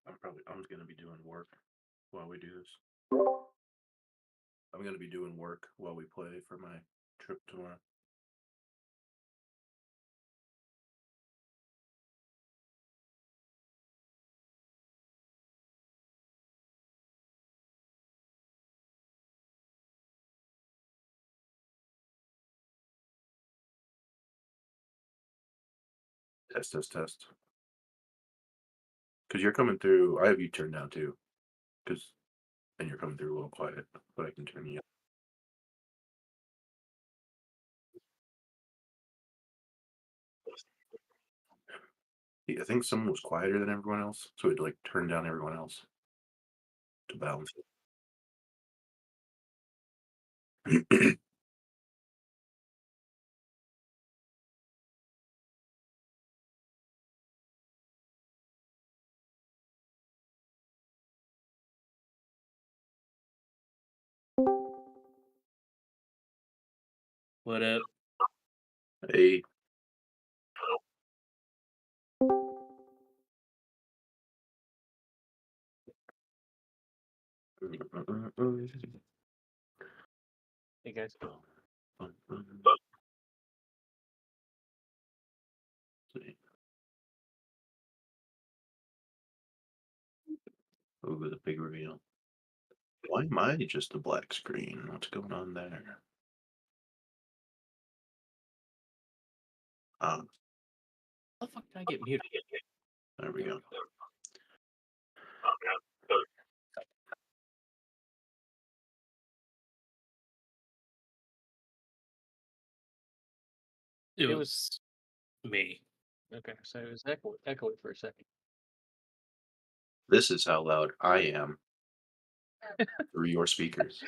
I'm gonna be doing work while we do this. I'm gonna be doing work while we play for my trip tomorrow. Test, test, test. Because you're coming through. I have you turned down too. Because and you're coming through a little quiet, but I can turn you up. Yeah, I think someone was quieter than everyone else, so it like turned down everyone else to balance it. What up? Hey, Hey guys. see. Over the big reveal. Why am I just a black screen? What's going on there? Ah, How the fuck did I get muted? there we There we go. go. It was me. Okay, so it was echoing for a second. This is how loud I am through your speakers.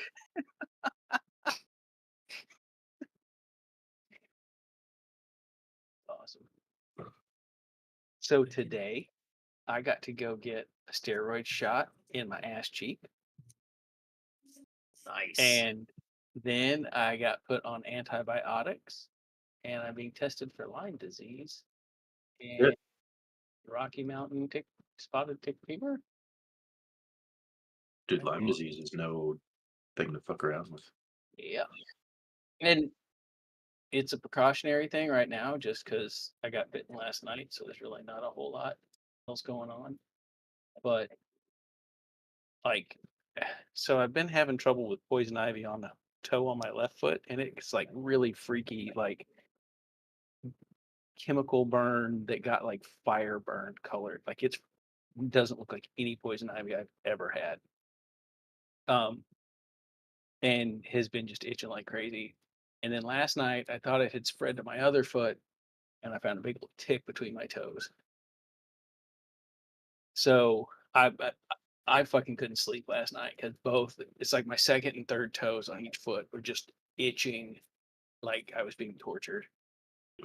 Awesome. So today I got to go get a steroid shot in my ass cheek, Nice. and then I got put on antibiotics, and I'm being tested for Lyme disease and Good. Rocky Mountain spotted tick fever. Dude, Lyme disease is no thing to fuck around with. Yeah, and it's a precautionary thing right now, just because I got bitten last night, so there's really not a whole lot else going on. But like, so I've been having trouble with poison ivy on the toe on my left foot, and it's like really freaky, like chemical burn that got like fire burned colored. Like it doesn't look like any poison ivy I've ever had. Um, and has been just itching like crazy. And then last night I thought it had spread to my other foot, and I found a big little tick between my toes. So I fucking couldn't sleep last night because both it's like my second and third toes on each foot were just itching like I was being tortured.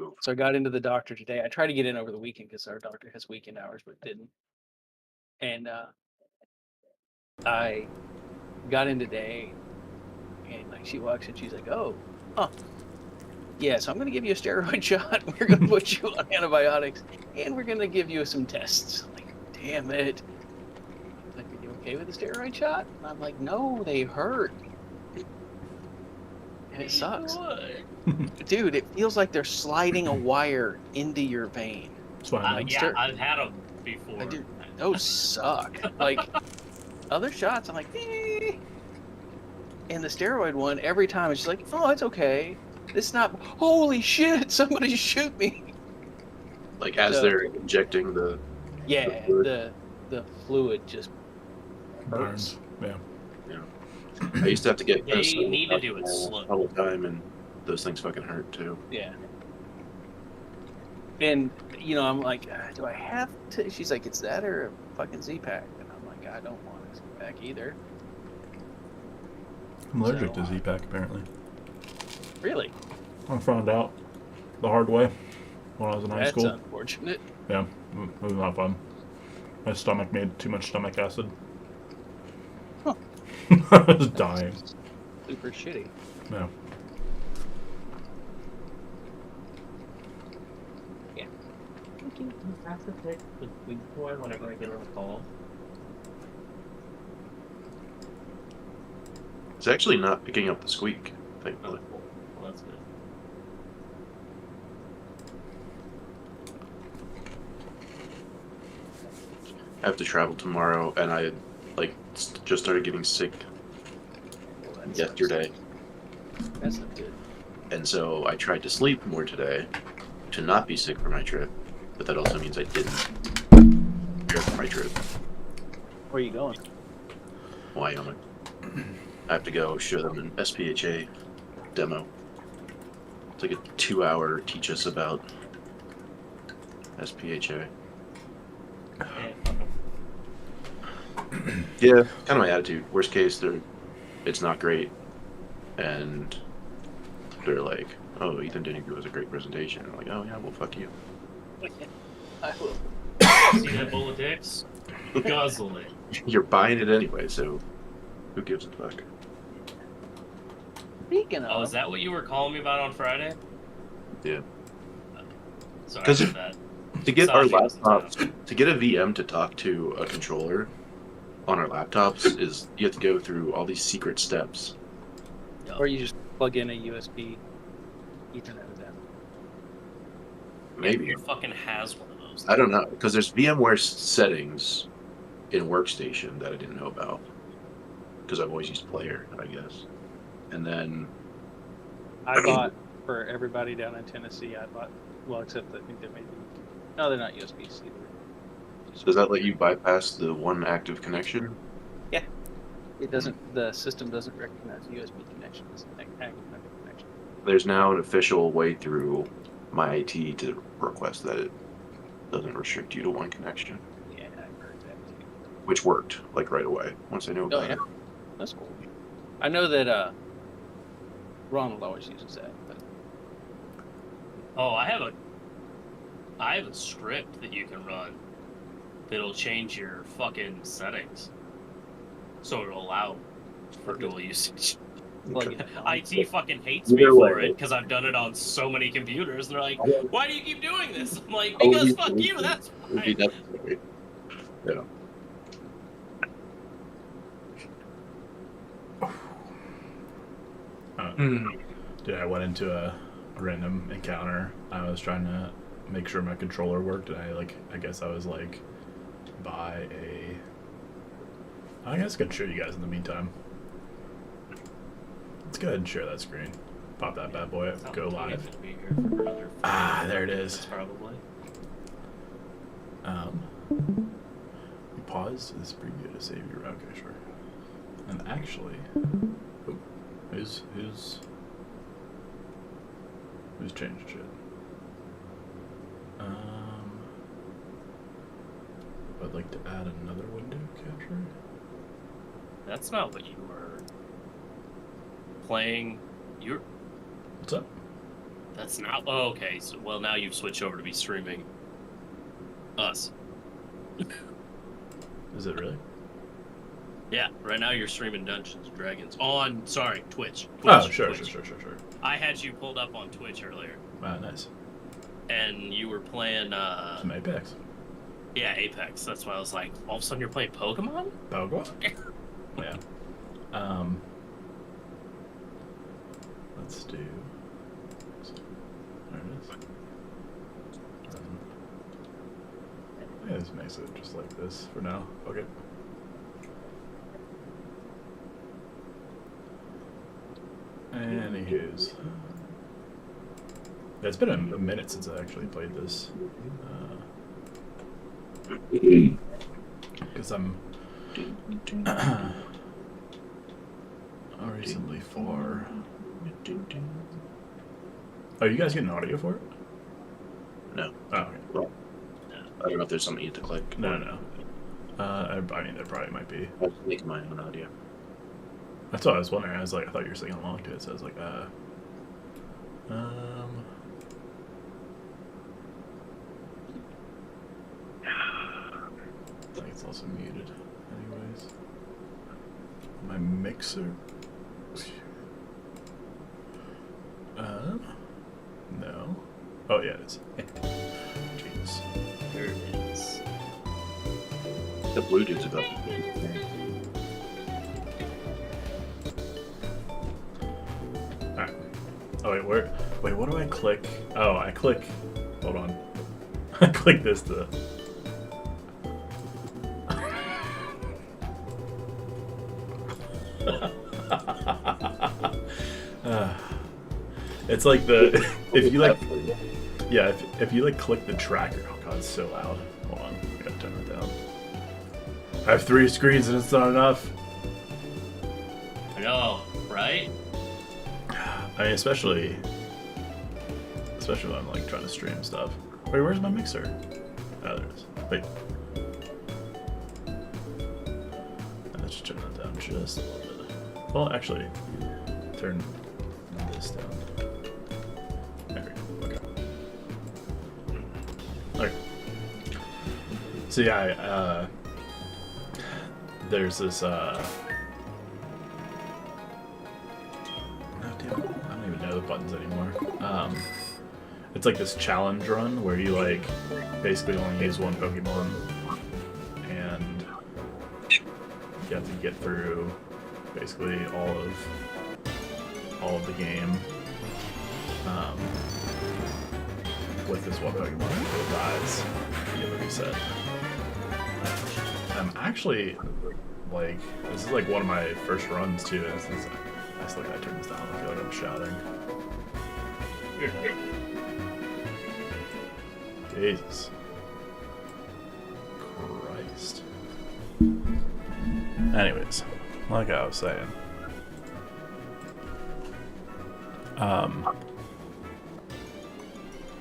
Oof. So I got into the doctor today. I tried to get in over the weekend because our doctor has weekend hours, but didn't. And I got in today, and like she walks in, she's like, "Oh, huh, yeah. So I'm going to give you a steroid shot. We're going to put you on antibiotics, and we're going to give you some tests." I'm like, damn it. Like, are you okay with the steroid shot? And I'm like, no, they hurt. And it sucks. Dude, it feels like they're sliding a wire into your vein. That's why Like, I'm like, I've had them before. dude, those suck. Like, other shots, I'm like, eh. And the steroid one, every time it's just like, oh, it's okay. It's not, holy shit, somebody shoot me. Like as So, they're injecting the yeah, fluid. the fluid just hurts. burns. Yeah. You know, I used to have to get They need to do it slow. all the time, and those things fucking hurt too. Yeah. And, you know, I'm like, do I have to? She's like, it's that or a fucking Z-Pack. And I'm like, I don't want a Z-Pack either. I'm allergic So, to Z-Pack, apparently. Really? I found out the hard way when I was in high That's school. unfortunate. Yeah, it was not fun. My stomach made too much stomach acid. Huh. I was dying. Super shitty. Yeah. Yeah. Whenever I get on a call. It's actually not picking up the squeak, thankfully. Oh, well, that's good. I have to travel tomorrow, and I just started getting sick Well, that sucks. yesterday, That's not good. and so I tried to sleep more today to not be sick for my trip, but that also means I didn't prepare for my trip. Where are you going? Wyoming. I have to go show them an SPHA demo. It's like a 2-hour teach us about SPHA. Yeah, kind of my attitude. Worst case, it's not great, and they're like, "Oh, Ethan didn't give us a great presentation." I'm like, "Oh yeah, well, fuck you." I will. See that bowl of dicks? Guzzle it. You're buying it anyway, so who gives a fuck? Speaking Oh, of, is that what you were calling me about on Friday? Yeah. Sorry 'Cause about that. To get our Sashi was in laptops, to get a VM to talk to a controller on our laptops is you have to go through all these secret steps. or you just plug in a USB Ethernet adapter. Maybe. Who fucking has one of those? I don't know, because there's VMware settings in Workstation that I didn't know about, because I've always used Player, I guess. And then I bought for everybody down in Tennessee. I bought, well, except I think they maybe no, they're not USB-C. does that let you bypass the one active connection? It doesn't. The system doesn't recognize USB connections. Active connection. There's now an official way through my IT to request that it doesn't restrict you to one connection, Yeah, I heard that too. which worked like right away once I knew Oh about yeah, it. that's cool. I know that Ronald always uses that. But Oh, I have a script that you can run that'll change your fucking settings, so it'll allow for dual usage. plug it in. IT fucking hates me Either for way. it because I've done it on so many computers. And they're like, "Why do you keep doing this?" I'm like, Oh, "Because you- fuck you. That's Would be fine." necessary. Yeah. Dude, I went into a random encounter. I was trying to make sure my controller worked, and I guess I was like, buy a. I guess I could show you guys in the meantime. Let's go ahead and share that screen. Pop that bad boy up. Go live. Gonna be here for another Ah, there it is. probably. You pause this preview to save your. Okay, sure. And actually, oh, who's changed shit? I'd like to add another window capture. That's not what you were playing. You're. What's up? That's not. Oh, okay. So, well, now you've switched over to be streaming us. Is it really? Yeah, right now you're streaming Dungeons and Dragons on, Twitch. Oh, sure. I had you pulled up on Twitch earlier, Ah, nice. and you were playing, Some Apex. yeah, Apex. That's why I was like, all of a sudden you're playing Pokemon? Pokemon? Yeah. Let's do. There it is. Yeah, this makes it just like this for now. Okay. Anywho's. Yeah, it's been a minute since I actually played this. Because I'm reasonably far. Oh, you guys getting audio for it? No. Oh, okay. Well, I don't know if there's something you have to click. No. I mean, there probably might be. I'm making my own audio. That's what I was wondering. I was like, I thought you were singing along to it, so I was like, I think it's also muted. Anyways, my mixer. No. Oh yeah, it is. Jesus. There it is. The Bluetooth's about Oh wait, where? Wait, what do I click? Oh, I click. Hold on. I click this to. It's like the if you like, yeah, if you like click the tracker. Oh god, it's so loud. Hold on, I gotta turn it down. I have 3 screens and it's not enough. I know, right? I mean, especially when I'm like trying to stream stuff. Wait, where's my mixer? Oh, there it is. Wait. Let's just turn that down just a little bit. Well, actually, turn this down. There we go. Okay. Okay. So yeah, there's this. No, damn it. I don't even know the buttons anymore. It's like this challenge run where you like basically only use one Pokemon, and you have to get through basically all of the game with this one Pokemon. If it dies, you get a reset. I'm actually like, this is like one of my first runs too. I still gotta turn this down. I feel like I'm shouting. Jesus Christ. Anyways, like I was saying,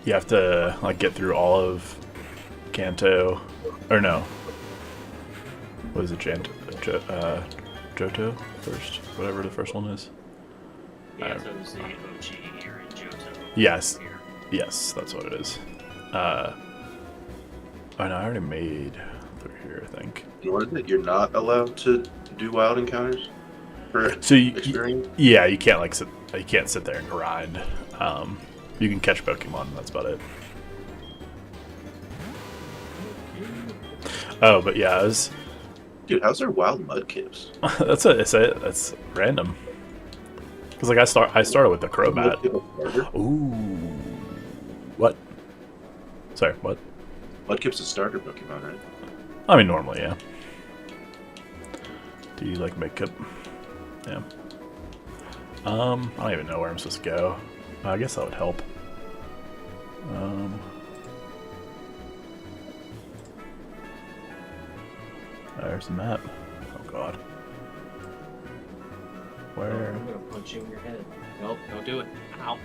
you have to like get through all of Kanto, or no, what is it, Johto first, whatever the first one is. Yeah, so it was the OG here in Johto. Yes. Here. Yes, that's what it is. Oh no, I already made through here, I think. What is it? You're not allowed to do wild encounters for So experience? yeah, you can't like you can't sit there and grind. You can catch Pokemon, and that's about it. Oh, but yeah, it was, Dude, how's there wild mudkips? that's random. Cause like I started with the Crobat. Ooh, what? Sorry, what? Mudkip's a starter Pokemon, right? I mean, normally, yeah. Do you like Midkip? Yeah. I don't even know where I'm supposed to go. I guess that would help. There's the map. Oh god. Where? I'm gonna punch you in your head. Nope, don't do it. Ow.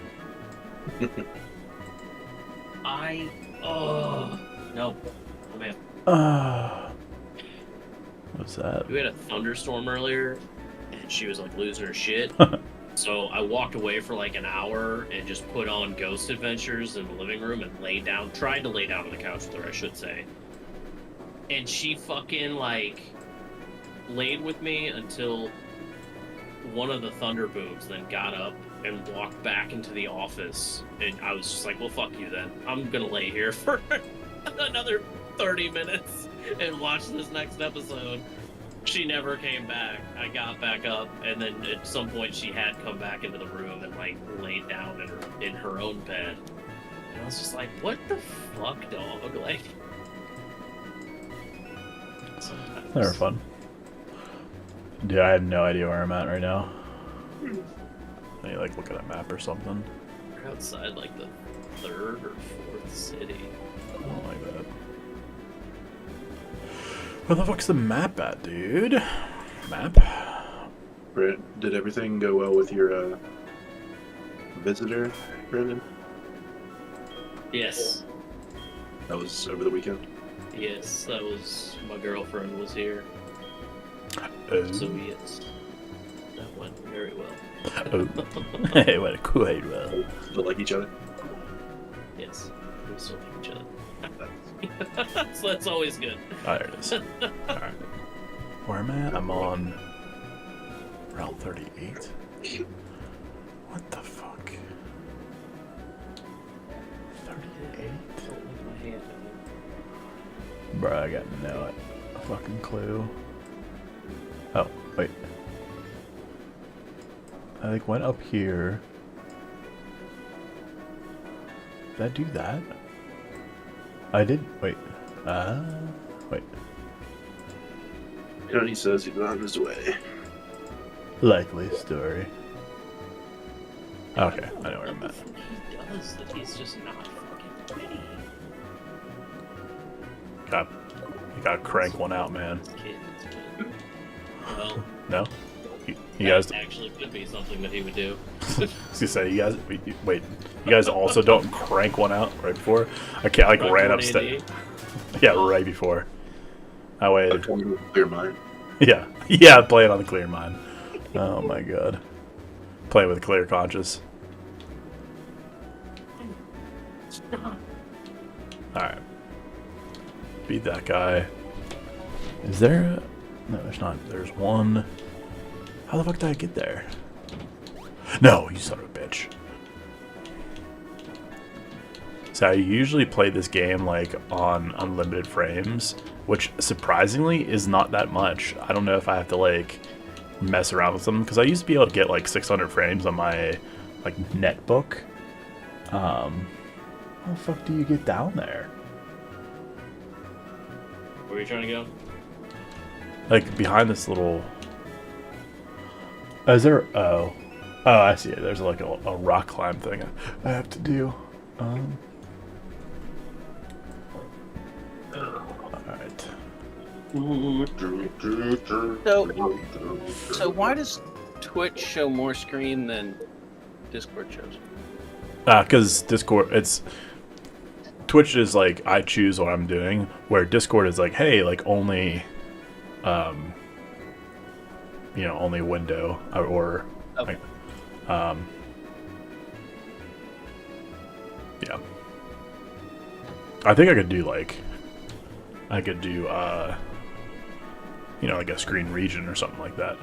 No. Oh man. What's that? We had a thunderstorm earlier, and she was like losing her shit. So I walked away for like an hour and just put on Ghost Adventures in the living room and tried to lay down on the couch with her, I should say. And she fucking like laid with me until one of the thunder booms, then got up and walked back into the office. And I was just like, well, fuck you then. I'm gonna lay here for another 30 minutes and watch this next episode. She never came back. I got back up, and then at some point she had come back into the room and like laid down in her own bed. And I was just like, what the fuck, dog? Like, sometimes. They were fun. Dude, I have no idea where I'm at right now. I need to like look at a map or something. We're outside like the 3rd or 4th city. I don't like that. Where the fuck's the map at, dude? Map? Brent, did everything go well with your visitor, Brendan? Yes. That was over the weekend? Yes, that was my girlfriend was here. Oh. So yes, that went very well. Oh. It went quite well. Still like each other? Yes, we still like each other. So that's always good. Oh, there it is. Alright. Where am I at? I'm on Route 38. What the fuck? 38? Don't leave my hand on Bruh, I got no fucking clue. Oh, wait. I like went up here. Did I do that? I did. Wait. Wait. Cody says he's on his way. Likely story. Okay, I know where I'm at. He does that. He's just not fucking ready. You gotta crank one out, man. This kid. Well, No? You that guys. actually could be something that he would do. I was gonna say, you guys. Wait. You guys also don't crank one out right before? I can't, like, ran upstairs. Yeah, right before. That way. I'll come with a clear mind. Yeah, play it on the clear mind. Oh my god. Play with a clear conscience. Alright. Beat that guy. Is there a... No, there's not. There's one... How the fuck did I get there? No, you son of a bitch. So I usually play this game like on unlimited frames, which surprisingly is not that much. I don't know if I have to like mess around with them because I used to be able to get like 600 frames on my like netbook. How the fuck do you get down there? Where are you trying to go? Like behind this little. Is there? Oh, I see it. There's like a rock climb thing I have to do. Alright. So why does Twitch show more screen than Discord shows? Because Discord, Twitch is like, I choose what I'm doing, where Discord is like, hey, like only, only window, or Okay. like, yeah. I think I could do like, like a screen region or something like that.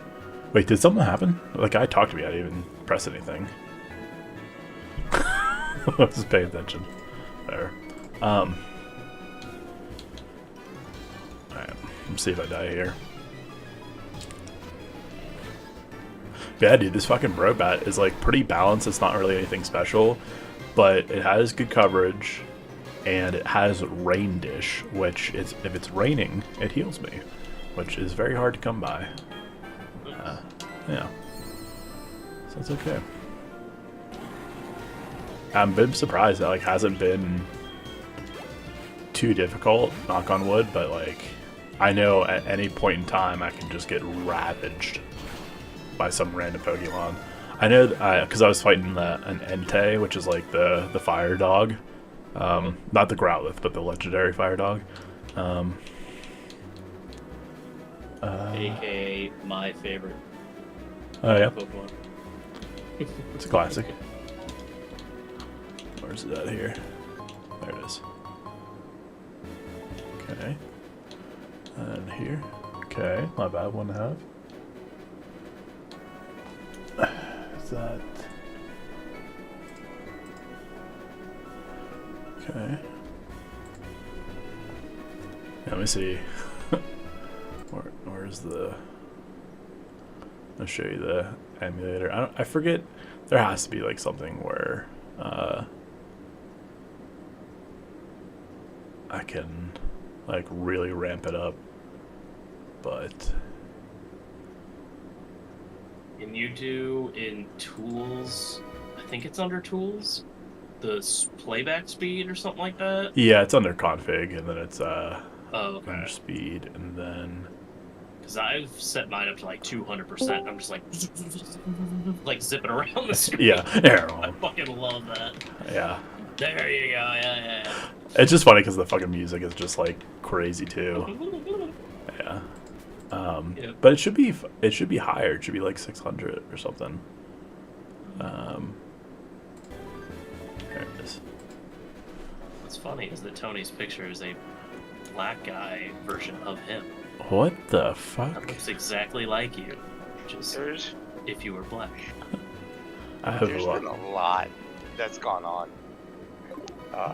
Wait, did something happen? Like, I talked to me, I didn't even press anything. Just pay attention. There. Alright, let's see if I die here. Yeah, dude, this fucking Brobat is like pretty balanced. It's not really anything special, but it has good coverage, and it has Rain Dish, which is, if it's raining, it heals me, which is very hard to come by. Yeah, so it's okay. I'm a bit surprised that like hasn't been too difficult, knock on wood, but like I know at any point in time I can just get ravaged by some random Pokemon. I know because I was fighting an Entei, which is like the fire dog, not the Growlithe, but the legendary fire dog. AKA my favorite Oh yeah, Pokemon. it's a classic. Where's it at here? There it is. Okay. And here. Okay, not bad, 1.5. Is that... Okay. Let me see. Where's the... I'll show you the emulator. I forget. There has to be like something where I can like really ramp it up, but Can you do in tools? I think it's under tools. The playback speed or something like that. yeah, it's under config, and then it's Oh, okay. under speed, and then Because I've set mine up to like 200%. I'm just like zipping around the screen. yeah, I fucking love that. yeah. There you go. Yeah. It's just funny because the fucking music is just like crazy too. Yeah. Yep. But it should be higher. It should be like 600 or something. There it is. What's funny is that Tony's picture is a black guy version of him. What the That fuck? looks exactly like you, which is There's if you were black. I have a been lot. a lot that's gone on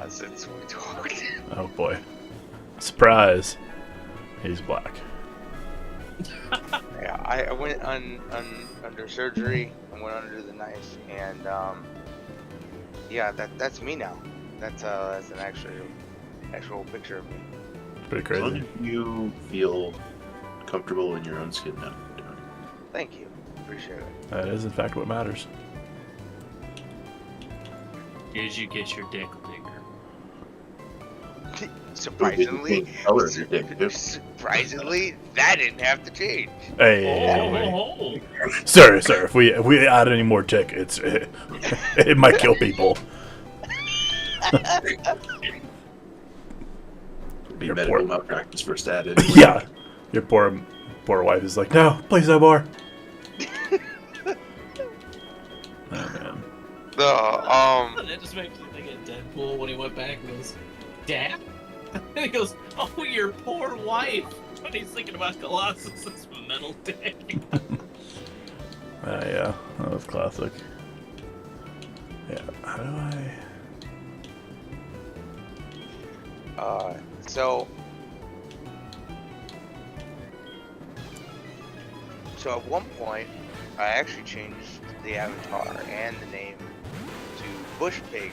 since we talked. Oh boy. Surprise. He's black. Yeah, I went under surgery. I went under the knife, and yeah, that's me now. That's an actual picture of me. Pretty As long crazy. as you feel comfortable in your own skin now. Thank you. Appreciate it. That is, in fact, what matters. Did you get your dick bigger? Surprisingly, Color of your dick, too. surprisingly, that didn't have to change. Hey, Oh, sir, if we add any more tick, it might kill people. Be Your medical poor- malpractice first added. Yeah, your poor wife is like, no, please no more. Oh man. That just makes me think of Deadpool when he went back and goes, Dad? And he goes, oh, your poor wife. When he's thinking about Colossus's metal dick. Yeah, that was classic. Yeah, how do I? So at one point, I actually changed the avatar and the name to Bush Pig.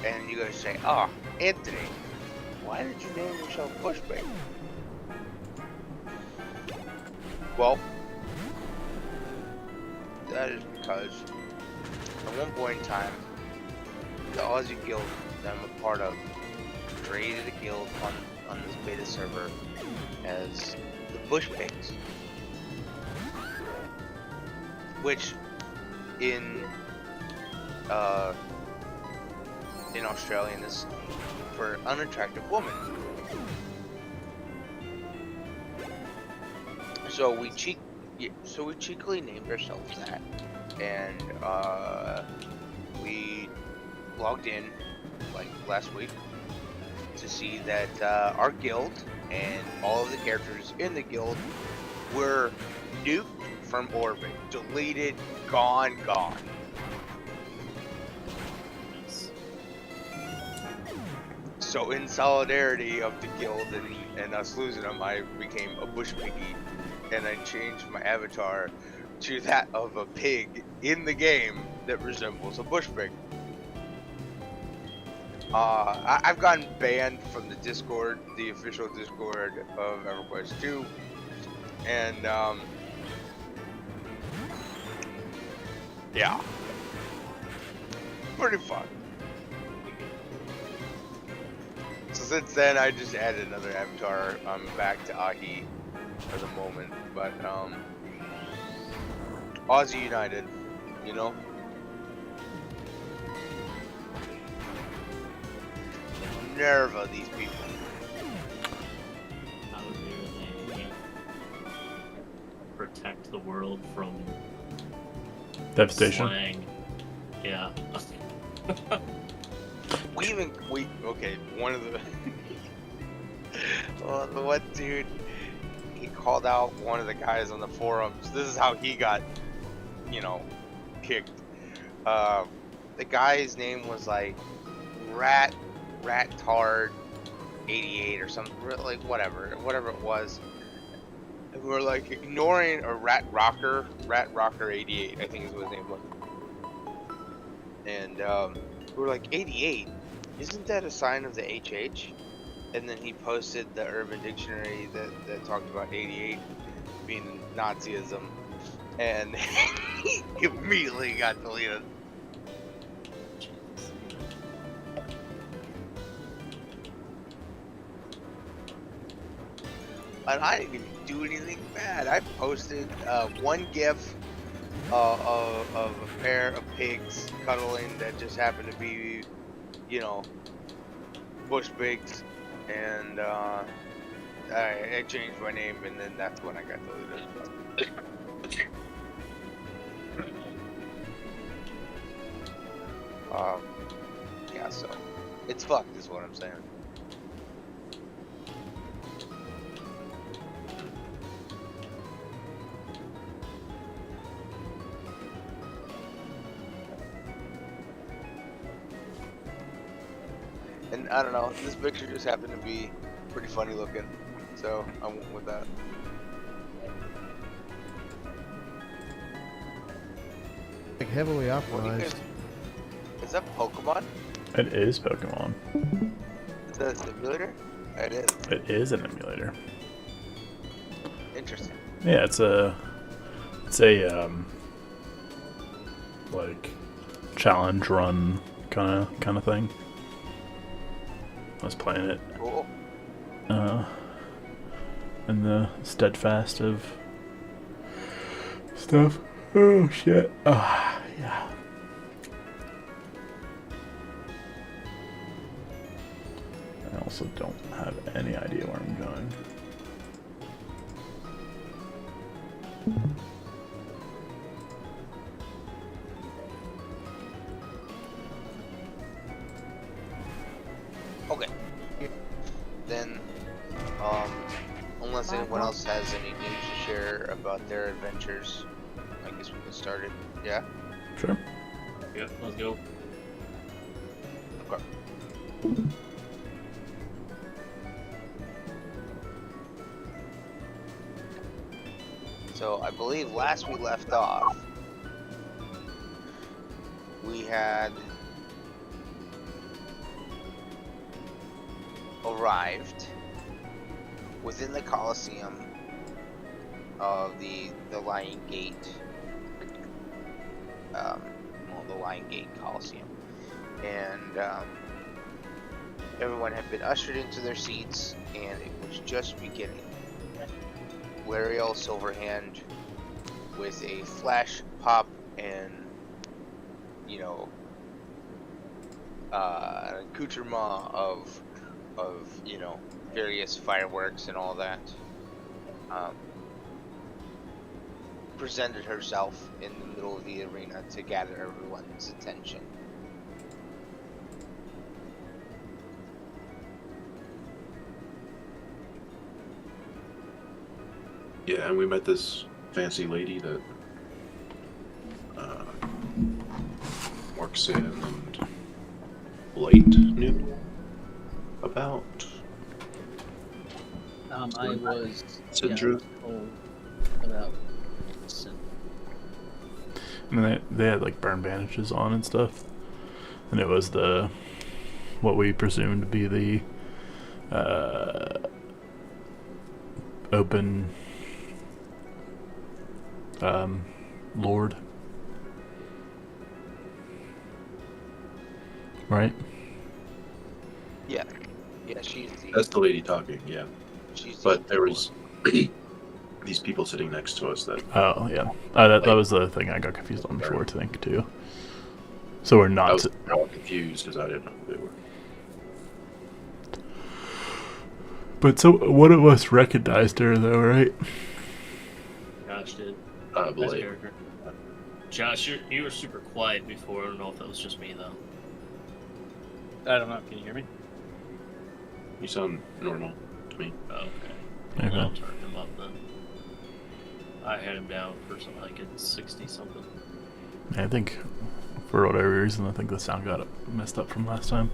And you guys say, "Ah, Anthony, why did you name yourself Bush Pig?" Well, that is because at one point in time, the Aussie guild that I'm a part of created a guild on this beta server as the Bush Pigs, which in Australian is for unattractive woman. So we cheekily named ourselves that, and we logged in like last week to see that our guild and all of the characters in the guild were nuked from orbit, deleted, gone. So in solidarity of the guild and us losing them, I became a bush piggy, and I changed my avatar to that of a pig in the game that resembles a bush pig. I've gotten banned from the Discord, the official Discord of EverQuest 2, and yeah, pretty fun. So since then, I just added another avatar. I'm back to Ahi for the moment, but Aussie United, you know. Nerva, these people. how dare they protect the world from Devastation. slang? Yeah. Okay, one of the well, the one dude, he called out one of the guys on the forums. This is how he got, kicked. The guy's name was like Rat Tard 88 or something, like whatever it was. And we were like ignoring a Rat Rocker 88, I think is what his name was. And we were like, 88? Isn't that a sign of the HH? And then he posted the Urban Dictionary that talked about 88 being Nazism, and he immediately got deleted. And I didn't even do anything bad. I posted one GIF of a pair of pigs cuddling that just happened to be, bush pigs, and I changed my name, and then that's when I got deleted. Yeah, so it's fucked, is what I'm saying. And I don't know, this picture just happened to be pretty funny looking, so I went with that. Like heavily What do you optimized. guys, Is that Pokemon? It is Pokemon. Is that a simulator? It is. It is an emulator. Interesting. Yeah, it's a like challenge run kind of thing. I was playing it Cool. in the steadfast of stuff. Oh shit. Yeah. I also don't have any idea where I'm going. Okay. Then, unless anyone else has any news to share about their adventures, I guess we can start it. Yeah? Sure. Yep, let's go. Okay. So, I believe last we left off, we had arrived within the Colosseum of the Lion Gate, the Lion Gate Colosseum, and everyone had been ushered into their seats, and it was just beginning. L'Oreal Silverhand with a flash pop and an accoutrement of various fireworks and all that, presented herself in the middle of the arena to gather everyone's attention. Yeah, and we met this fancy lady that works in and Blake knew about. I was Syndra? told about Syndra. And then they had like burn bandages on and stuff. And it was what we presumed to be the open Lord. Right? Yeah, she's the. That's the lady talking, yeah. She's the But there was these people sitting next to us that Oh, yeah. That was the thing I got confused on before, I think, too. So we're I not... was all confused because I didn't know who they were. But so one of us recognized her, though, right? Josh did. Best Blake. character. Josh, you were super quiet before. I don't know if that was just me though. I don't know. Can you hear me? You sound normal to me. Oh, okay. Okay. Well, I'll turn him up then. I had him down for something like at 60 something. I think, for whatever reason, I think the sound got messed up from last time.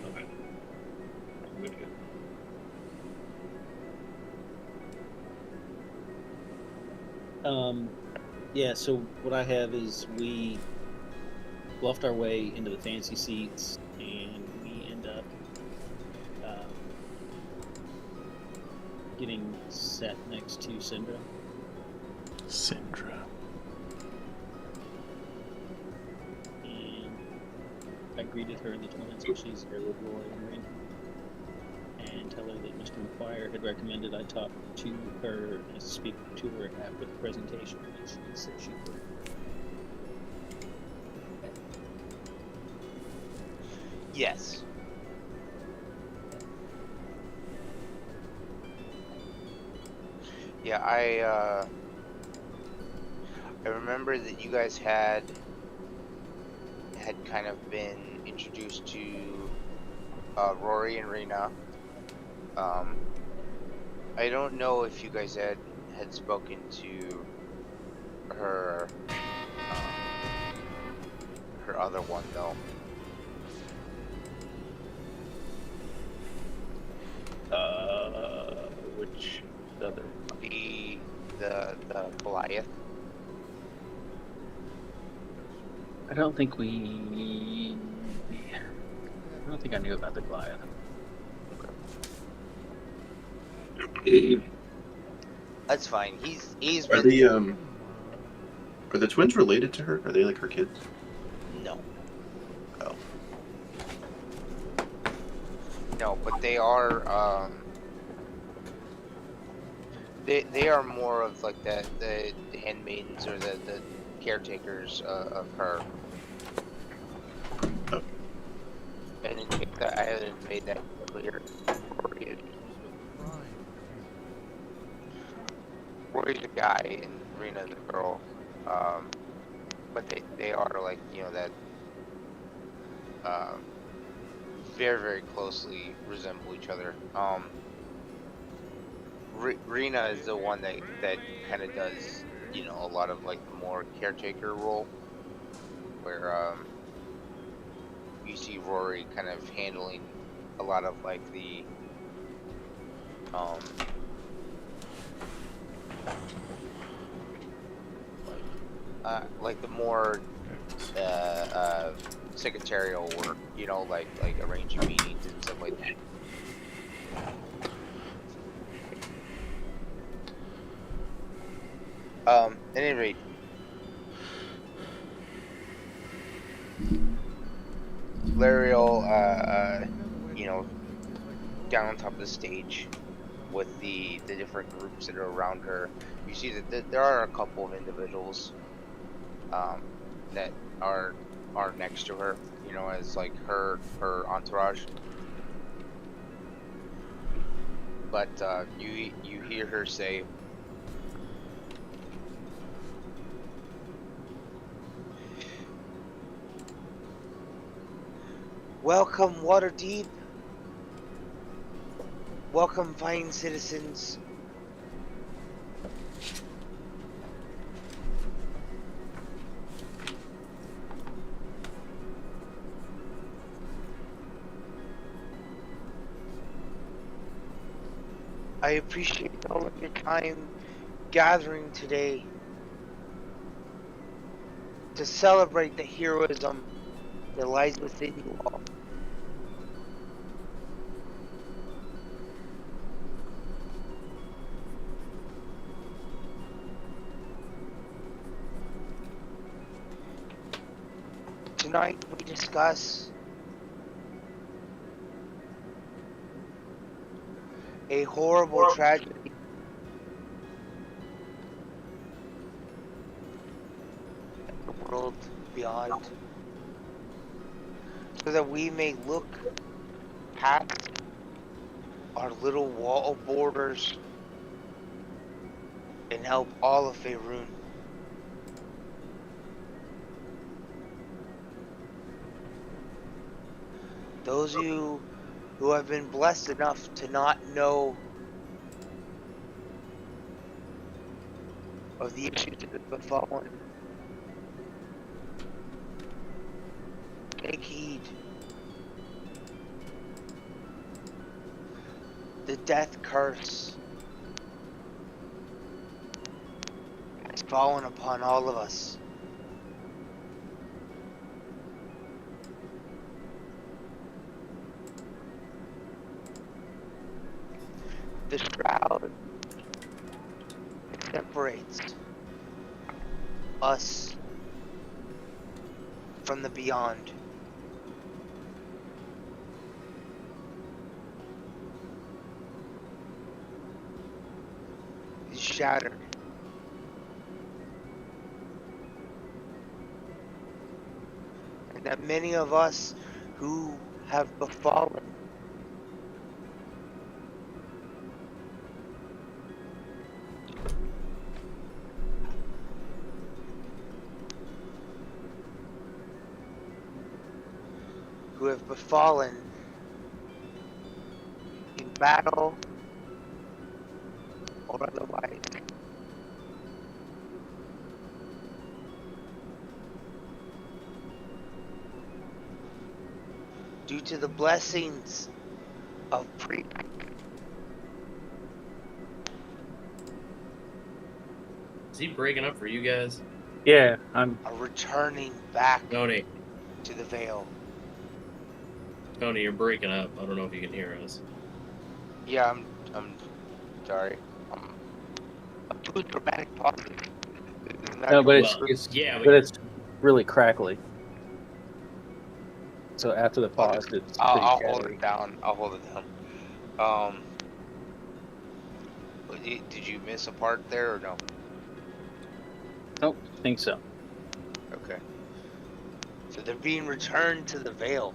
Okay. Good. Yeah, so what I have is we bluffed our way into the fancy seats, and we end up getting sat next to Syndra. Syndra. And I greeted her in the tournament, so she's very loyal and and tell her that Mr. McGuire had recommended I talk to her and speak to her after the presentation, and she said she would. Yes. Yeah, I remember that you guys had kind of been introduced to Rory and Rena. I don't know if you guys had spoken to her her other one though. Which other? The Goliath. I don't think we. I don't think I knew about the Goliath. That's fine. He's Are been the twins related to her? Are they like her kids? no. Oh. No, but they are they are more of like the handmaidens or the caretakers of her. Oh. And in case that I haven't made that clear, Rory's a guy and Rena's a girl. But they are like, you know, that very, very closely resemble each other. Rena is the one that kind of does, you know, a lot of like the more caretaker role, where you see Rory kind of handling a lot of like the like the more secretarial work, you know, like arranging meetings and stuff like that. At any rate, Lariel, you know, down on top of the stage with the different groups that are around her, you see that there are a couple of individuals that are next to her, you know, as like her entourage. But you hear her say, "Welcome, Waterdeep. Welcome, fine citizens. I appreciate all of your time gathering today to celebrate the heroism that lies within you all. Tonight we discuss a horrible tragedy in the world beyond, so that we may look past our little wall borders and help all of Faerun. Those of you who have been blessed enough to not know of the issues that have befallen, take heed. The death curse has fallen upon all of us. The shroud separates us from the beyond. Is shattered. And that many of us who have befallen in battle or otherwise, due to the blessings of Is he breaking up for you guys? Yeah, I'm. are returning back Tony, to the Vale. Tony, you're breaking up. I don't know if you can hear us. Yeah, I'm sorry. I'm doing dramatic pauses. This is not No, but Well, yeah, but it's really crackly. So after the I'll, pause, it's I'll, pretty I'll hold chattery. it down. I'll hold it down. Did you miss a part there or no? Nope, think so. Okay. So they're being returned to the Vale.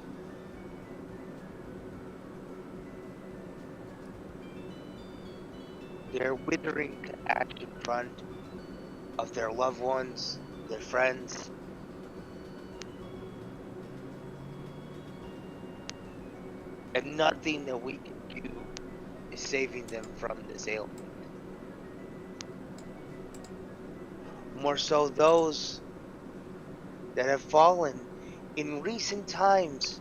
They're withering to ash in front of their loved ones, their friends. And nothing that we can do is saving them from this ailment. More so those that have fallen in recent times.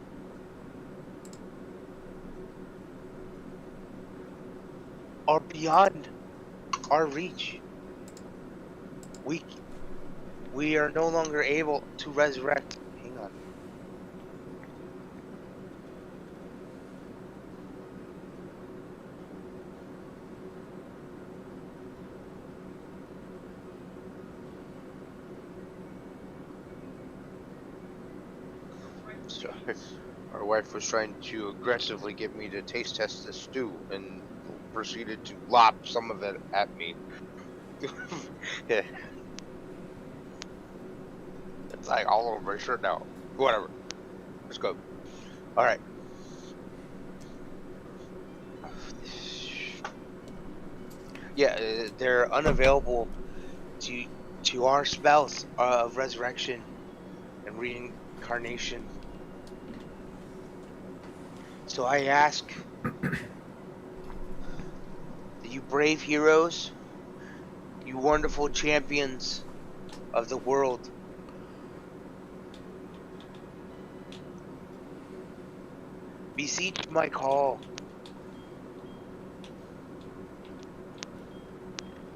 Are beyond our reach. We are no longer able to resurrect. Hang on. So, our wife was trying to aggressively get me to taste test the stew and proceeded to lop some of it at me. Yeah. It's like all over my shirt now. Whatever. Let's go. Alright. Yeah, they're unavailable to our spells of resurrection and reincarnation. So I ask that you brave heroes, you wonderful champions of the world, beseech my call.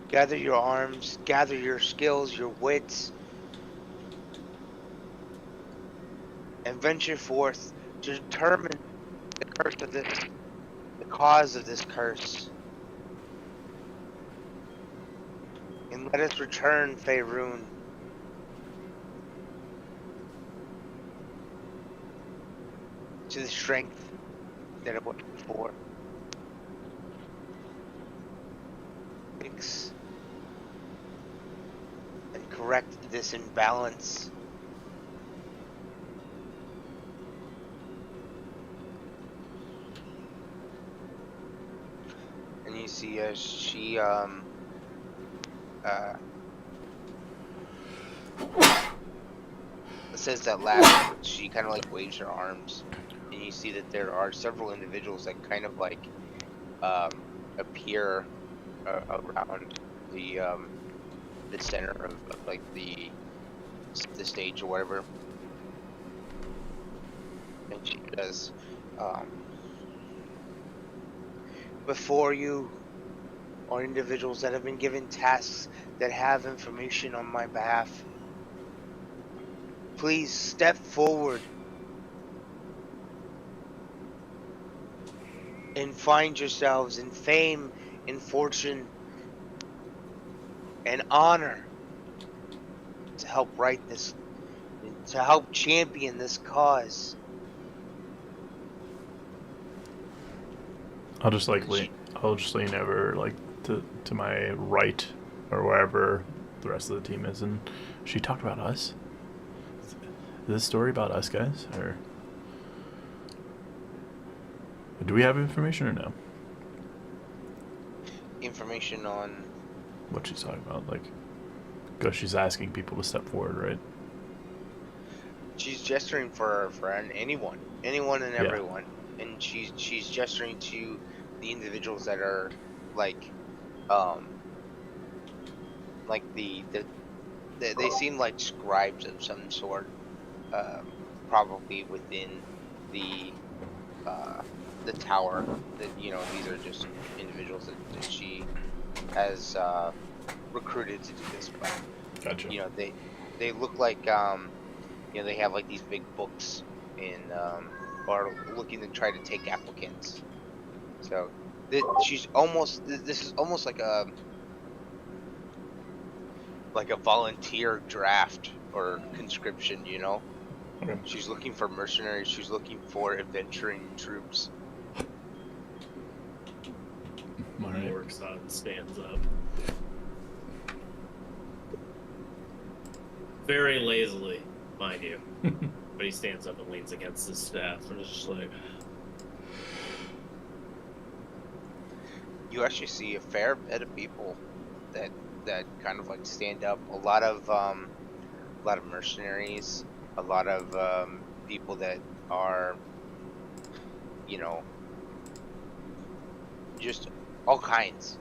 Gather your arms, gather your skills, your wits, and venture forth to determine the curse of this, the cause of this curse. And let us return Faerun to the strength that it was before. Fix and correct this imbalance. And you see as she says that last word, she kind of like waves her arms, and you see that there are several individuals that kind of like appear around the center of like the stage or whatever. And she does before you are individuals that have been given tasks that have information on my behalf. Please step forward and find yourselves in fame, in fortune, and honor to help right this, to help champion this cause. I'll just lean over like to my right or wherever the rest of the team is, and she talked about us. Is this story about us guys, or do we have information or no? Information on What she's talking about, like, because she's asking people to step forward, right? she's gesturing for anyone and Yeah. everyone, and she's gesturing to the individuals that are like they seem like scribes of some sort, probably within the tower. That these are just individuals that she has recruited to do this, but Gotcha. they look like they have like these big books in are looking to try to take applicants. So she's almost this is almost like a volunteer draft or conscription, Okay. She's looking for mercenaries, she's looking for adventuring troops. All right. Morgson stands up. Very lazily, mind you. But he stands up and leans against his staff and is just like, You actually see a fair bit of people that kind of like stand up. A lot of mercenaries, a lot of people that are, just all kinds.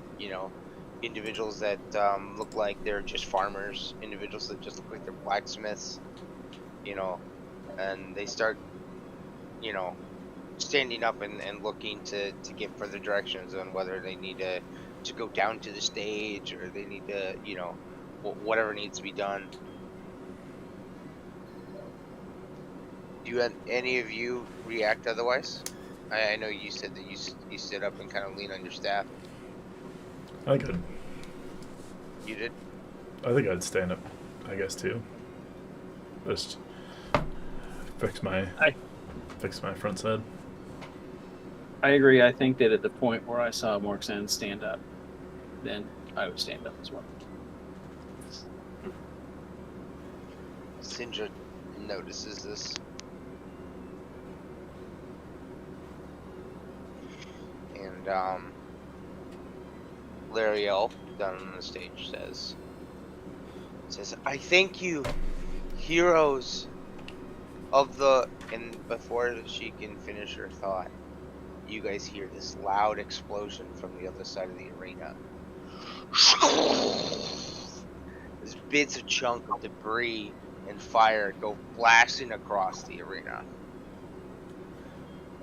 Individuals that look like they're just farmers, individuals that just look like they're blacksmiths, and they start, standing up and looking to get further directions on whether they need to go down to the stage or they need to, whatever needs to be done. Do any of you react otherwise? I know you said that you stood up and kind of lean on your staff. I think You did? I'd stand up, I guess, too. Just fix my front head. I agree. I think that at the point where I saw Morgson stand up, then I would stand up as well. Sindra notices this. And Lariel, down on the stage, says, I thank you, heroes of the... And before she can finish her thought, you guys hear this loud explosion from the other side of the arena. There's bits of chunk of debris and fire go blasting across the arena.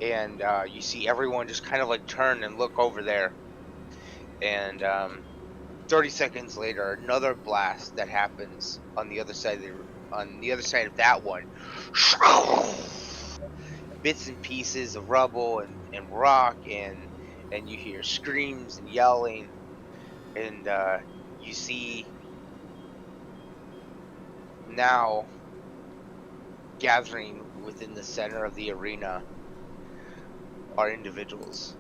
And you see everyone just kind of like turn and look over there. And 30 seconds later, another blast that happens on the other side of that one. Bits and pieces of rubble and rock, and you hear screams and yelling, and you see now gathering within the center of the arena are individuals.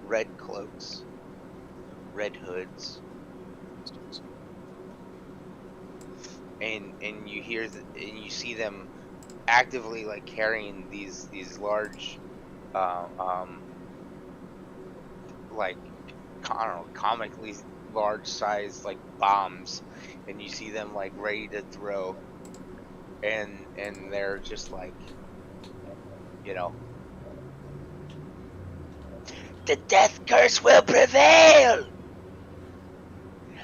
Red cloaks, red hoods, and you hear and you see them actively like carrying these large, like, I don't know, comically large size like bombs, and you see them like ready to throw, and they're just like, the death curse will prevail!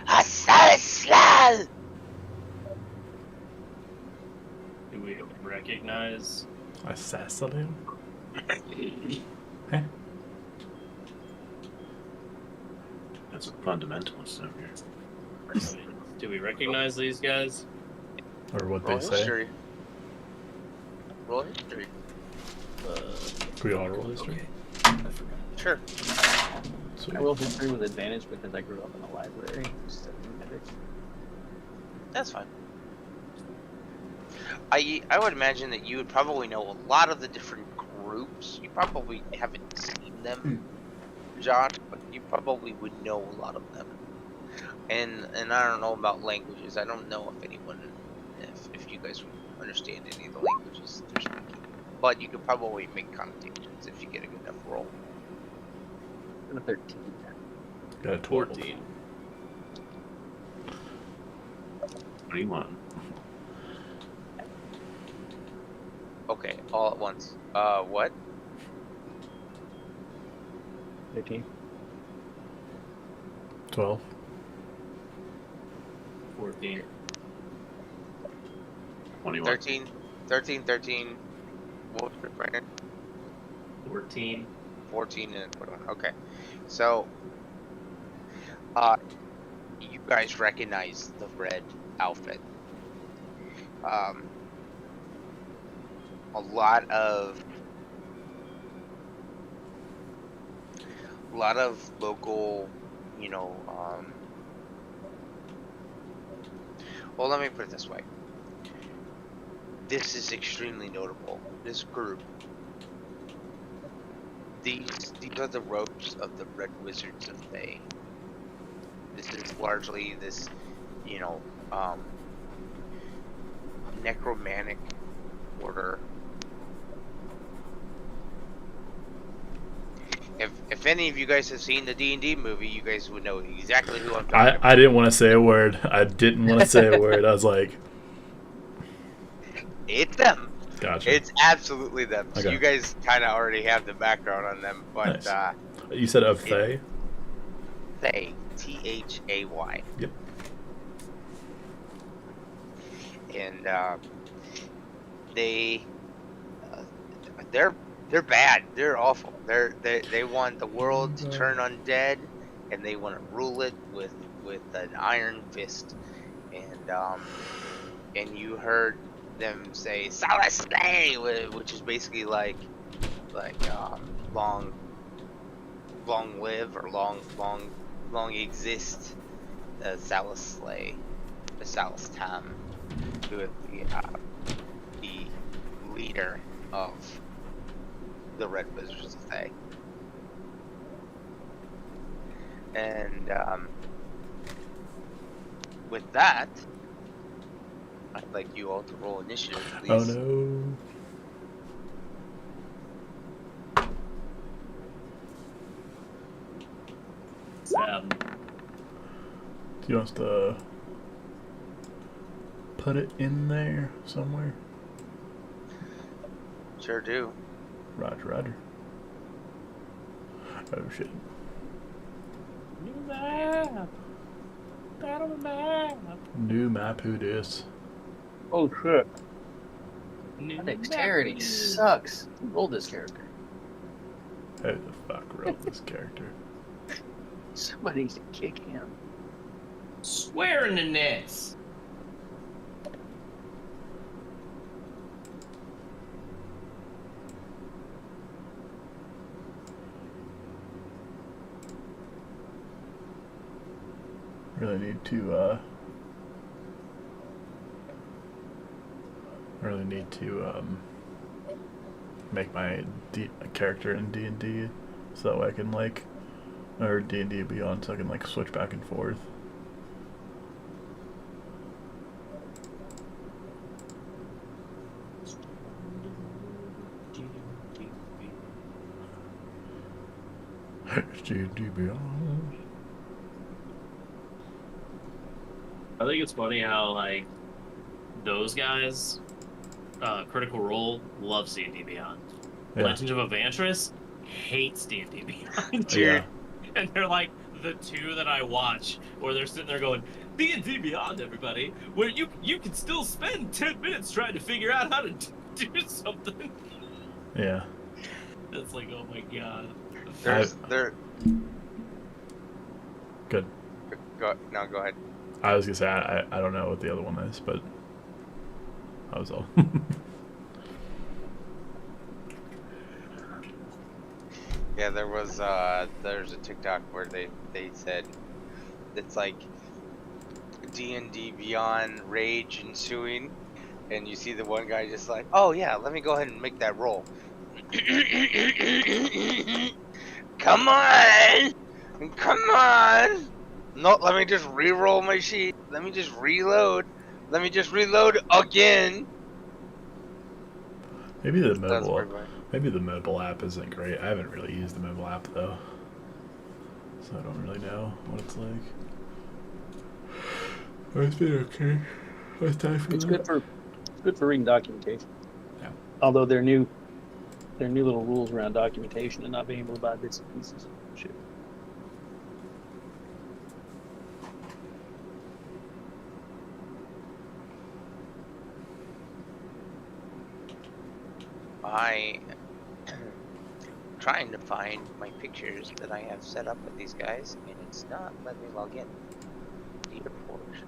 Assassin! do we recognize? Assassin? That's a fundamentalist over here. Do we recognize these guys? Or what Roll they say? history. Roll history. Can we all roll history? I forgot. Sure. Sweet. I roll history with advantage because I grew up in a library. So That's fine. I would imagine that you would probably know a lot of the different groups. You probably haven't seen them, Josh, but you probably would know a lot of them. And I don't know about languages. I don't know if anyone, if you guys would understand any of the languages they're speaking. But you could probably make connotations if you get a good enough roll. a 13. Got a 12. 14. What do you want? Okay, all at once. What? 13. 12. 14. 21. 13. What was it, Brandon? 14. 14 and 21. Okay. So, you guys recognize the red outfit. A lot of local, you know, well, let me put it this way. This is extremely notable. This group, these are the ropes of the Red Wizards of Thay. This is largely this, you know, necromantic order. If any of you guys have seen the D&D movie, you guys would know exactly who I'm talking about. I didn't want to say a word. I didn't want to say a word. I was like, it's them. gotcha. It's absolutely them. So Okay. you guys kind of already have the background on them, but Nice. You said of Thay? Thay, Thay. Yep. And they're bad. They're awful. They want the world to turn undead, and they want to rule it with an iron fist. And you heard them say "Salas Slay," which is basically like long live or long exist. Salas Slay, the Salas Tam, who is the leader of the Red Wizards of Thay. And with that, I'd like you all to roll initiative, please. Oh no. Sad. Do you want us to put it in there somewhere? Sure do. Roger. Oh shit. New map. Battle map. New map, who dis? Oh shit. New My dexterity map. sucks. Who rolled this character? Who the fuck wrote this character? Somebody needs to kick him. Swear in the nets. Really need to make my character in D&D so that way I can or D&D Beyond so I can switch back and forth. D&D Beyond. I think it's funny how those guys, Critical Role loves D&D Beyond. Yeah. Legend of Evantris hates D&D Beyond. Yeah. And they're like the two that I watch where they're sitting there going, D&D Beyond, everybody, where you can still spend 10 minutes trying to figure out how to do something. Yeah. It's like, oh my god. Good. Go ahead. I was gonna say I don't know what the other one is, but that was all. Yeah, there's a TikTok where they said it's like D&D Beyond rage ensuing, and you see the one guy just like, oh yeah, let me go ahead and make that roll. Come on! No, let me just re-roll my sheet. Let me just reload. Let me just reload again. Maybe the That's mobile. pretty much. Maybe the mobile app isn't great. I haven't really used the mobile app though, so I don't really know what it's like. It's been okay. It's time for It's that. good for reading documentation. Yeah. Although their new little rules around documentation and not being able to buy bits and pieces. Shit. I trying to find my pictures that I have set up with these guys, and it's not letting me log in. Need a forge.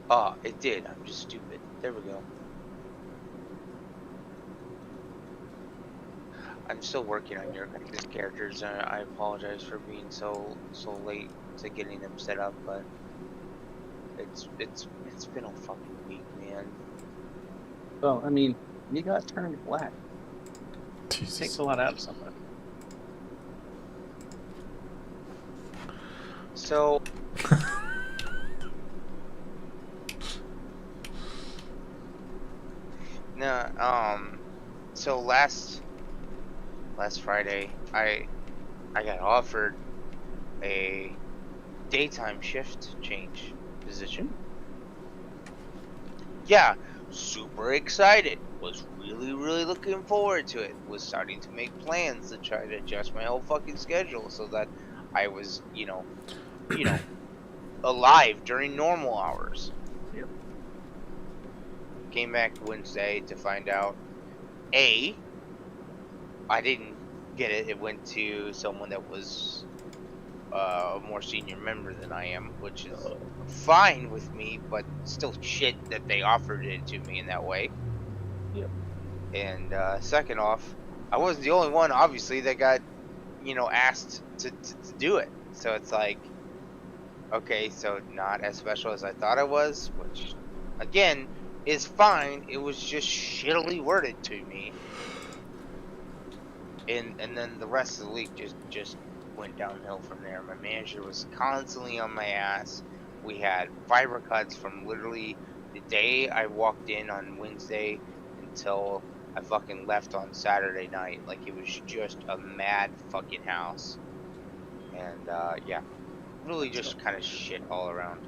Oh, it did. I'm just stupid. There we go. I'm still working on your guys' characters, and I apologize for being so late to getting them set up, but it's been a fucking week, man. Well, I mean, you got turned black. Jesus. Takes a lot out of somebody. So no, so last Friday, I got offered a daytime shift change position. Yeah, super excited. Was really looking forward to it. Was starting to make plans to try to adjust my whole fucking schedule so that I was, you know, alive during normal hours. Yep. Came back Wednesday to find out I didn't get it. It went to someone that was a more senior member than I am, which is fine with me, but still shit that they offered it to me in that way. Yep. And second off, I wasn't the only one, obviously, that got, asked to do it. So it's like, okay, so not as special as I thought it was, which, again, is fine. It was just shittily worded to me. And then the rest of the week just went downhill from there. My manager was constantly on my ass. We had fiber cuts from literally the day I walked in on Wednesday until I fucking left on Saturday night. Like, it was just a mad fucking house. And yeah, really just kind of shit all around.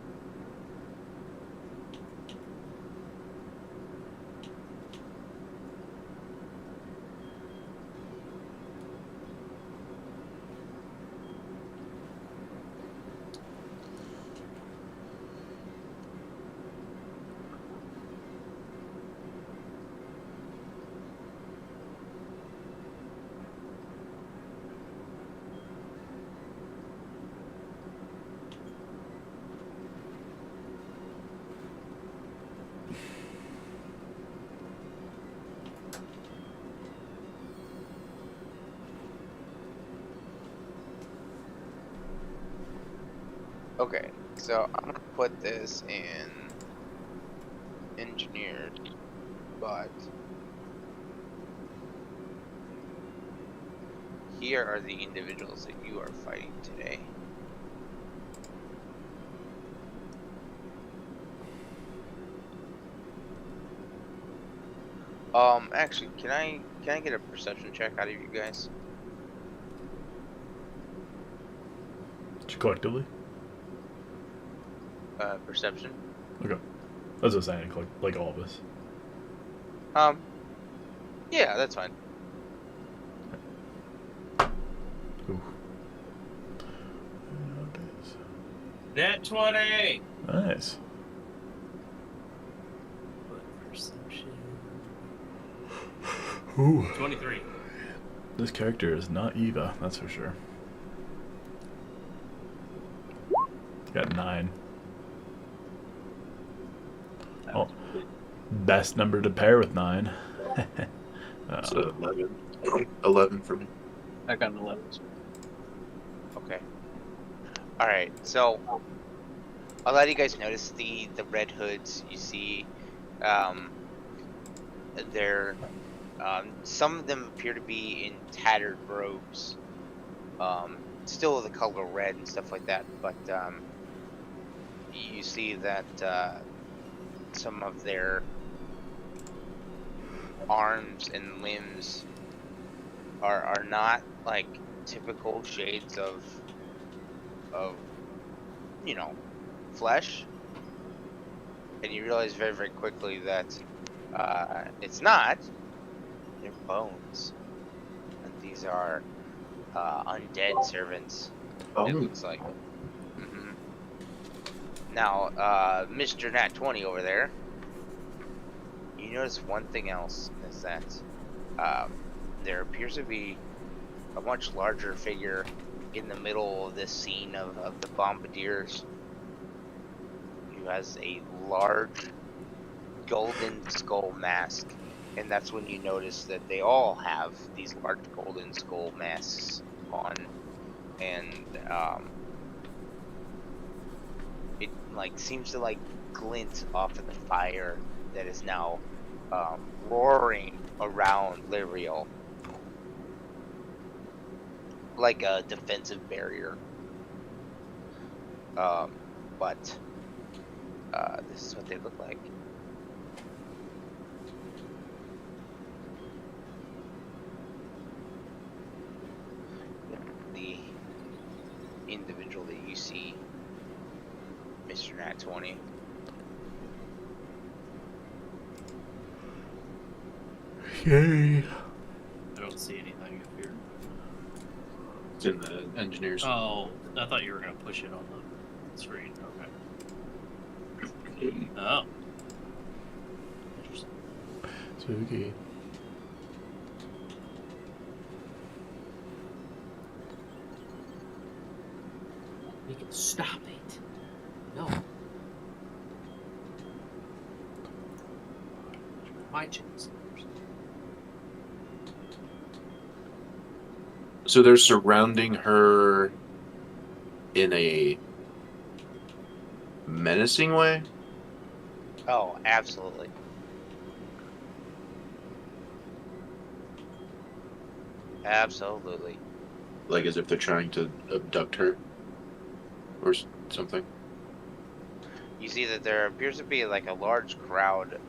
Okay, so I'm gonna put this in engineered, but here are the individuals that you are fighting today. Actually, can I get a perception check out of you guys? Collectively? Perception. Okay. I was just saying, like all of us. Yeah, that's fine. Ooh. Net 20! Nice. Perception. Ooh. 23. This character is not Eva, that's for sure. Got 9. Oh, best number to pair with 9. So 11 for me. I got an 11. Okay. All right. So a lot of you guys notice the red hoods. You see, they're some of them appear to be in tattered robes. Still the color red and stuff like that, but you see that some of their arms and limbs are not like typical shades of flesh, and you realize very quickly that it's not. They're bones, and these are undead servants. Oh. It looks like. Now, Mr. Nat 20 over there, you notice one thing else, is that there appears to be a much larger figure in the middle of this scene of the bombardiers. you has a large golden skull mask, and that's when you notice that they all have these large golden skull masks on, and it like seems to like glint off of the fire that is now roaring around Lyriel like a defensive barrier. But this is what they look like. The individual that you see, Mr. Nat 20. Yay. I don't see anything up here. It's in the engineers. Oh, I thought you were gonna push it on the screen. Okay. Oh. Interesting. Spooky. You can stop it. No. My chickens. So they're surrounding her in a menacing way? Oh, absolutely. Absolutely. Like as if they're trying to abduct her? Or something? You see that there appears to be like a large crowd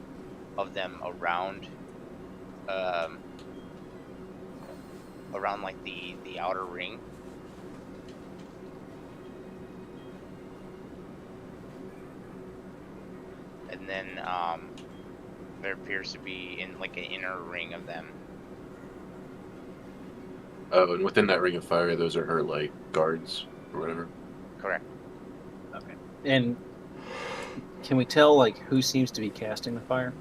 of them around around like the outer ring. And then there appears to be in like an inner ring of them. Oh, and within that ring of fire, those are her, like, guards or whatever? Correct. Okay. And can we tell like who seems to be casting the fire?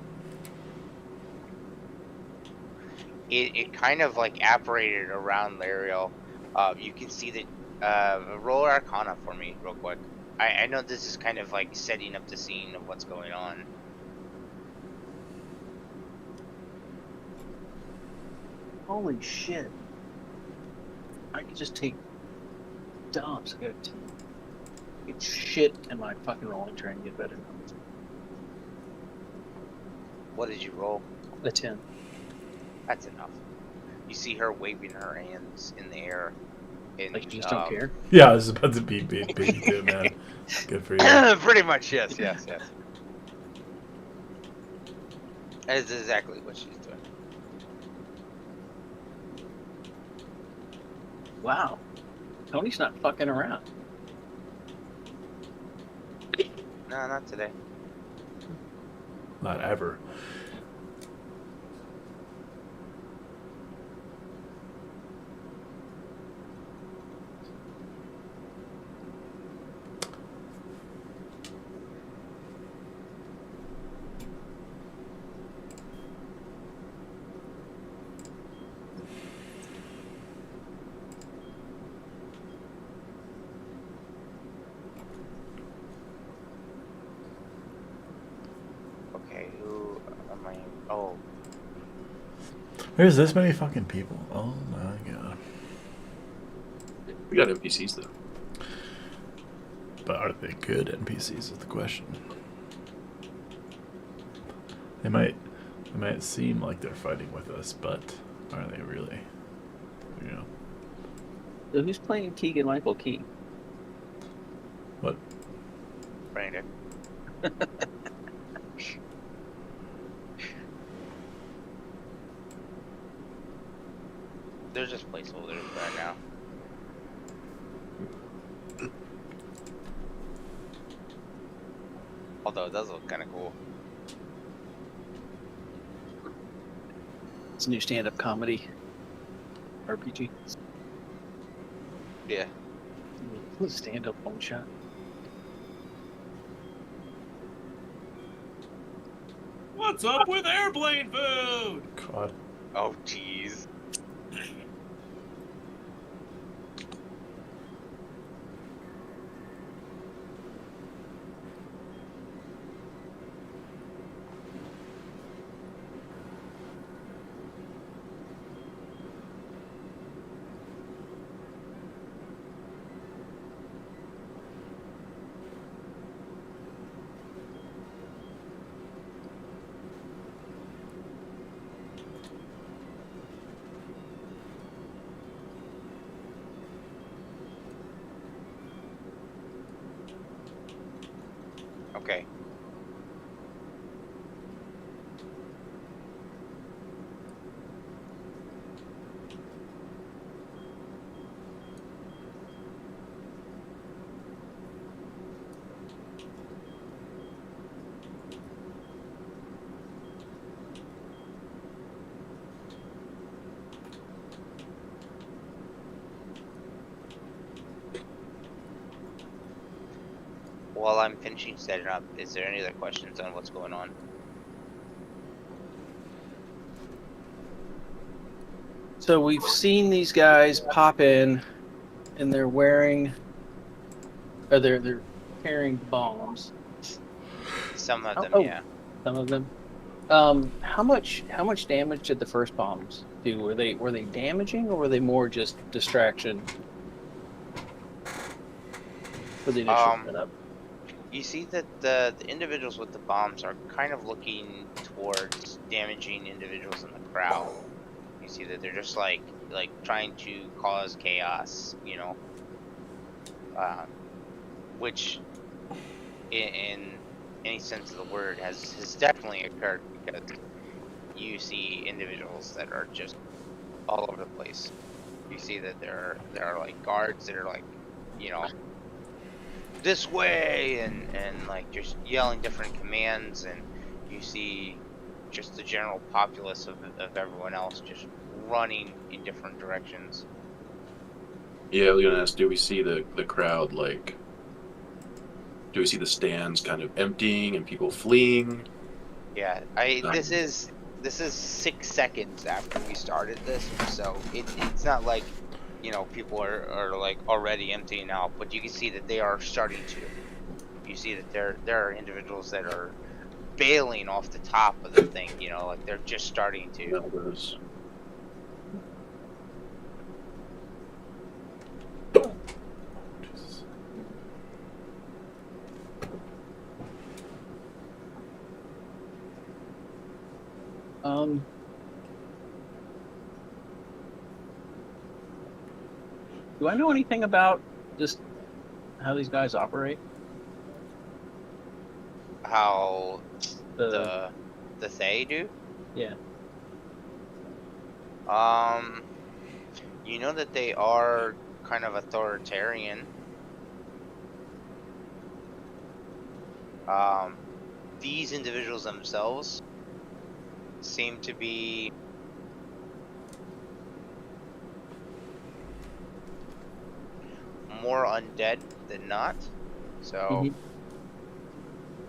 It kind of like apparated around Lariel. You can see that. Roll Arcana for me, real quick. I know this is kind of like setting up the scene of what's going on. Holy shit! I could just take dumps. I gotta get shit in my fucking rolling try and get better numbers. What did you roll? A 10. That's enough. You see her waving her hands in the air. And, Like you just don't care. Yeah, I was about to be too, man. Good for you. Pretty much, yes. That is exactly what she's doing. Wow. Tony's not fucking around. No, not today. Not ever. Okay, who am I? Oh, There's this many fucking people. Oh my god. We got NPCs, though. But are they good NPCs is the question. They might seem like they're fighting with us, but are they really? You know. So who's playing Keegan Michael Key? What? Brandon. They're just placeholders right now. Although it does look kind of cool. It's a new stand-up comedy RPG. Yeah. Stand-up one shot. What's up with airplane food? God. Oh, jeez. Okay. While I'm finishing setting up, is there any other questions on what's going on? So we've seen these guys pop in, and they're wearing, or they're carrying bombs. Some of them, Oh. yeah. Some of them. How much damage did the first bombs do? Were they damaging, or were they more just distraction for the initial setup? You see that the individuals with the bombs are kind of looking towards damaging individuals in the crowd. You see that they're just like trying to cause chaos, you know, which in any sense of the word has definitely occurred, because you see individuals that are just all over the place. You see that there are like guards that are like, you know, this way, and like just yelling different commands, and you see just the general populace of everyone else just running in different directions. Yeah, I was gonna ask, do we see the crowd, like, do we see the stands kind of emptying and people fleeing? Yeah, this is 6 seconds after we started this, so it's not like, you know, people are like already emptying out, but you can see that they are starting to. You see that there are individuals that are bailing off the top of the thing, you know, like they're just starting to. That was- Jesus. Do I know anything about just how these guys operate? How The the Thay do? yeah. You know that they are kind of authoritarian. These individuals themselves seem to be more undead than not, so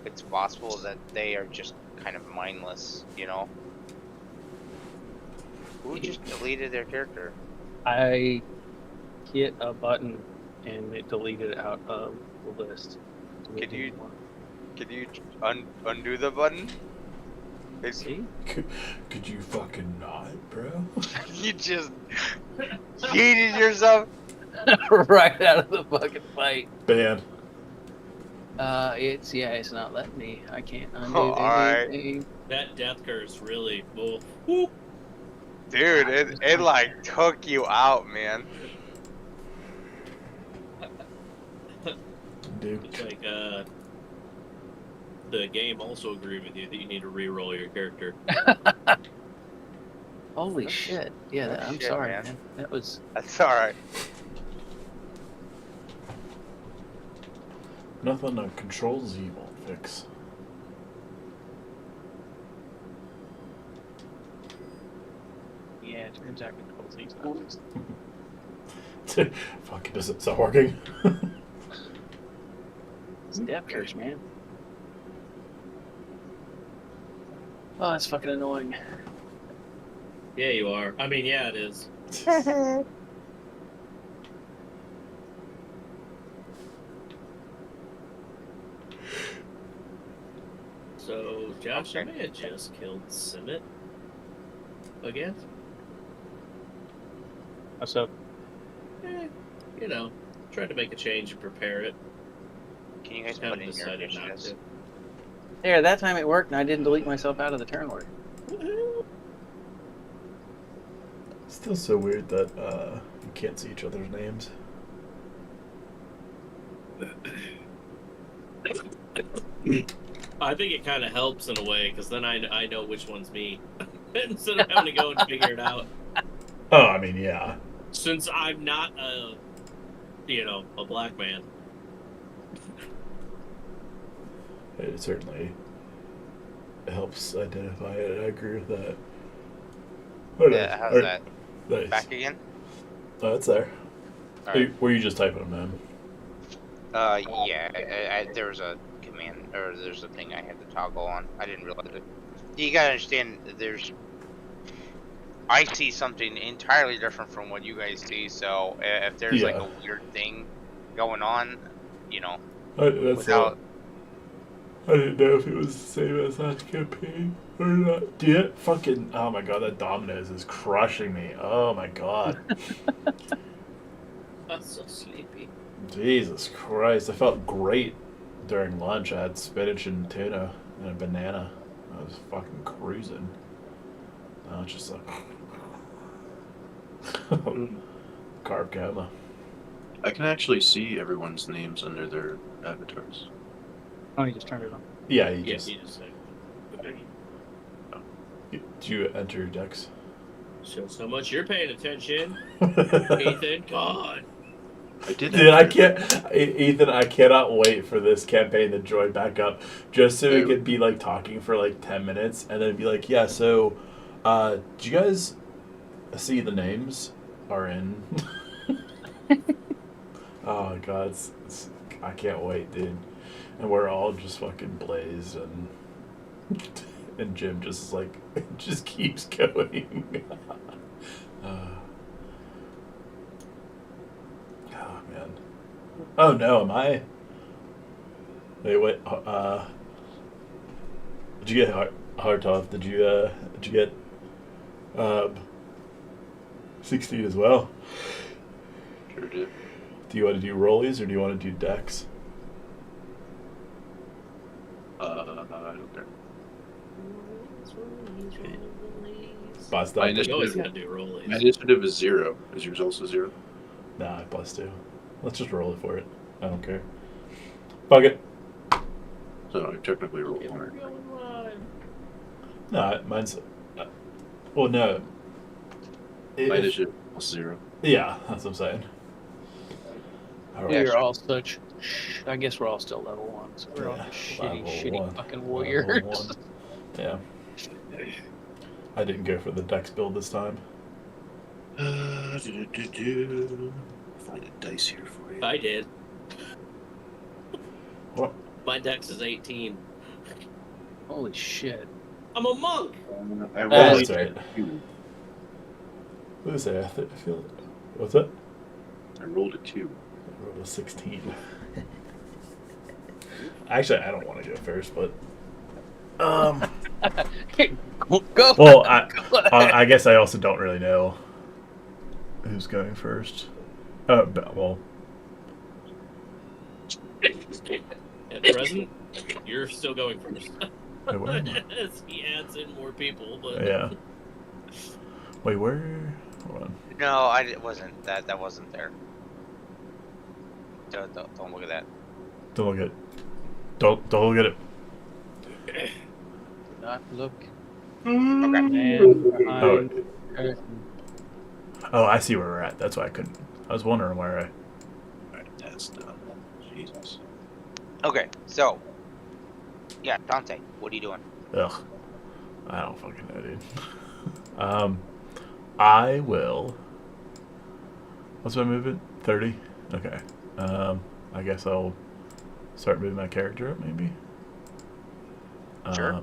it's possible that they are just kind of mindless, you know. Who just deleted their character? I hit a button and it deleted it out of the list. Can you undo the button? See? Could you fucking not, bro? You just cheated yourself. Right out of the fucking fight. Bad. It's not letting me. I can't undo Alright. anything. That death curse really. Well, Dude, it like took you out, man. Dude. it's like the game also agreed with you that you need to re-roll your character. Holy shit. Yeah, Oh, I'm shit, sorry, man. man. That was That's alright. Nothing a Control Z won't fix. yeah, it turns out Control Z's not fixed. Fuck, it doesn't stop working. It's death curse, man. Oh, that's fucking annoying. Yeah, you are. I mean, yeah, it is. So, Josh, you may have just killed Simmet again. What's up? You know, tried to make a change and prepare it. Can you guys Kind put of in your decided not initiatives? to. There, that time it worked and I didn't delete myself out of the turn order. Still so weird that you can't see each other's names. I think it kind of helps in a way because then I know which one's me instead of having to go and figure it out. Oh, I mean, yeah. Since I'm not a black man. It certainly helps identify it. I agree with that. Yeah, how's that? Nice. Back again? Oh, it's there. All right. Were you just typing them in? Yeah. There was a command, or there's a thing I had to toggle on. I didn't realize it. You gotta understand, I see something entirely different from what you guys see. So if there's like Yeah. a weird thing going on, That's without. I didn't know if it was the same as last campaign or not. Dude, fucking, oh my god, that Domino's is crushing me. Oh my god. I'm so sleepy. Jesus Christ. I felt great during lunch. I had spinach and tuna and a banana. I was fucking cruising. I was just like... carb coma. I can actually see everyone's names under their avatars. Oh, you just turned it on. Yeah, you Yeah, just... you just say. Did you enter your decks? Shows how much you're paying attention, Ethan. God. I did. Dude, I can't, Ethan. I cannot wait for this campaign to join back up, just so we could be like talking for like 10 minutes, and then be like, "Yeah, so, do you guys see the names are in?" Oh my god, I can't wait, dude. And we're all just fucking blazed, and Jim just is like, just keeps going. Oh man. Oh no, am I? Wait. Did you get Hartov? Did you get 16 as well? Sure did. Do you want to do rollies or do you want to do decks? I don't care. Boss My dog. You always initiative, gotta do rollies. my initiative is 0. Is yours also 0? Nah, +2. Let's just roll it for it. I don't care. Fuck it. So I technically rolled Okay, we're 1. going live. No, mine's. Well, no. My initiative was 0. Yeah, that's what I'm saying. All right. We're all such. I guess we're all still level 1, so we're all Yeah, just level shitty 1. fucking Level warriors. 1. Yeah. I didn't go for the dex build this time. Find a dice here for you. I did. What? My dex is 18. Holy shit. I'm a monk. I rolled That's a right. 2. What is that? I feel. What's that? I rolled a 2. I rolled a 16. Actually, I don't want to go first, but. Go. Well, Go ahead. I guess I also don't really know who's going first. Well, At present, you're still going first. wait, where am I? As he adds in more people, but Yeah. Wait, where? Hold on. No, wasn't. That wasn't there. Don't look at that. Don't look at. Don't look at it. Not look. Okay. Man behind curtain. Oh, I see where we're at. That's why I couldn't. I was wondering where I. Alright, that's done. Jesus. Okay. So. Yeah, Dante, what are you doing? Ugh. I don't fucking know, dude. I will. What's my movement? 30? Okay. I guess I'll start moving my character up, maybe. Sure.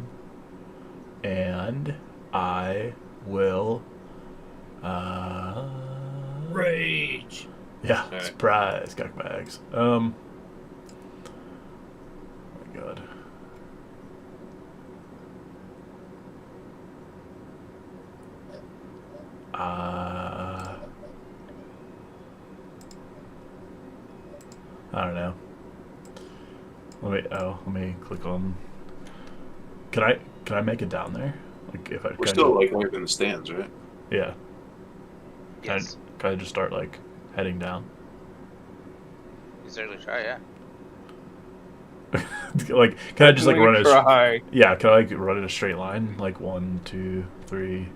And I will. rage. Yeah, Alright. surprise, cockbags. Oh my god. I don't know. Let me click on. Can I make it down there? Like if I We're can still like right in the stands, right? yeah. Yes. Can I just start like heading down? You certainly try, yeah. Like, can I just like We run it? try. Yeah, can I like run in a straight line? Like 1, 2, 3,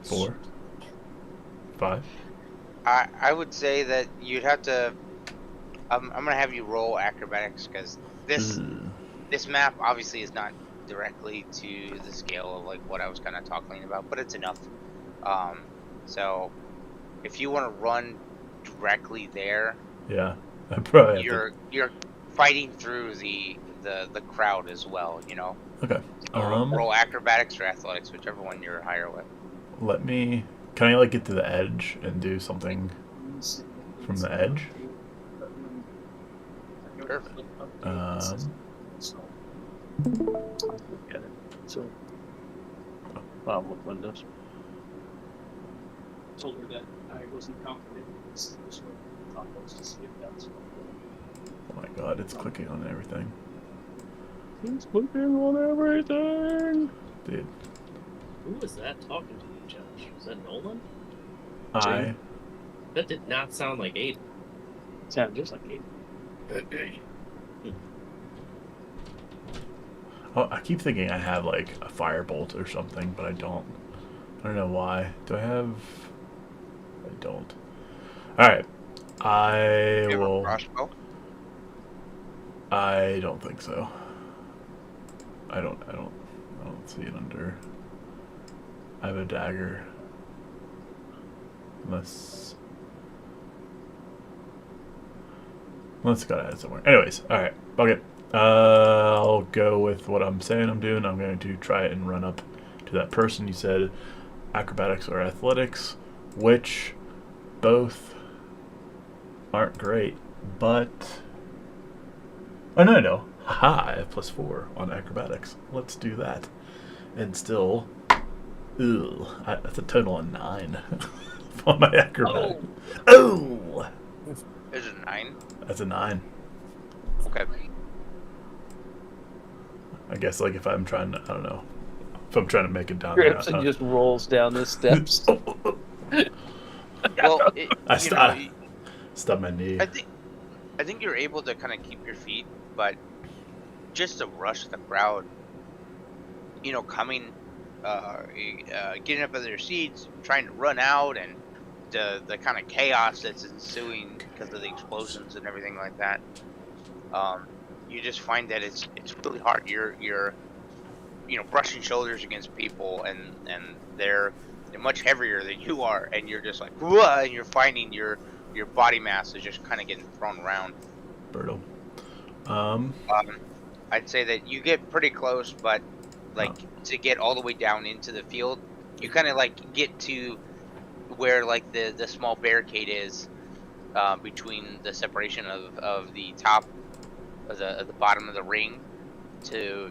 4, 5. I would say that you'd have to. I'm gonna have you roll acrobatics because this map obviously is not directly to the scale of like what I was kind of talking about, but it's enough. So if you want to run directly there, Yeah, I probably have you're fighting through the crowd as well. You know. to. Okay. So roll acrobatics or athletics, whichever one you're higher with. Let me. Can I like get to the edge and do something from the edge? Sure. Get it. So, with Windows. Told her that I wasn't confident in this, so I thought I was to see if that's. Oh my god, it's clicking on everything, It's clicking on everything. dude. Who was that talking to you, Josh? Was that Nolan? I. That did not sound like Aiden. Sounded just like Aiden. Oh, I keep thinking I have like a firebolt or something, but I don't. I don't know why. Do I have? I don't. All right. I You have a will. crossbow? I don't think so. I don't see it under. I have a dagger. Unless it's gotta add somewhere. Anyways, all right. Okay. I'll go with what I'm saying I'm doing. I'm going to try and run up to that person. You said acrobatics or athletics, which both aren't great, but oh no. Haha, I have +4 on acrobatics. Let's do that. And still, that's a total of 9 on my acrobatics. Oh! Is it 9? That's a 9. Okay. I guess like if I'm trying to, I don't know, if I'm trying to make it down Grips there. and just rolls down the steps. Well, I stubbed my knee. I think you're able to kind of keep your feet, but just to rush the crowd, coming, getting up out of their seats, trying to run out, and the kind of chaos that's ensuing because of the explosions and everything like that. You just find that it's really hard. You're brushing shoulders against people, and they're much heavier than you are, and you're just like, whoa, and you're finding your body mass is just kind of getting thrown around. Brutal. I'd say that you get pretty close, but to get all the way down into the field, you kind of like get to where like the small barricade is between the separation of the top of the bottom of the ring to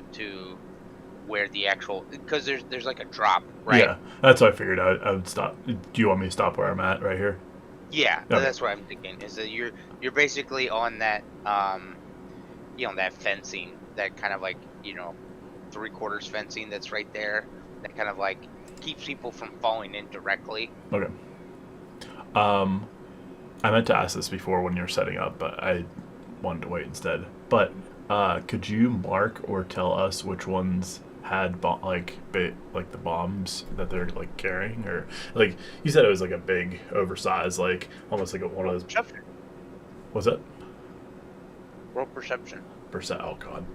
where the actual, because there's like a drop, right? Yeah, that's what I figured. I would stop. Do you want me to stop where I'm at right here? Yeah, Okay. that's what I'm thinking. Is that you're basically on that that fencing, that kind of like 3/4 fencing that's right there, that kind of like keeps people from falling in directly. Okay. I meant to ask this before when you were setting up, but I wanted to wait instead. But could you mark or tell us which ones had the bombs that they're like carrying, or like you said it was like a big oversized, like almost like one of those. Perception. What's that? Roll perception. Oh god.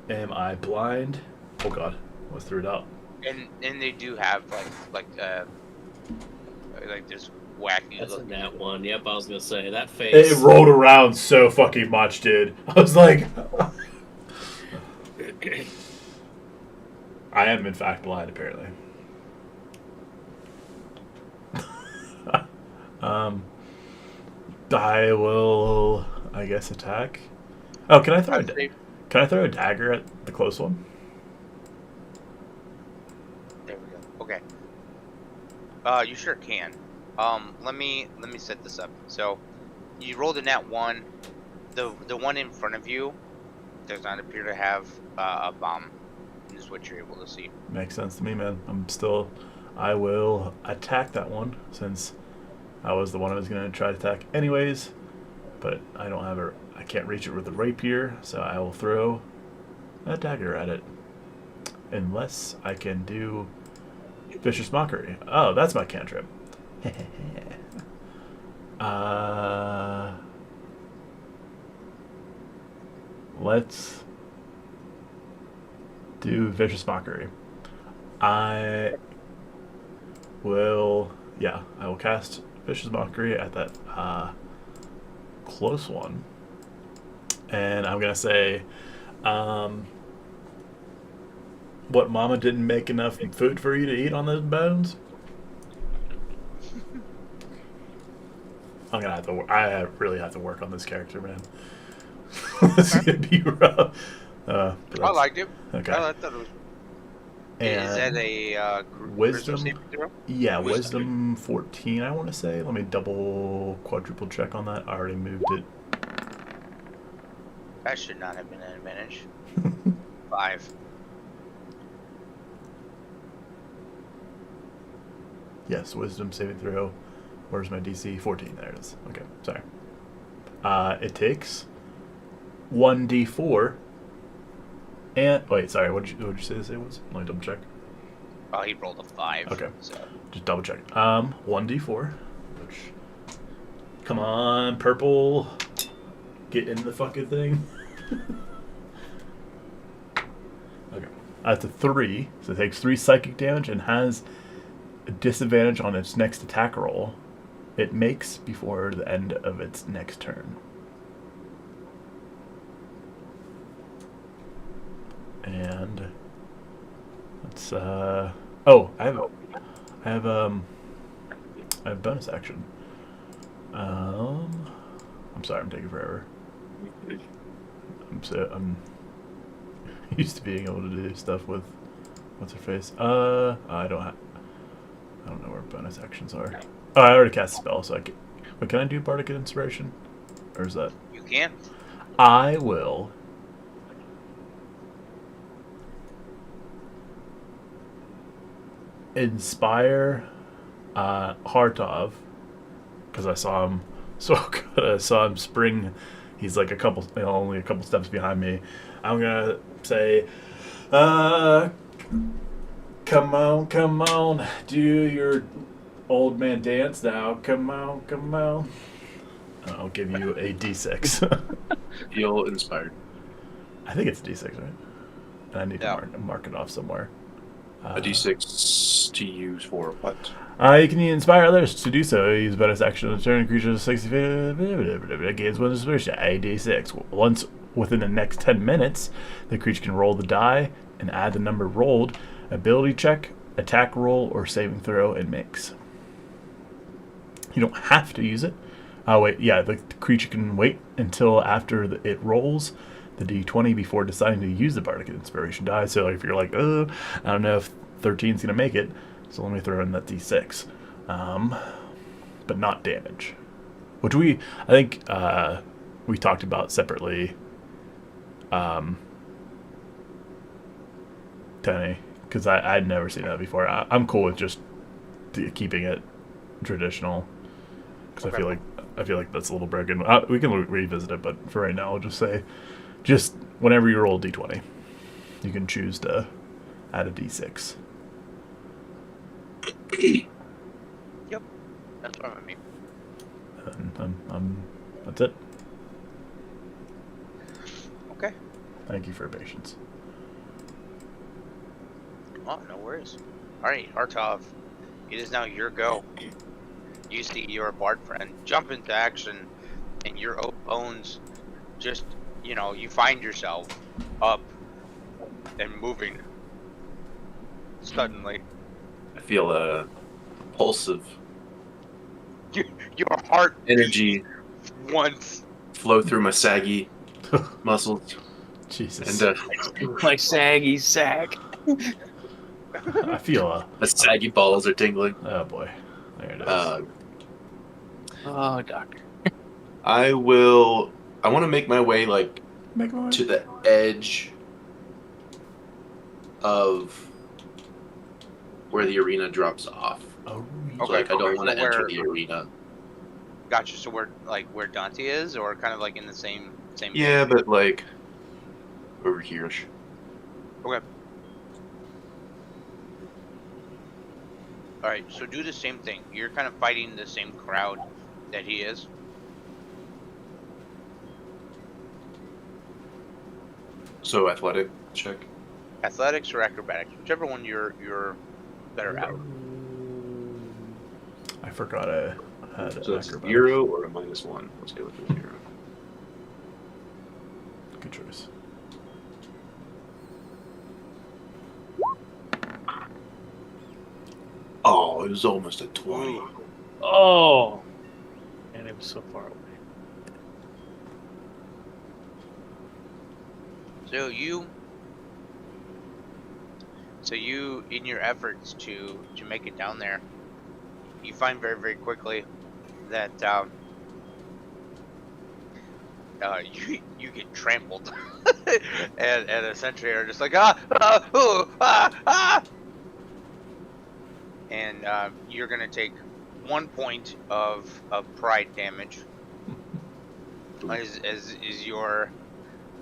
Am I blind? Oh god. Let's throw it out. And they do have like this wacky That's looking. in that one. Yep, I was gonna say that face. It rolled around so fucking much, dude. I was like, I am in fact blind, apparently. I will, I guess, attack. Oh, can I throw a dagger at the close one? There we go. Okay. You sure can. Let me set this up. So, you rolled a nat 1. The one in front of you does not appear to have a bomb. This is what you're able to see. Makes sense to me, man. I will attack that one since I was the one who was going to try to attack anyways. but I don't have I can't reach it with a rapier, so I will throw a dagger at it. Unless I can do Vicious Mockery. Oh, that's my cantrip. Let's do Vicious Mockery. I will cast Vicious Mockery at that close one. And I'm going to say, what, Mama didn't make enough food for you to eat on those bones? I'm going to have to I really have to work on this character, man. It's going to be rough. I liked it. Okay. I thought it was. Is that a wisdom? saving throw? Yeah, wisdom 14, I want to say. Let me quadruple check on that. I already moved it. That should not have been an advantage. 5. Yes, wisdom saving throw. Where's my DC? 14. There it is. Okay, sorry. It takes 1d4. And wait, sorry. What did you say this was? Let me double check. Oh, he rolled a 5. Okay, So. just double check. 1d4. Which, come on, purple, get in the fucking thing. Okay, that's a 3, so it takes 3 psychic damage and has a disadvantage on its next attack roll. It makes before the end of its next turn. And let's I have bonus action. I'm sorry, I'm taking forever. I'm used to being able to do stuff with what's her face. I don't know where bonus actions are. Oh, I already cast a spell, so I can. But can I do Bardic Inspiration, or is that? You can. I will. Inspire Hartov, because I saw him so good. I saw him spring. He's like only a couple steps behind me. I'm gonna say, come on, do your old man dance now. Come on. I'll give you a D6. Feel inspired. I think it's a D6, right? And I need to mark it off somewhere. A D6 to use for what? You can inspire others to do so. Use bonus action on the turn. Creature 60 feet gains one inspiration. A D6. Once within the next 10 minutes, the creature can roll the die and add the number rolled. Ability check, attack roll, or saving throw it makes. You don't have to use it. The creature can wait until after it rolls the d20 before deciding to use the Bardic Inspiration die. So like, if you're like, I don't know if 13's going to make it, so let me throw in that d6. But not damage. Which I think we talked about separately, Tenny, because I'd never seen that before. I'm cool with just keeping it traditional, because I feel like that's a little broken. We can revisit it, but for right now, I'll just say, just whenever you roll a d20, you can choose to add a d6. Yep, that's what I mean. And that's it. Okay. Thank you for your patience. Oh, no worries. Alright, Hartov, it is now your go. You see your bard friend jump into action, and your bones just, you find yourself up and moving suddenly. I feel a pulse of Your heart energy once. flow through my saggy muscles. Jesus. And Like saggy sack. I feel the saggy balls are tingling. oh boy. There it is. Oh, doctor. I want to make my way Make my way. to the edge of where the arena drops off. Oh, So, Okay, I don't want to where- enter the arena. Gotcha. So where Dante is, or kind of like in the same Yeah, but like over here. Okay. All right. So do the same thing. You're kind of fighting the same crowd that he is. So athletic check. Athletics or acrobatics, whichever one you're better at. I forgot I had So that's a acrobatics. 0 or a -1. Let's go with the 0. Good choice. Oh, it was almost a 20. Oh, and it was so far away. So you, in your efforts to make it down there, you find very, very quickly that you get trampled, and essentially are just like and you're gonna take 1 point of pride damage as your,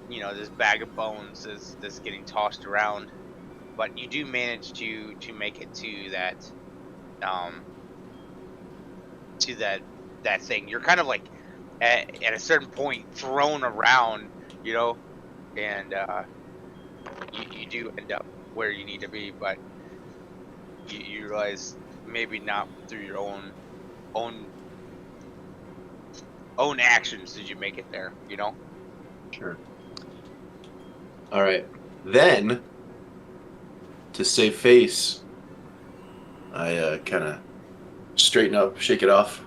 this bag of bones is getting tossed around, but you do manage to make it to that thing. You're kind of like at a certain point thrown around, and you do end up where you need to be, but you realize maybe not through your own actions did you make it there, Sure. All right. Then, to save face, I kind of straighten up, shake it off,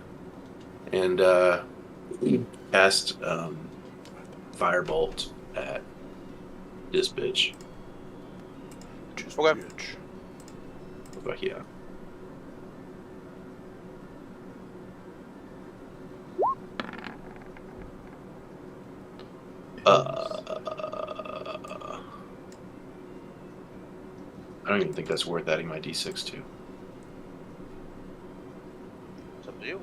and cast Firebolt at this bitch. Just Okay. bitch. But yeah. I don't even think that's worth adding my D6 to. It's up to you.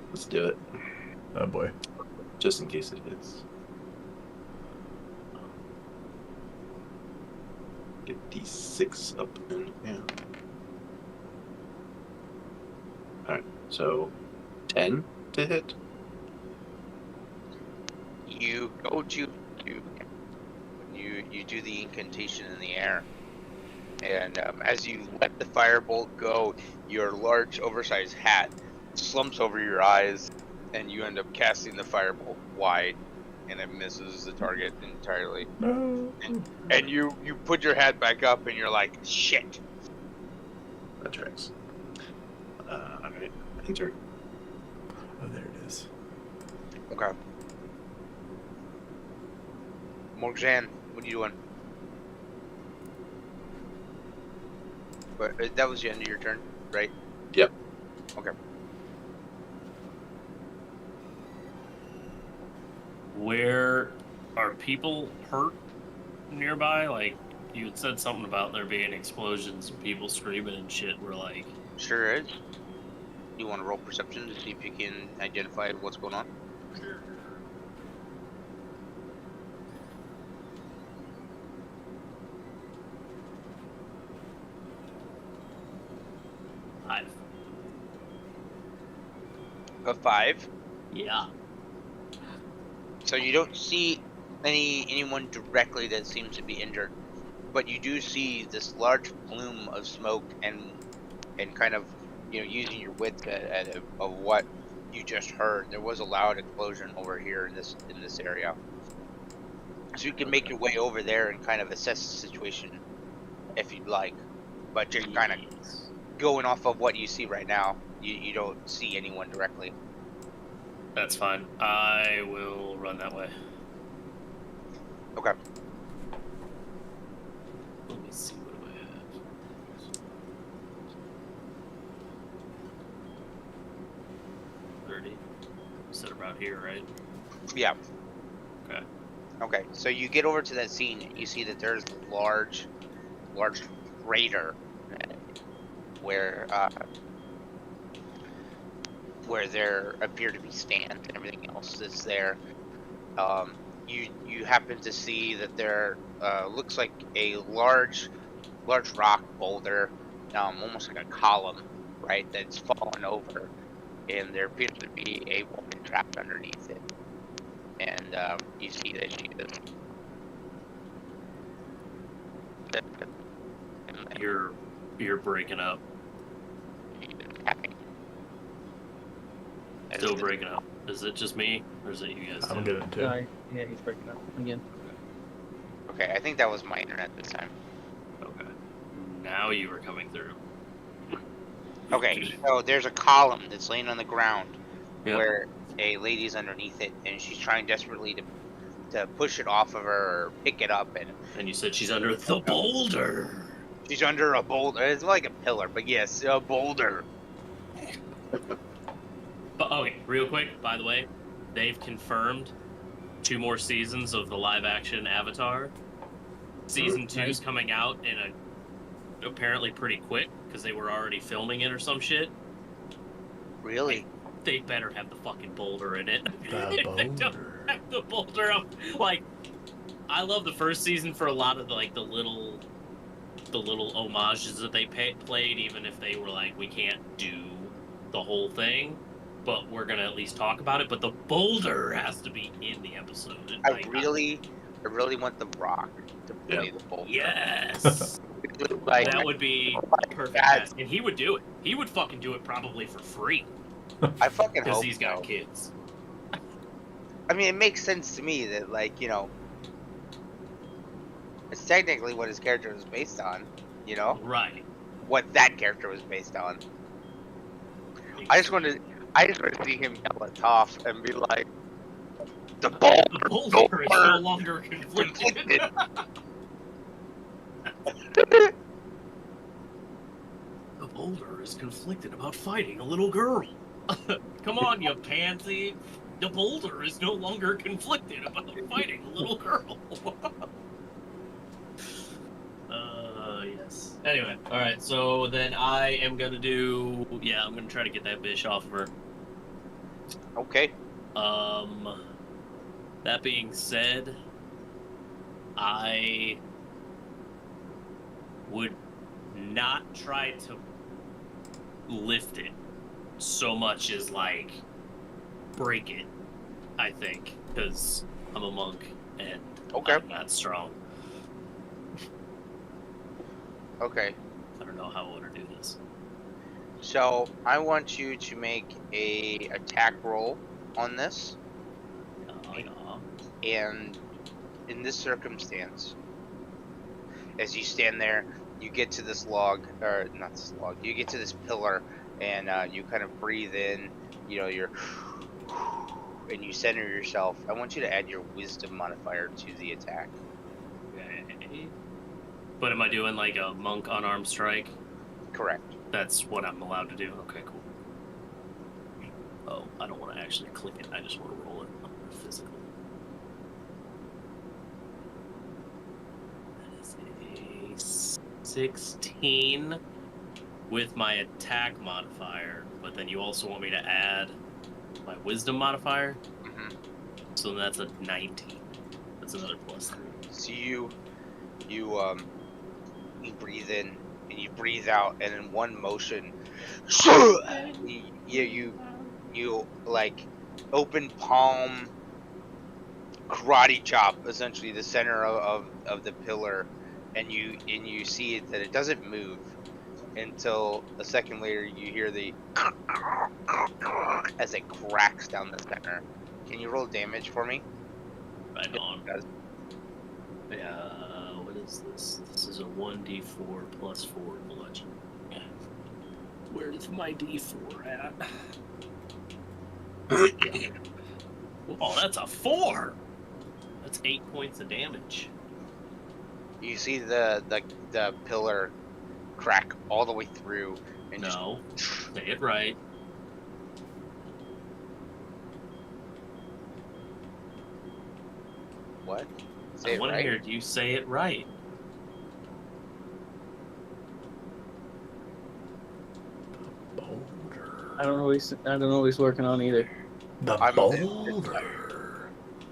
Let's do it, Oh boy. just in case it hits. Get D6 up and yeah. All right, so 10 to hit. You go to you do the incantation in the air, and as you let the firebolt go, your large oversized hat slumps over your eyes, and you end up casting the firebolt wide, and it misses the target entirely. No. And you put your hat back up, and you're like, shit. That tracks. All right, enter. Oh, there it is. Okay. Morgzan, what are you doing? But that was the end of your turn, right? Yep. Okay. Where are people hurt nearby? Like, you had said something about there being explosions and people screaming and shit. We're like, Sure is. You want to roll perception to see if you can identify what's going on? sure. A 5. Yeah. So you don't see anyone directly that seems to be injured, but you do see this large plume of smoke and kind of, using your wits of what you just heard. There was a loud explosion over here in this area. So you can make your way over there and kind of assess the situation if you'd like, but you're kind of Yes. going off of what you see right now. You don't see anyone directly. That's fine. I will run that way. Okay. Let me see, what do I have? Sit around here, right? Yeah. Okay. Okay. So you get over to that scene. You see that there's large crater where there appear to be stands and everything else is there. You happen to see that there looks like a large rock boulder, almost like a column, right? That's fallen over, and there appears to be a woman trapped underneath it. And you see that she is. You're breaking up. Still breaking up. Is it just me, or is it you guys? I'm too? getting it too. Yeah, he's breaking up again. Okay, I think that was my internet this time. Okay. Now you were coming through. Okay, so there's a column that's laying on the ground Yep. where a lady's underneath it, and she's trying desperately to push it off of her or pick it up, and And you said she's under the boulder. she's under a boulder. It's like a pillar, but yes, a boulder. But okay, real quick, by the way, they've confirmed 2 more seasons of the live-action Avatar. Season 2 is coming out in apparently pretty quick because they were already filming it or some shit. Really? They better have the fucking boulder in it. The If they don't boulder. have the boulder, like, I love the first season for a lot of the little homages that they played, even if they were like, we can't do the whole thing, but we're gonna at least talk about it. But the boulder has to be in the episode. I really want the Rock to play the boulder. Yes. Like, That would be perfect. that- Yes. And he would do it. He would fucking do it probably for free I fucking because hope he's got so. kids. I mean, it makes sense to me that, like, it's technically what his character was based on, Right. what that character was based on. I just want to see him yell at Toph and be like, the boulder, The boulder is no longer conflicted. The boulder is conflicted about fighting a little girl. Come on, you pansy. The boulder is no longer conflicted about fighting a little girl. Yes. Anyway, alright, so then I am gonna I'm gonna try to get that bitch off of her. Okay. That being said, I would not try to lift it so much as, like, break it, I think, because I'm a monk and Okay. I'm not strong. Okay. I don't know how I want to do this. So I want you to make a attack roll on this, Yeah. and in this circumstance, as you stand there, you get to this log, or not this log, you get to this pillar, and you kind of breathe in, you're, and you center yourself. I want you to add your wisdom modifier to the attack. Okay. But am I doing like a monk unarmed strike? Correct. That's what I'm allowed to do? Okay, cool. Oh, I don't want to actually click it. I just want to roll it on the physical. That is a 16 with my attack modifier, but then you also want me to add my wisdom modifier? Mm-hmm. So that's a 19. That's another +3. So you breathe in and you breathe out, and in one motion, you like open palm karate chop essentially the center of the pillar, and you see that it doesn't move until a second later you hear the as it cracks down the center. Can you roll damage for me? Right on. It does. Yeah, what is this? This is a 1d4 plus 4 bludgeon. Where's my d4 at? Oh, that's a 4! That's 8 points of damage. You see the pillar crack all the way through, and No, say it right. what? Say I it want to right. hear you say it right. I don't know what he's working on either. The I'm- boulder.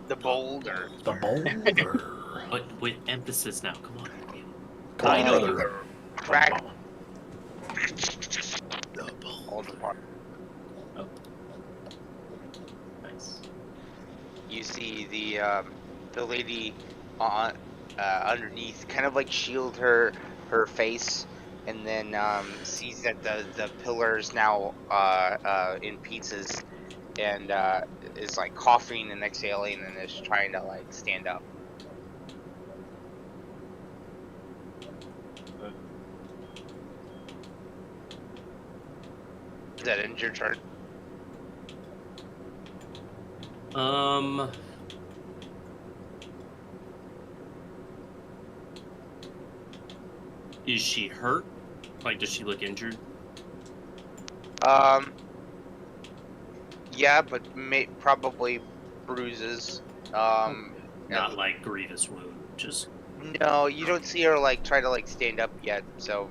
The boulder. The boulder. But with emphasis now. Come on. I know you Boulder. Crack. The All the part. Nice. You see the lady on underneath kind of like shield her face, and then sees that the pillar's now in pieces, and is like coughing and exhaling and is trying to like stand up. Is that end your turn? Is she hurt? Like, does she look injured? Yeah, but probably bruises. Not like grievous wound, just No, you don't see her like try to like stand up yet, so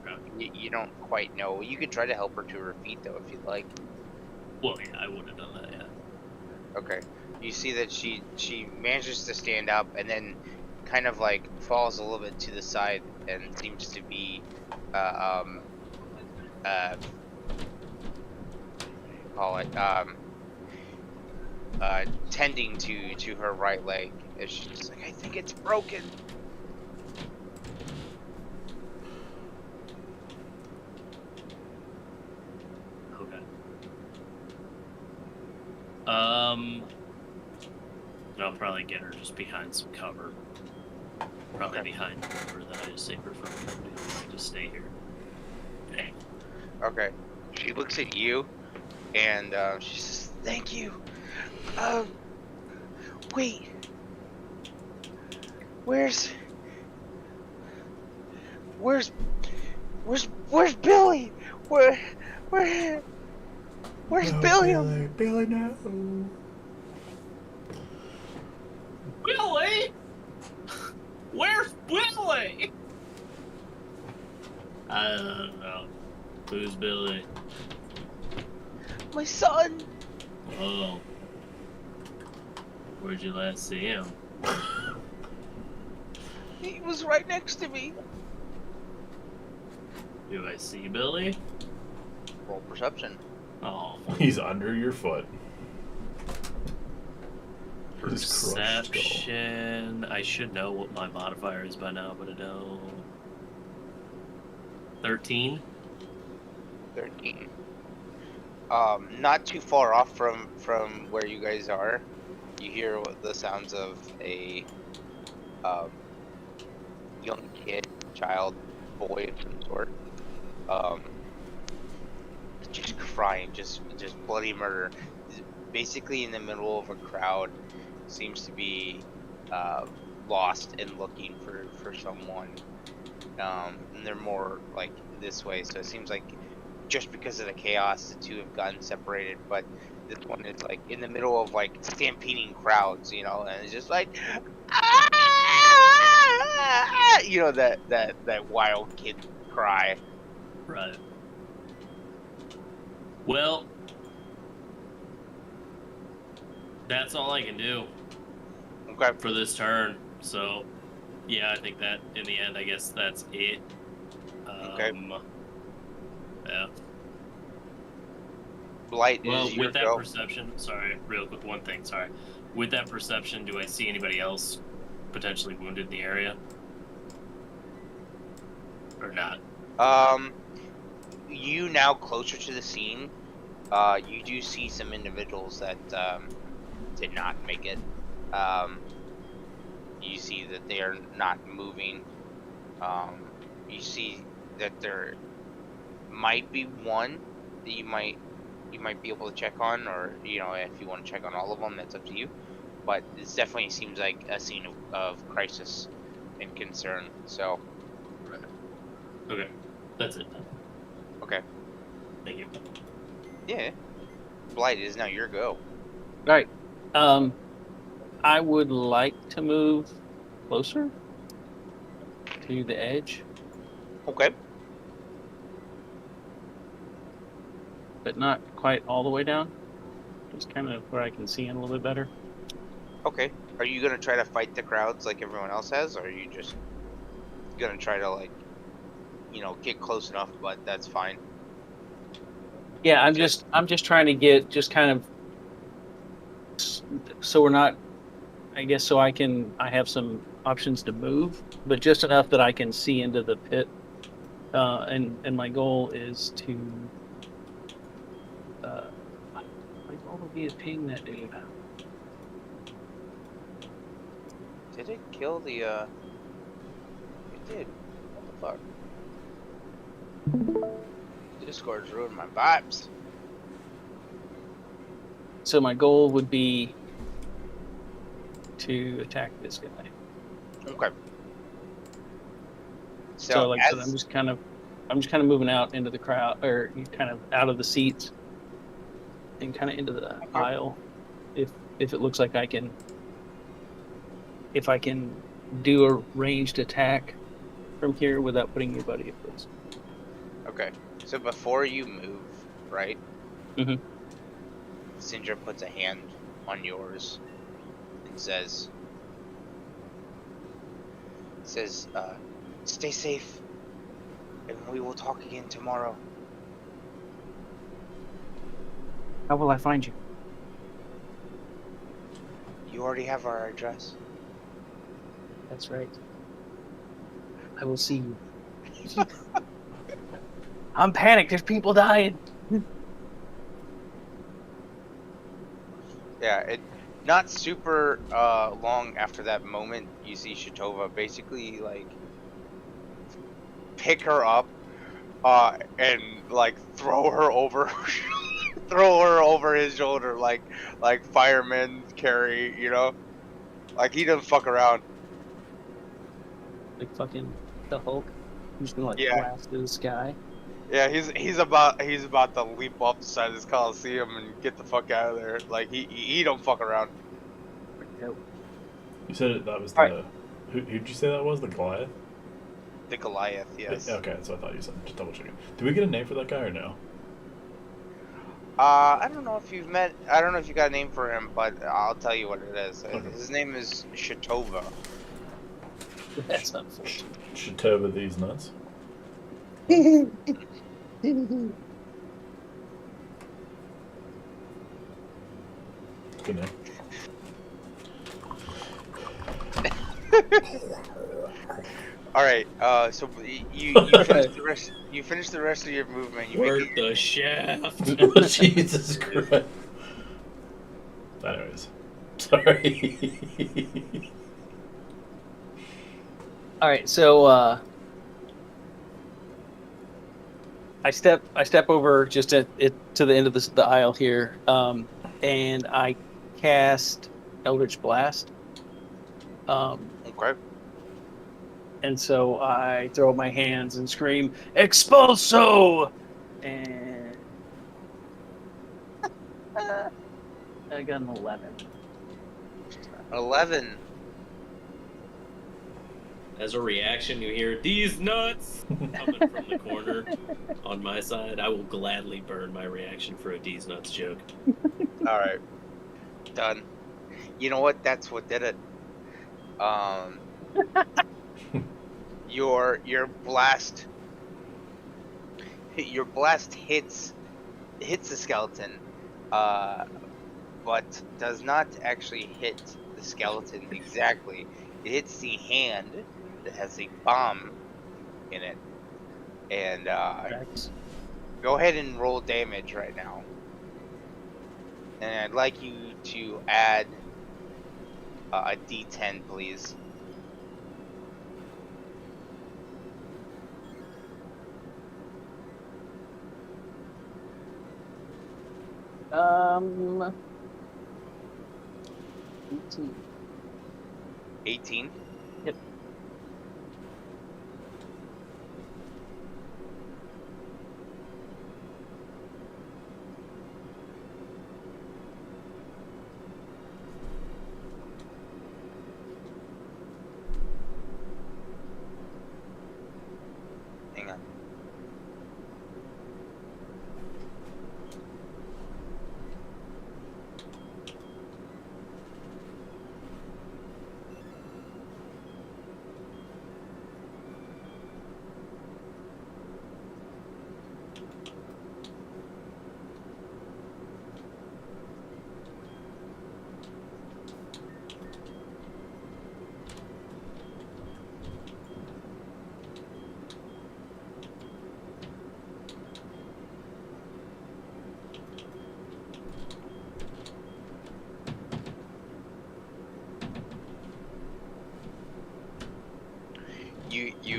okay. you don't quite know. You could try to help her to her feet though if you'd like. Well, yeah, I would have done that. Yeah. Okay. You see that she manages to stand up and then kind of like falls a little bit to the side and seems to be call it tending to her right leg. And she's just like, I think it's broken. Okay. I'll probably get her just behind some cover. Probably Okay. behind the cover that I just say preferably just stay here. Okay. Okay. She looks at you and she says, thank you. Wait. Where's Billy? Where's Billy? Billy, no. Billy! Where's Billy? I don't know. Who's Billy? My son. Oh. Where'd you last see him? He was right next to me. Do I see Billy? Roll perception. Oh. He's under your foot. His crushed skull. Perception. I should know what my modifier is by now, but I don't. 13? 13. Not too far off from where you guys are. You hear the sounds of a young kid, child, boy of some sort. Just crying, just bloody murder. Basically in the middle of a crowd, seems to be lost and looking for someone. And they're more like this way, so it seems like just because of the chaos, the two have gotten separated. But this one is like in the middle of like stampeding crowds, you know, and it's just like, ah! You know, that wild kid cry. Right. Well, that's all I can do Okay. for this turn. So, yeah, I think that in the end, I guess that's it. Okay. Yeah. Blight Well, is your with that go. perception, sorry, real quick, one thing, sorry. With that perception, do I see anybody else potentially wounded in the area? Or not? You now closer to the scene, you do see some individuals that did not make it. You see that they are not moving. You see that there might be one that you might be able to check on, or you know, if you want to check on all of them, that's up to you. But it definitely seems like a scene of crisis and concern. So, Okay, that's it then. okay, Thank you. yeah. Blight, it is now your go. Right. I would like to move closer to the edge. Okay. but not quite all the way down. Just kind of where I can see in a little bit better. Okay. Are you gonna try to fight the crowds like everyone else has, or are you just gonna try to like, get close enough? But that's fine. Yeah, I'm just trying to get just kind of so we're not. I guess so I have some options to move, but just enough that I can see into the pit. And my goal is to. My goal would be to ping that dude. Did it kill the? It did. What the fuck? Discord's ruined my vibes. So my goal would be to attack this guy. Okay. So like I said, I'm just kind of moving out into the crowd, or kind of out of the seats, and kind of into the aisle. If it looks like I can do a ranged attack from here without putting your buddy at risk. Okay. So before you move, right? Mhm. Sindra puts a hand on yours and says, "Stay safe, and we will talk again tomorrow." How will I find you? You already have our address. That's right. I will see you. I'm panicked. There's people dying. Yeah, it not super long after that moment, you see Shatova basically like pick her up and like throw her over his shoulder like firemen carry, like he doesn't fuck around. Like fucking the Hulk. He's gonna like Yeah. blast through the sky. Yeah, he's about to leap off the side of this Coliseum and get the fuck out of there. Like he don't fuck around. Nope. You said that was the. Alright. Who'd you say that was? The Goliath? The Goliath, yes. Okay, that's what I thought you said. Just double checking. Did we get a name for that guy or no? I don't know if you got a name for him, but I'll tell you what it is. Okay. His name is Shatova. That's unfortunate. Shatova these nuts. Good name. All right. So you finish the rest of your movement. You Work make the shaft. Jesus Christ. Anyways, sorry. All right, so I step over just to the end of the aisle here, and I cast Eldritch Blast. Okay. And so I throw up my hands and scream, "Expulso!" And I got an 11. 11. As a reaction, you hear "these nuts" coming from the corner on my side. I will gladly burn my reaction for a "these nuts" joke. All right. Done. You know what? That's what did it. Your blast hits the skeleton, but does not actually hit the skeleton exactly. It hits the hand that has a bomb in it, and go ahead and roll damage right now. And I'd like you to add a D10, please. Um, 18. Yep. Hang on.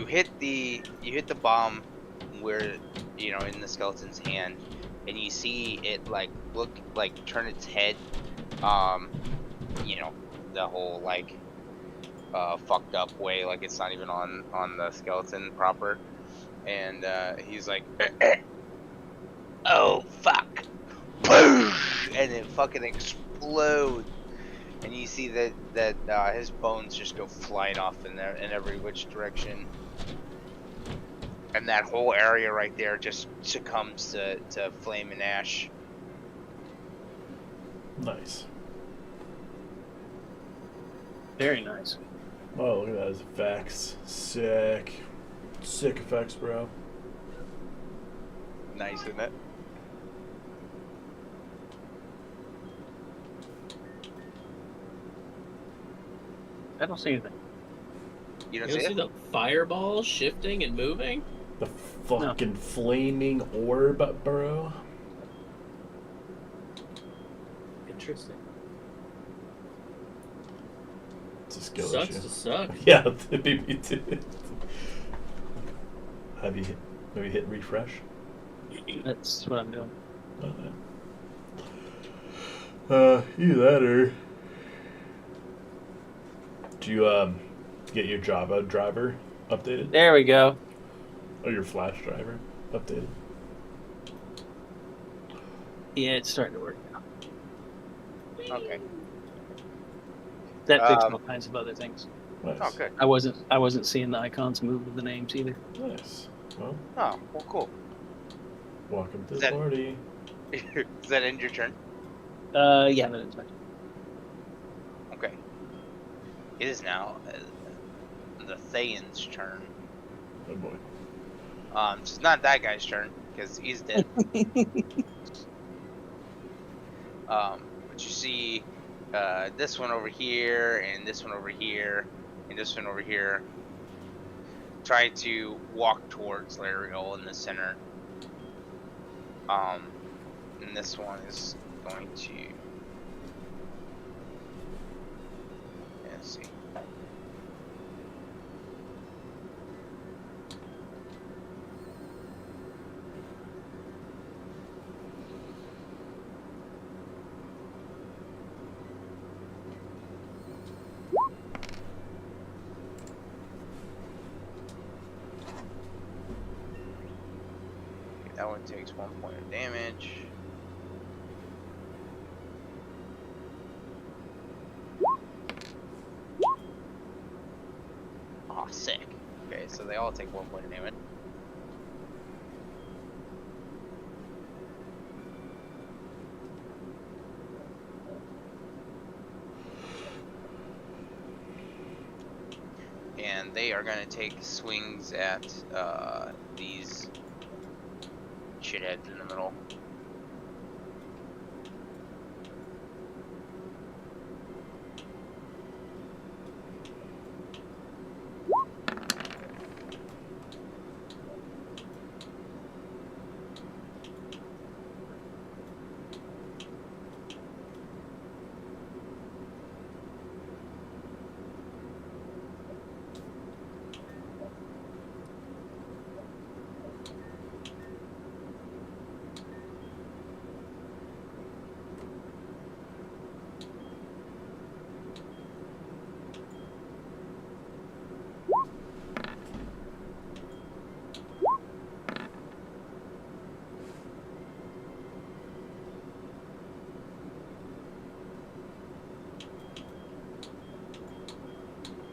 hit the bomb where in the skeleton's hand, and you see it like turn its head, the whole like fucked up way, like it's not even on the skeleton proper, and he's like, oh fuck, and it fucking explodes. And you see that his bones just go flying off in every which direction, and that whole area right there just succumbs to flame and ash. Nice. Very nice. Oh, look at those effects. Sick. Sick effects, bro. Nice, isn't it? I don't see anything. You don't You don't see see it? the fireball shifting and moving? The fucking flaming orb, bro. Interesting. It's a skill Sucks issue. to suck. Yeah, maybe too. Have you maybe hit refresh? That's what I'm doing. Either that or do you get your Java driver updated? There we go. Or your Flash driver updated? Yeah, it's starting to work now. Okay. That fixed all kinds of other things. Nice. Oh, good. I wasn't seeing the icons move with the names either. Nice. Well, Oh, well, cool. welcome to Is the that- party. Does that end your turn? Yeah, that is fine. Okay. It is now the Thayan's turn. Oh boy. It's not that guy's turn because he's dead. But you see this one over here, and this one over here, and this one over here try to walk towards Lariel in the center. And this one is going to, let's see. That one takes 1 point of damage. Oh, sick. Okay, so they all take 1 point of damage. And they are going to take swings at these shitheads in the middle.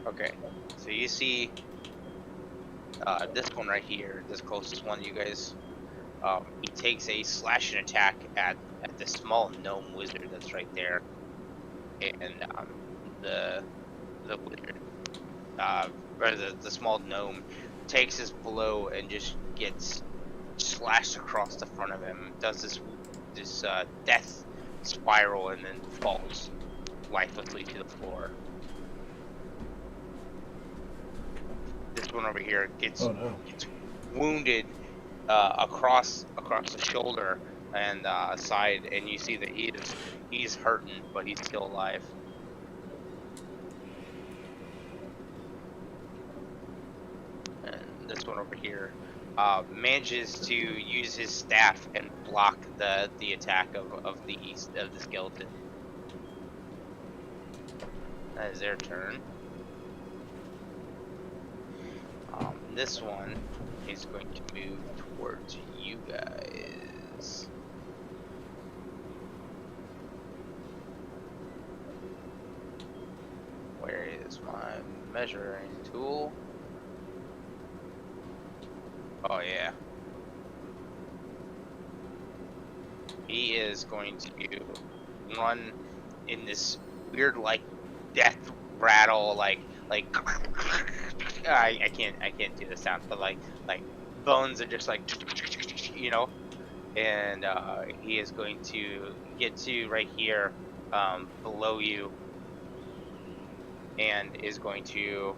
Okay, so you see this one right here, this closest one, you guys. He takes a slashing attack at the small gnome wizard that's right there, and the wizard, or the small gnome, takes his blow and just gets slashed across the front of him. Does this death spiral and then falls lifelessly to the floor. This one over here gets wounded across the shoulder and side, and you see that he's hurting, but he's still alive. And this one over here, manages to use his staff and block the attack of the skeleton. That is their turn. This one is going to move towards you guys. Where is my measuring tool? Oh yeah. He is going to run in this weird like death rattle, like I can't do the sound, but like bones are just like, you know, and he is going to get to right here below you, and is going to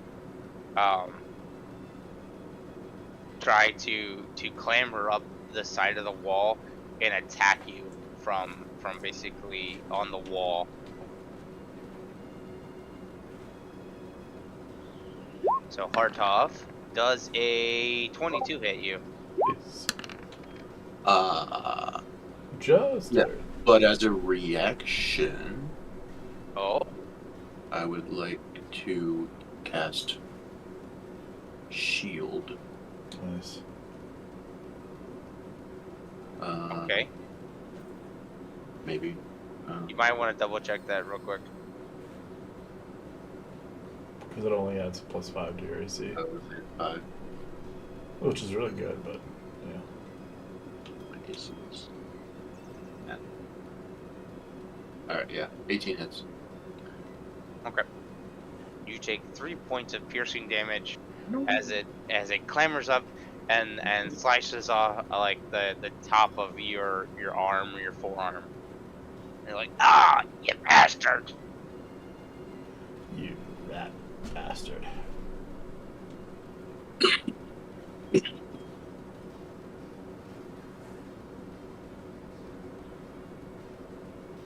try to clamber up the side of the wall and attack you from basically on the wall. So Hartov, does a 22 hit you? It's just Yeah. But as a reaction, Oh, I would like to cast Shield. nice. okay. Maybe. You might want to double check that real quick. Because it only adds +5 to your AC, I would say 5. which is really good, but yeah. My AC is 10. Alright, yeah. 18 hits. Okay. You take 3 points of piercing damage as it clambers up and slices off like the top of your arm or your forearm. And you're like, ah, you bastard! You rat bastard.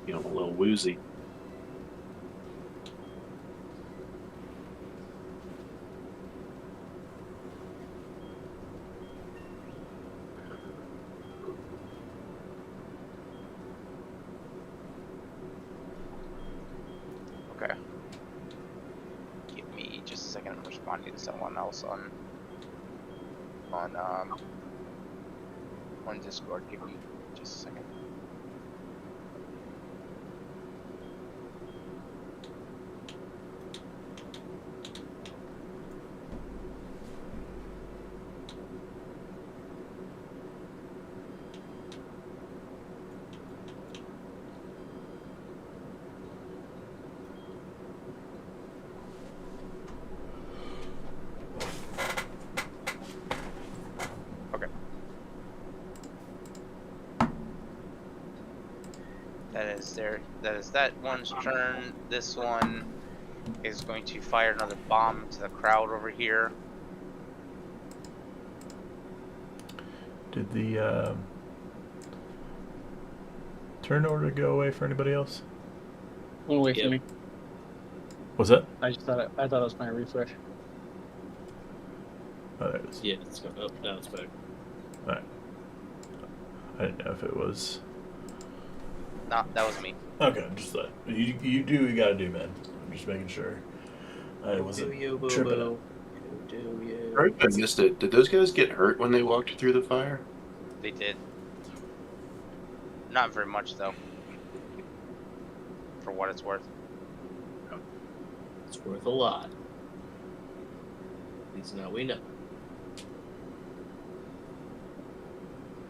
You know, a little woozy. Okay. Give me just a second. I'm responding to someone else on Discord. Give me just a second. That is that one's turn. This one is going to fire another bomb to the crowd over here. Did the turn order go away for anybody else? Went away Yep. from me. Was it? I thought it was my refresh. Oh, there it is. Yeah, it's going up. Now it's back. Alright. I didn't know if it was. No, that was me. Okay, just that. You do what you gotta do, man. I'm just making sure. I wasn't tripping out. Right, I missed it. Did those guys get hurt when they walked through the fire? They did. Not very much though. For what it's worth. It's worth a lot. At least now we know.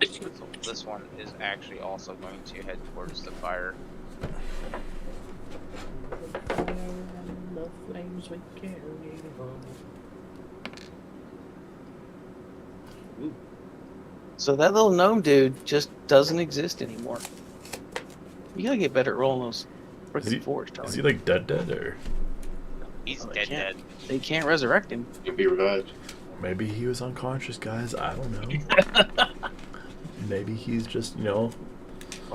So this one is actually also going to head towards the fire. The flames we carry on. Ooh. So that little gnome dude just doesn't exist anymore. You gotta get better at rolling those Is he- freaking fours, Is Charlie. he like dead or He's Oh, they dead can't. dead. They can't resurrect him. Can be revived. maybe he was unconscious, guys? I don't know. Maybe he's just, Well,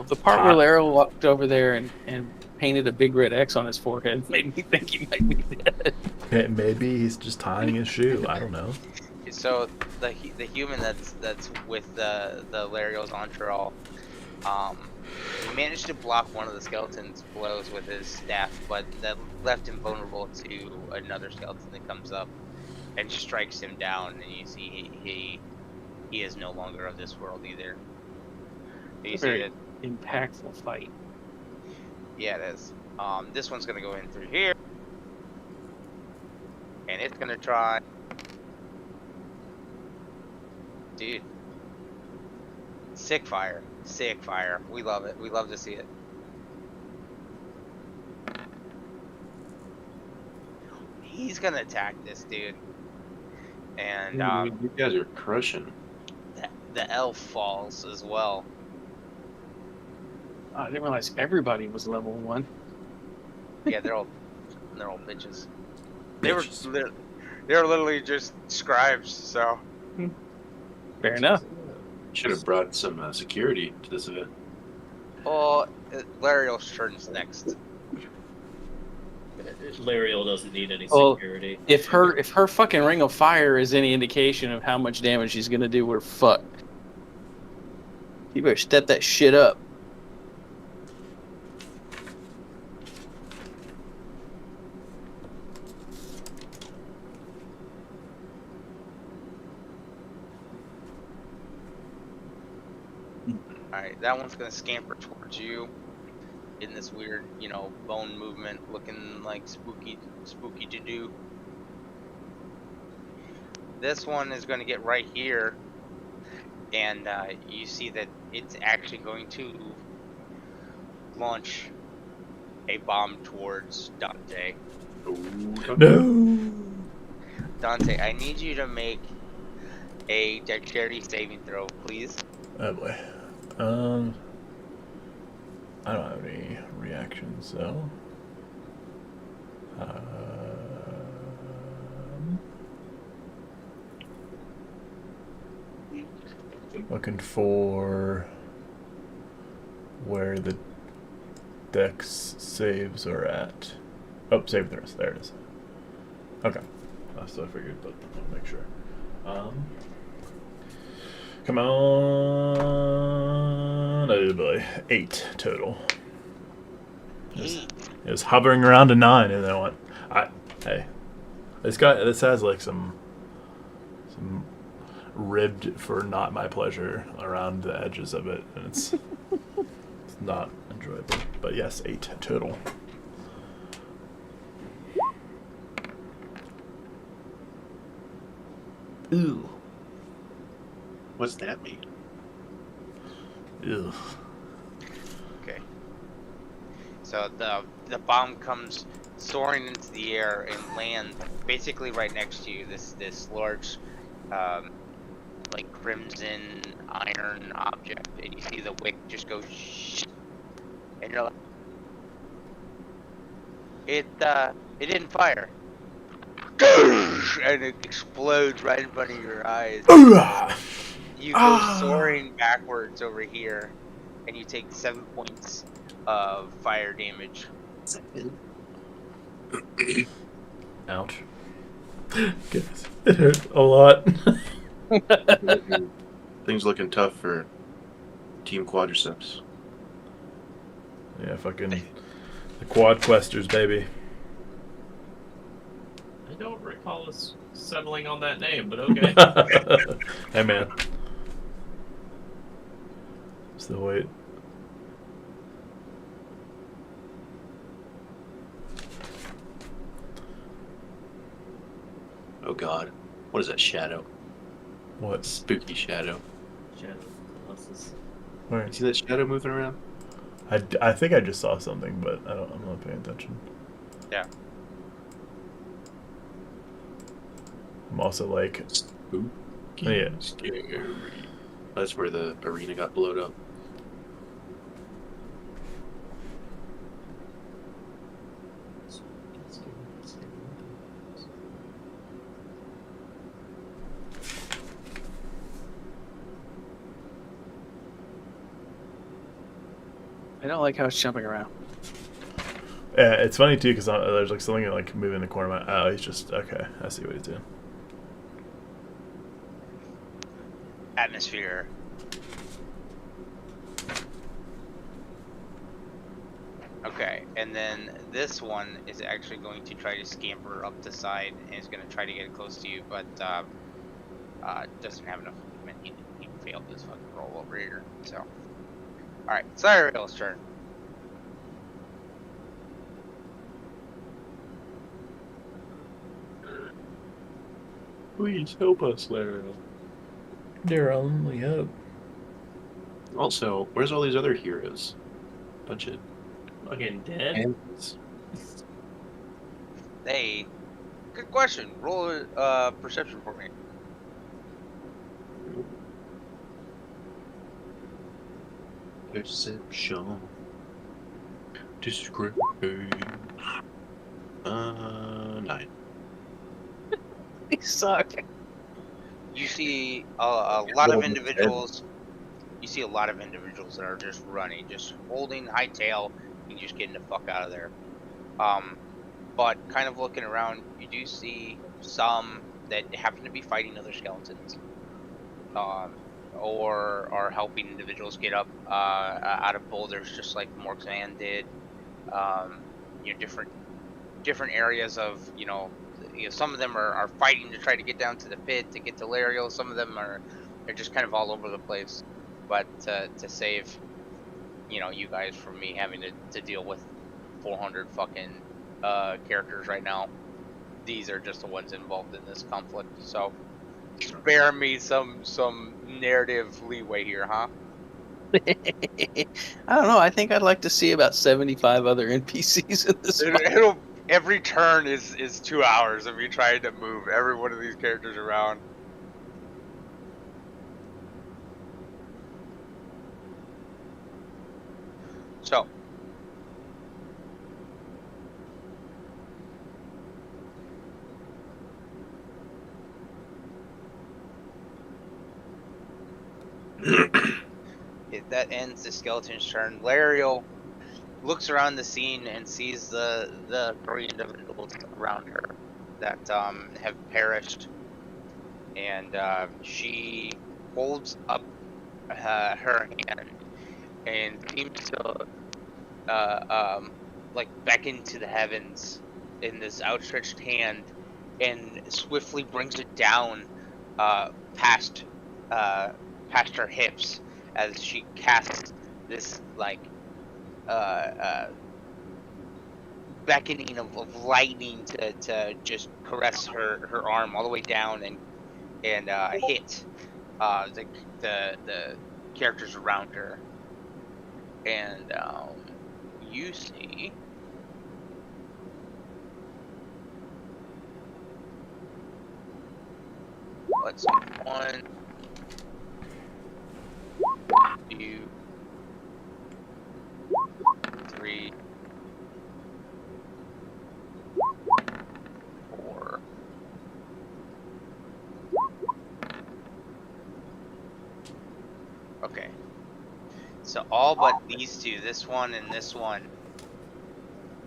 the part where Laro walked over there and painted a big red X on his forehead made me think he might be dead. maybe he's just tying his shoe. I don't know. So the human that's with the Larios Enteral, he managed to block one of the skeleton's blows with his staff, but that left him vulnerable to another skeleton that comes up and strikes him down, and you see he is no longer of this world either. You see Very that? impactful fight. Yeah, it is. This one's gonna go in through here, and it's gonna try. Dude, sick fire, sick fire. We love it. We love to see it. He's gonna attack this dude, and you guys are crushing. the elf falls as well. I didn't realize everybody was level 1. Yeah, they're all bitches. They were literally just scribes. So Fair enough. Should have brought some security to this event. oh, Larios turns next. Lariel doesn't need any Well, security. If her fucking ring of fire is any indication of how much damage she's gonna do, we're fucked. You better step that shit up. Alright, that one's gonna scamper towards you in this weird, bone movement, looking like spooky to do. This one is gonna get right here, and you see that it's actually going to launch a bomb towards Dante. Ooh, No. Dante, I need you to make a dexterity saving throw, please. Oh boy. I don't have any reactions, so. Looking for where the dex saves are at. Oh, save throws. There it is. Okay. That's what I figured, but I'll make sure. Come on. Oh boy. 8 total. It was hovering around a 9, and then I went. Hey, this has like some ribbed for not my pleasure around the edges of it, and it's not enjoyable. But yes, 8 total. Ooh. What's that mean? Ugh. Okay. So the bomb comes soaring into the air and lands basically right next to you. This large, like crimson iron object, and you see the wick just go shh, and you're like, it didn't fire, and it explodes right in front of your eyes. You go soaring backwards over here, and you take 7 points of fire damage. Ouch. Goodness. It hurt a lot. Things looking tough for Team Quadriceps. Yeah, fucking the quad questers, baby. I don't recall us settling on that name, but okay. Hey, man. Still wait. Oh God, what is that shadow? What? Spooky shadow. Shadow analysis. Where? You see that shadow moving around? I think I just saw something, but I'm not paying attention. Yeah. I'm also like, Spooky. Yeah. Scary. That's where the arena got blown up. I don't like how it's jumping around. yeah, it's funny too because there's like something like moving in the corner of my. Oh, he's just okay. I see what he's doing. atmosphere. Okay, and then this one is actually going to try to scamper up the side and is going to try to get close to you, but doesn't have enough movement. He failed this fucking roll over here. So, all right, Cyril's turn. Please help us, Lariel. Dear only hope. Also, where's all these other heroes? Bunch of Fucking dead. ants. Hey, good question. Roll a perception for me. Perception. Description. 9. They suck. You see a lot of individuals. You see a lot of individuals that are just running, just holding high tail, and just getting the fuck out of there. But kind of looking around, you do see some that happen to be fighting other skeletons, or are helping individuals get up out of boulders, just like Morg's man did. You know, different areas of some of them are fighting to try to get down to the pit to get to Lariel. Some of them they're just kind of all over the place. But to save you guys from me having to deal with 400 fucking characters right now, these are just the ones involved in this conflict. So spare me some narrative leeway here, huh? I don't know. I think I'd like to see about 75 other NPCs in this fight. It'll every turn is 2 hours of me trying to move every one of these characters around. So that ends the skeleton's turn. Lariel looks around the scene and sees the 3 individuals around her that have perished, and she holds up her hand and seems to like beckon to the heavens in this outstretched hand, and swiftly brings it down past her hips as she casts this like beckoning of lightning to just caress her arm all the way down and hit the characters around her. And you see let's see, 1, 2, 3, 4. Okay. So all but these two, this one and this one,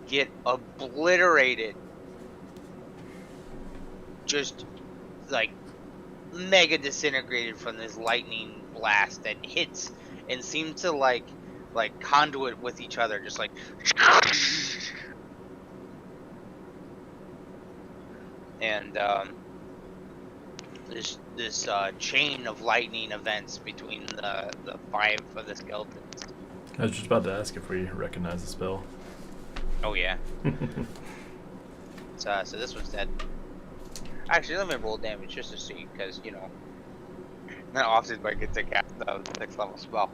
get obliterated. Just like mega disintegrated from this lightning blast that hits and seems to like conduit with each other, just like and this chain of lightning events between the 5 of the skeletons. I was just about to ask if we recognize the spell. Oh yeah. So this one's dead. Actually, let me roll damage just to see, because not often I get to cast the 6th level spell.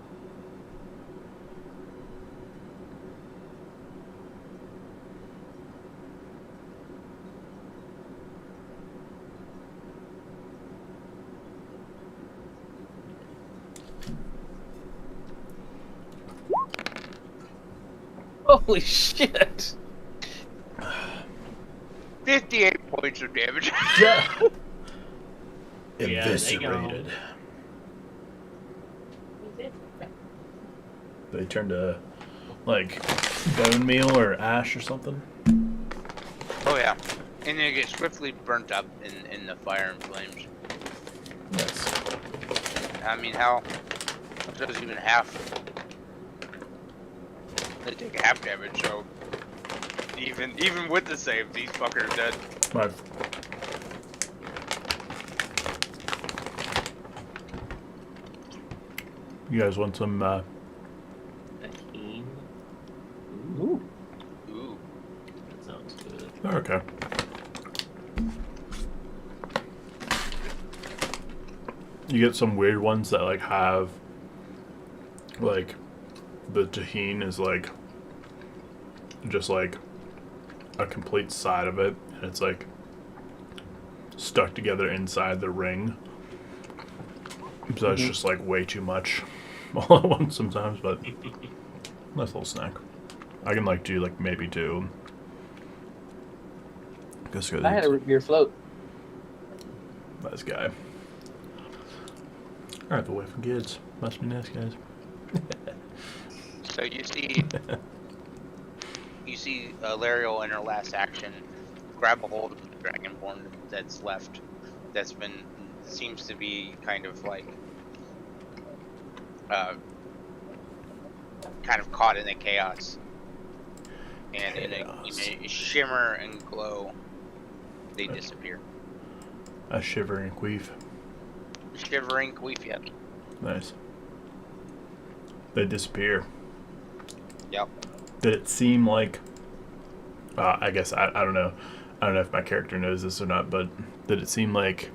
Holy shit! 58 points of damage. Yeah. Yeah, Eviscerated. They turned to like bone meal or ash or something. Oh yeah, and they get swiftly burnt up in the fire and flames. Yes. I mean, how? It doesn't even half. They take half damage, so even with the save, these fuckers are dead. My You guys want some Tahine. Ooh. Ooh. That sounds good. okay. You get some weird ones that like have like the tahine is like just like a complete side of it, and it's like stuck together inside the ring. So it's just like way too much all at once sometimes, but nice little snack. I can like do like maybe two. Guess I had a root beer float. Nice guy. Alright, the wife and kids. Must be nice guys. So you see Lariel in her last action grab a hold of the dragonborn that's left. That's been seems to be kind of like kind of caught in the chaos. And in a shimmer and glow, they disappear. A shivering queef. Shivering queef, yep. Nice. They disappear. Yep. Did it seem like I guess I don't know. I don't know if my character knows this or not, but did it seem like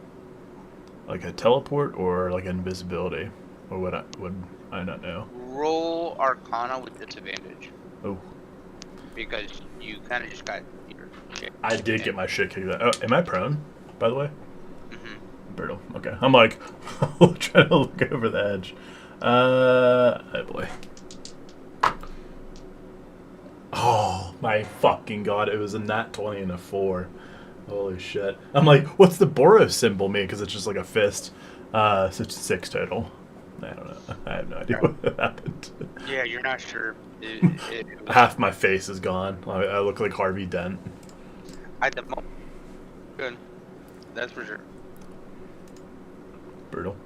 a teleport or like invisibility? Or would I not know? Roll Arcana with disadvantage. Oh. Because you kind of just got your shit. I did get my shit kicked out. Oh, am I prone, by the way? Mm-hmm. Brutal. Okay. I'm like trying to look over the edge. Oh boy. Oh my fucking god! It was a nat 20 and a 4. Holy shit! I'm like, what's the Boros symbol mean? Because it's just like a fist. So it's 6 total. I don't know. I have no idea what happened. Yeah, you're not sure. Half my face is gone. I look like Harvey Dent. At the moment. Good. That's for sure. Brutal.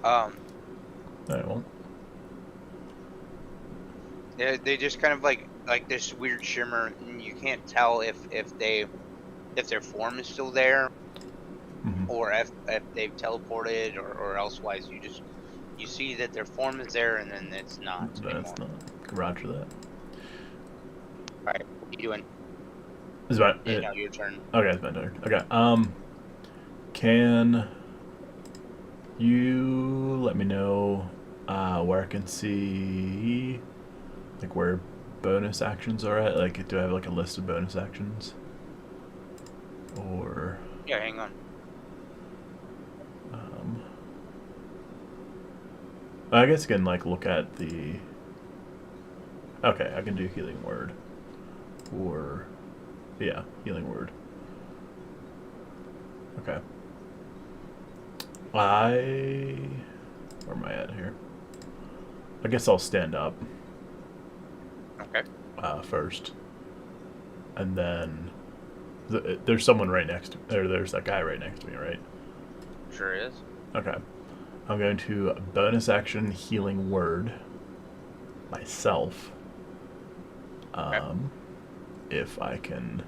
I won't. They just kind of like this weird shimmer, and you can't tell if their form is still there, or if they've teleported or elsewise. You see that their form is there, and then it's not. That's not. Roger that. Alright, what are you doing? Is my Now your turn. Okay, it's my turn. Okay. Can you let me know where I can see like where bonus actions are at? Like, do I have like a list of bonus actions? Or Yeah, hang on. I guess I can like look at the. Okay, I can do healing word. Or yeah, healing word. Okay. Where am I at here? I guess I'll stand up. Okay. First. And then there's someone right next to me. There's that guy right next to me, right? Sure is. Okay. I'm going to bonus action healing word myself. If I can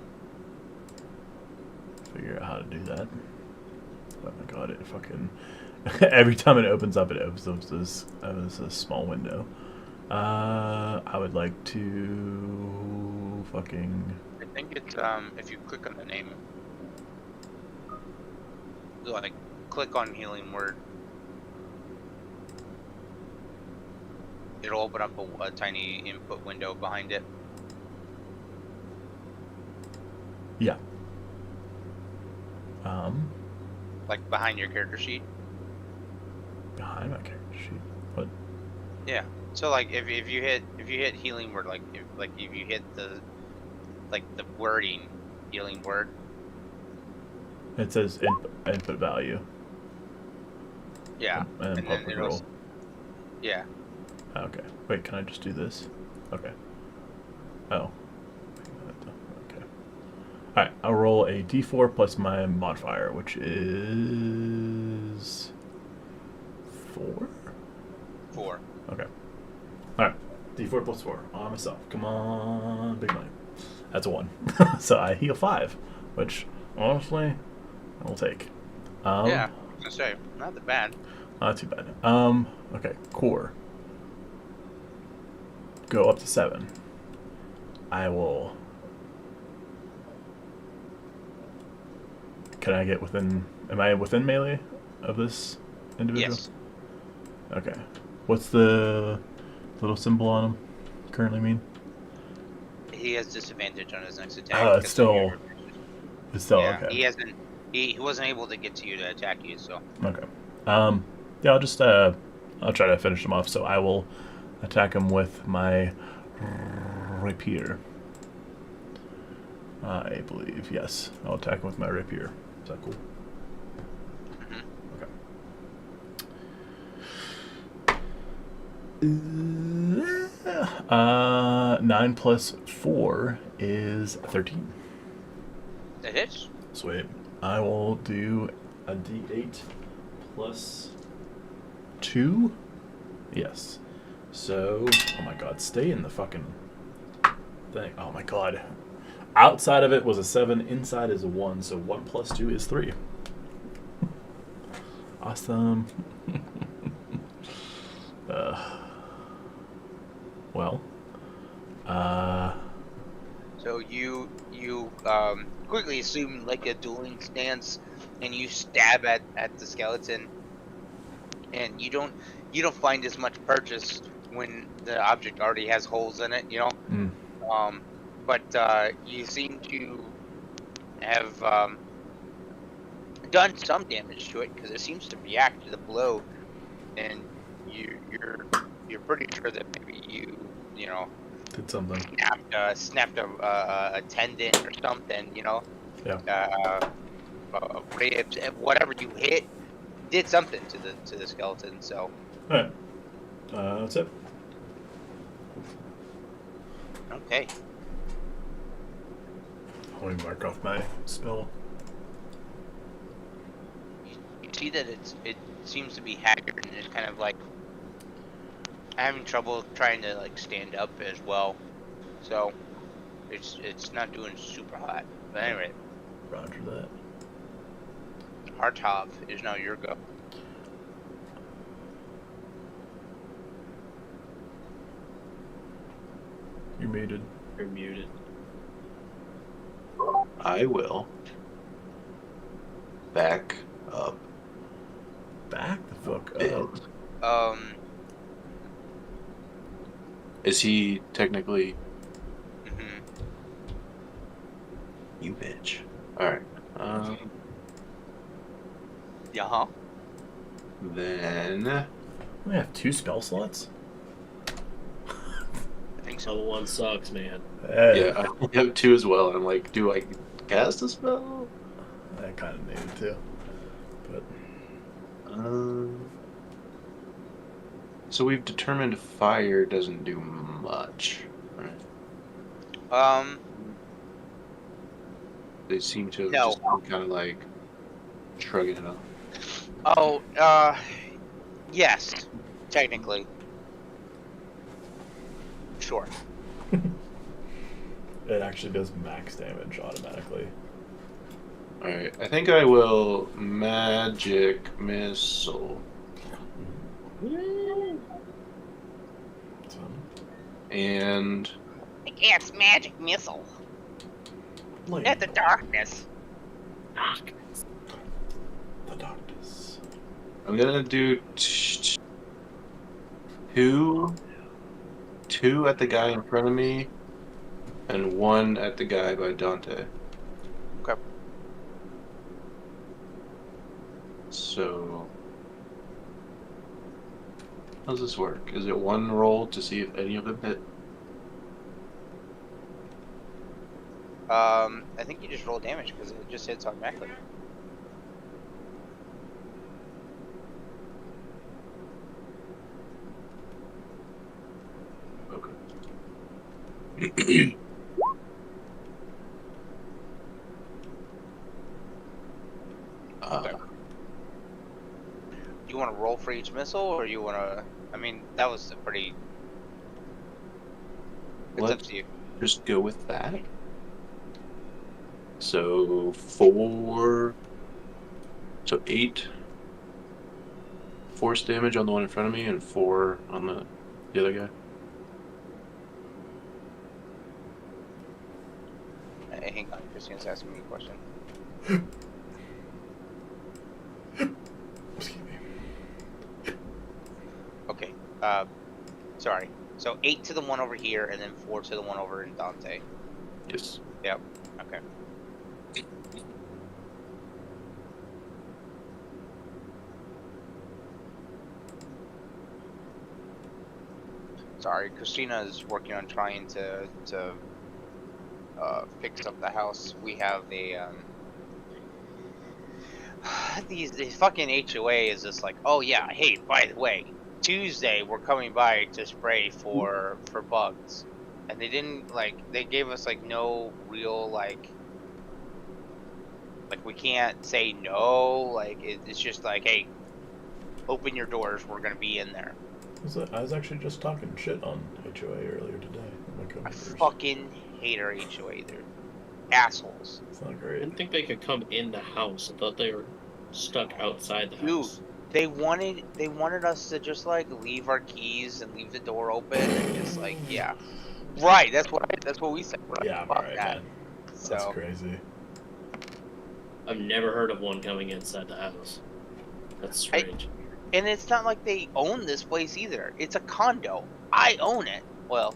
figure out how to do that. Oh my god, it fucking every time it opens up this small window. I would like to fucking I think it's if you click on the name, like click on healing word, it'll open up a tiny input window behind it. yeah. Like behind your character sheet. Behind my character sheet. What? Yeah. So like if you hit healing word, like if you hit the wording healing word. It says input value. Yeah. And then public it'll. role. Yeah. Okay. Wait, can I just do this? Okay. Oh. Okay. Alright, I'll roll a d4 plus my modifier, which is 4? 4. Okay. Alright. D4 plus 4 on myself. Come on, big money. That's a 1. So I heal 5, which honestly I will take. Yeah, I was gonna say, not that bad. Not too bad. Okay, core. Go up to 7. I will. Can I get within? Am I within melee of this individual? Yes. Okay. What's the little symbol on him currently mean? He has disadvantage on his next attack. Oh, because of your- it's still yeah, okay. he hasn't. He wasn't able to get to you to attack you, so. Okay. Yeah, I'll just I'll try to finish him off. So I will attack him with my rapier. I believe, yes. I'll attack him with my rapier. Is that cool? Okay. 9 plus 4 is 13. That hits. Sweet. I will do a d8 plus 2. Yes. So, oh my god, stay in the fucking thing. Oh my god. Outside of it was a 7, inside is a 1, so 1 plus 2 is 3. Awesome. Well. So you quickly assume like a dueling stance, and you stab at the skeleton, and you don't find as much purchase when the object already has holes in it, you know. But you seem to have done some damage to it because it seems to react to the blow, and you're pretty sure that maybe you know Did something. snapped a tendon or something, you know. Yeah. Ribs, whatever you hit, did something to the skeleton. So. Alright. That's it. Okay. Let me mark off my spell. You see that it seems to be haggard and it's kind of like having trouble trying to like stand up as well. So it's not doing super hot. But anyway, Roger that. Hartov is now your go. You're muted. You're muted. I will back up. Back the fuck Bit. up. Is he technically Mm-hmm. you bitch? Alright. Yeah. Huh. Then We have 2 spell slots? I think so. Level 1 sucks, man. Hey. yeah, I have 2 as well. I'm like, do I cast a spell? I kind of needed to. But So we've determined fire doesn't do much. Right? They seem to have No. just been kind of like shrugging it off. Oh, yes, technically. Sure. it actually does max damage automatically. Alright, I think I will magic missile. So, I And cast magic missile at the darkness. the darkness. I'm gonna do two at the guy in front of me, and 1 at the guy by Dante. Okay. So, how does this work? Is it 1 roll to see if any of them hit? I think you just roll damage because it just hits automatically. Okay. You want to roll roll for each missile, or you want to? I mean, that was a pretty. It's up Let's to you. just go with that. So 4. So 8 force damage on the one in front of me, and 4 on the other guy. Hang on, Christine's asking me a question. Excuse me. Okay. Sorry. So 8 to the one over here, and then 4 to the one over in Dante. Yes. Yep. Okay. Sorry, Christina is working on trying to fix up the house. We have a these fucking HOA is just like, oh yeah, hey, by the way, Tuesday we're coming by to spray for bugs, and they didn't they gave us no real like we can't say no, it's just like, hey, open your doors, we're gonna be in there. I was actually just talking shit on HOA earlier today. I fucking hate our HOA. They're assholes. It's not I great. didn't think they could come in the house. I thought they were stuck outside the house. They wanted us to just leave our keys and leave the door open and just yeah, right. That's what we said. Yeah, I'm Fuck alright, that. man. That's So crazy. I've never heard of one coming inside the house. That's strange. and it's not like they own this place either. It's a condo. I own it. Well,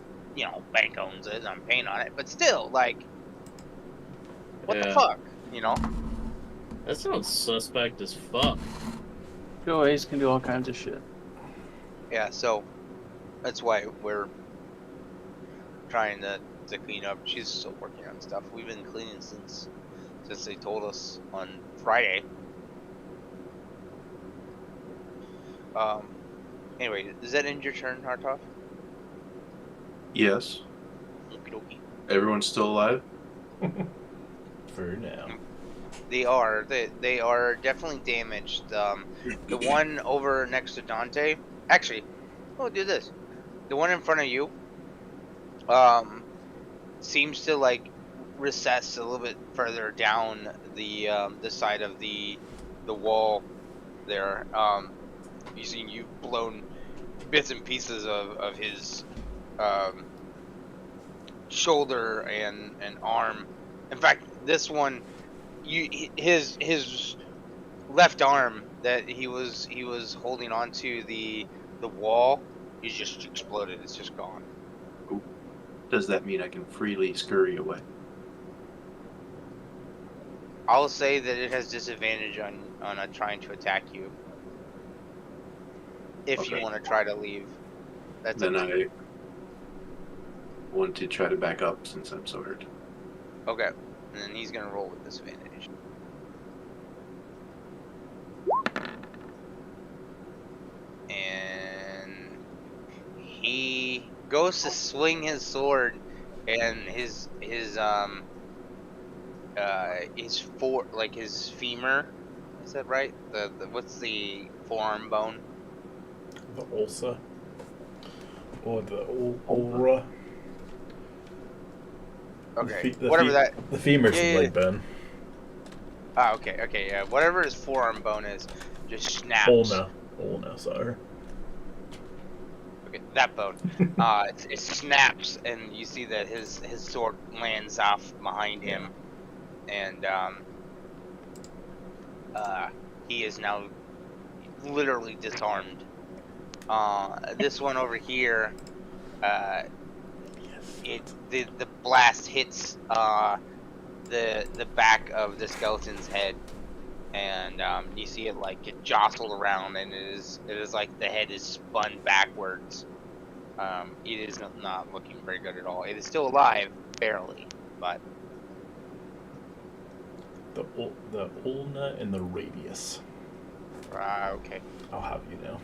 bank owns it and I'm paying on it, but still, what the Yeah. fuck, That sounds suspect as fuck. HOAs can do all kinds of shit. Yeah, so that's why we're trying to clean up. She's still working on stuff. We've been cleaning since they told us on Friday. Anyway, does that end your turn, Hartov? Yes. Okie dokie. Everyone's still alive? For now. They are definitely damaged. The one over next to Dante, actually, we'll do this. The one in front of you, seems to recess a little bit further down the side of the wall there. You've blown bits and pieces of his shoulder and arm. In fact, this one, his left arm that he was holding onto the wall, he's just exploded. It's just gone. Does that mean I can freely scurry away? I'll say that it has disadvantage on trying to attack you. If you Okay. want to try to leave, that's Then up to you. I want to try to back up since I'm so hurt. Okay, and then he's gonna roll with disadvantage. And he goes to swing his sword, and his femur, is that right? The what's the forearm bone? The ulsa. Or the ulra. Okay, The whatever that. The femur's Yeah, the yeah, leg bone. Ah, okay, yeah. Whatever his forearm bone is, just snaps. Ulna, sorry. Okay, that bone. It snaps, and you see that his sword lands off behind him, and he is now literally disarmed. This one over here, the blast hits the back of the skeleton's head, and you see it get jostled around, and it is like the head is spun backwards. It is not looking very good at all. It is still alive, barely, but The ulna and the radius. okay. I'll have you know.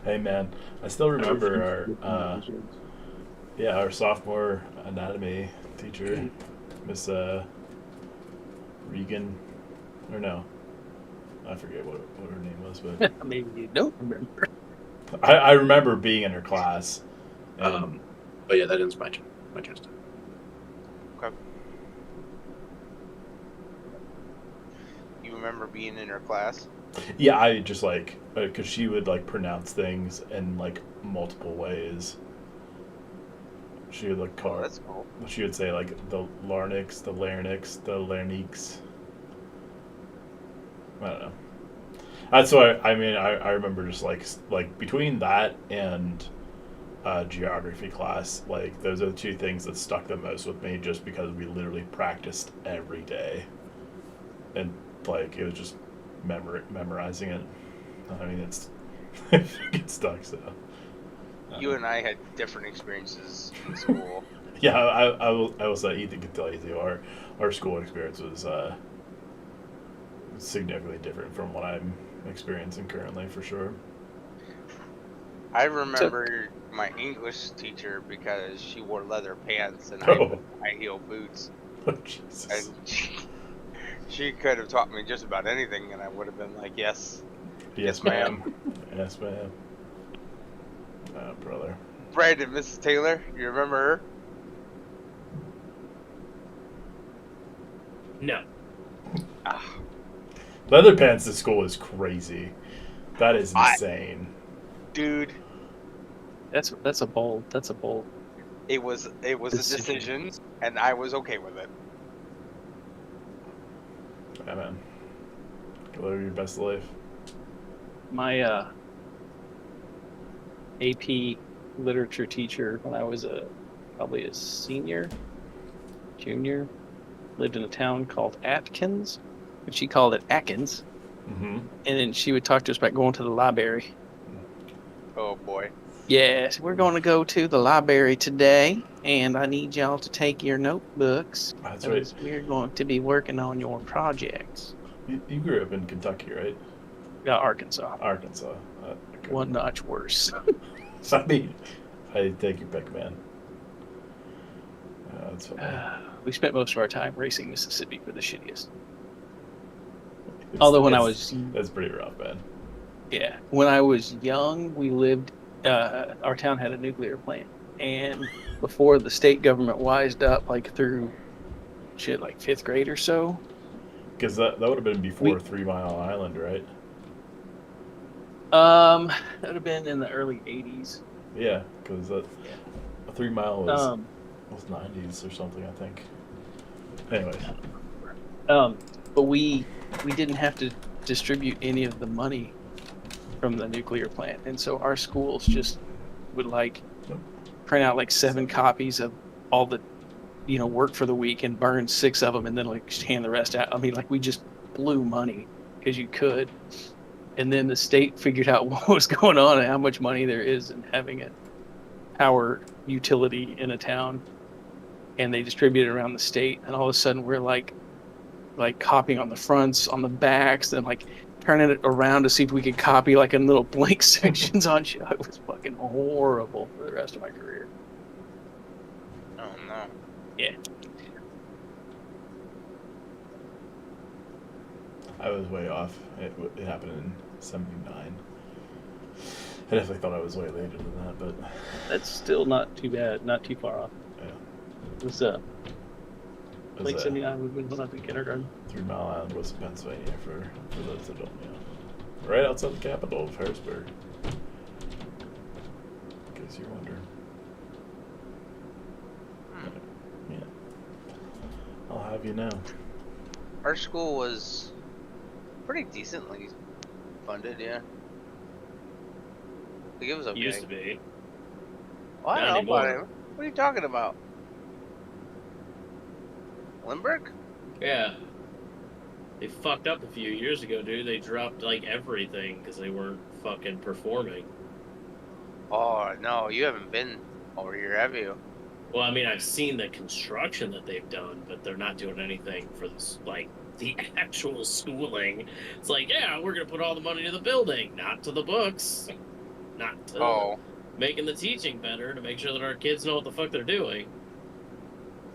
Hey man, I still remember our sophomore anatomy teacher, Miss Regan, or no, I forget what her name was, but Maybe you don't remember. I remember being in her class. And But yeah, that ends my chance. Okay. You remember being in her class? yeah, I just like because she would like pronounce things in like multiple ways. She would like Oh, call. that's cool. She would say like the larynx, the larynx, the larynx. I don't know. That's why I mean I remember just like between that and geography class, like those are the two things that stuck the most with me, just because we literally practiced every day, and like it was just memorizing it. I mean it's it stuck so. You and I had different experiences in school. Yeah, I will say Ethan can tell you too. Our school experience was significantly different from what I'm experiencing currently, for sure. I remember my English teacher because she wore leather pants and Oh, high heel boots, oh Jesus! and she could have taught me just about anything, and I would have been like, yes, Yes, ma'am. Yes, ma'am. Oh, brother. Brandon, Mrs. Taylor, you remember her? No. Ah, Leather pants at school is crazy. That is I- insane. dude, That's a bold. it was a decision, and I was okay with it. Yeah, man. Go live your best life. My AP literature teacher when I was probably a junior, lived in a town called Atkins, but she called it Atkins. Mm-hmm. And then she would talk to us about going to the library. Oh boy. Yes, we're going to go to the library today, and I need y'all to take your notebooks That's right. because we're going to be working on your projects. You grew up in Kentucky, right? Yeah, Arkansas. Arkansas. Okay. One notch worse. I mean, I take your pick, man. That's funny. We spent most of our time racing Mississippi for the shittiest. Although when I was that's pretty rough, man. Yeah, when I was young, we lived. Our town had a nuclear plant, and before the state government wised up, like through shit, like fifth grade or so. Because that would have been before 3 Mile Island, right? That would have been in the early '80s. Yeah, because a 3 Mile was 90s or something, I think. Anyways. But we didn't have to distribute any of the money from the nuclear plant, and so our schools just would like print out like 7 copies of all the work for the week and burn 6 of them and then like hand the rest out. I mean, like we just blew money because you could. And then the state figured out what was going on and how much money there is in having a power utility in a town, and they distributed it around the state. And all of a sudden we're like copying on the fronts, on the backs, then like turning it around to see if we could copy like in little blank sections on shit. It was fucking horrible for the rest of my career. Oh no. Yeah. I was way off. It happened in '79. I definitely thought I was way later than that, but That's still not too bad, not too far off. yeah. It was It was, late '79 we went up in kindergarten. 3 Mile Island was in Pennsylvania for those that don't know. Right outside the capital of Harrisburg. In case you're wondering. Yeah. I'll have you know. Our school was pretty decently funded, yeah. Like it was okay. Used to be. Well, I Not don't know about anymore. it. What are you talking about? Limburg? Yeah. They fucked up a few years ago, dude. They dropped like everything because they weren't fucking performing. Oh no, you haven't been over here, have you? Well, I mean, I've seen the construction that they've done, but they're not doing anything for this, like the actual schooling. It's like, yeah, we're gonna put all the money to the building, not to the books, not to making the teaching better to make sure that our kids know what the fuck they're doing.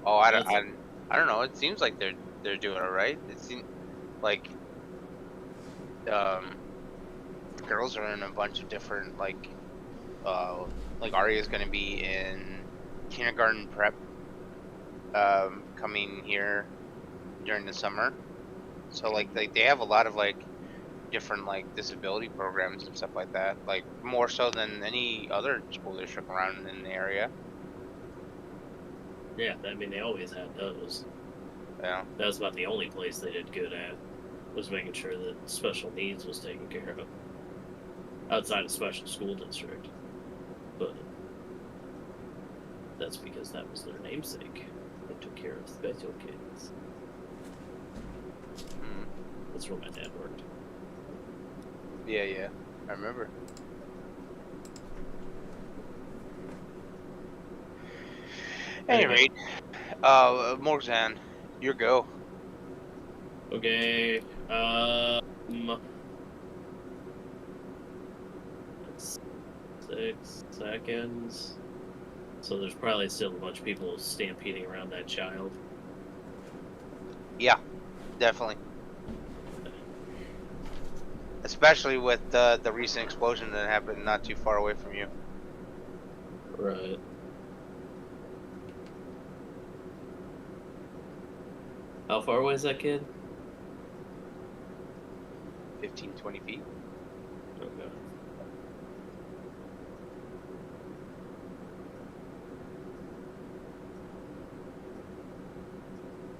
Oh, I don't know. It seems like they're doing all right. It seems like girls are in a bunch of different like Arya's gonna be in kindergarten prep coming here during the summer. So like they have a lot of like different like disability programs and stuff like that, like more so than any other school district around in the area. Yeah, I mean, they always had those. Yeah. That was about the only place they did good at, was making sure that special needs was taken care of. Outside of special school district. But that's because that was their namesake. They took care of special kids. Mm. That's where my dad worked. Yeah, I remember. At any rate, Morzan, your go. Okay, 6 seconds. So there's probably still a bunch of people stampeding around that child. Yeah, definitely. Especially with the recent explosion that happened not too far away from you. Right. How far away is that kid? 15, 20 feet. Okay.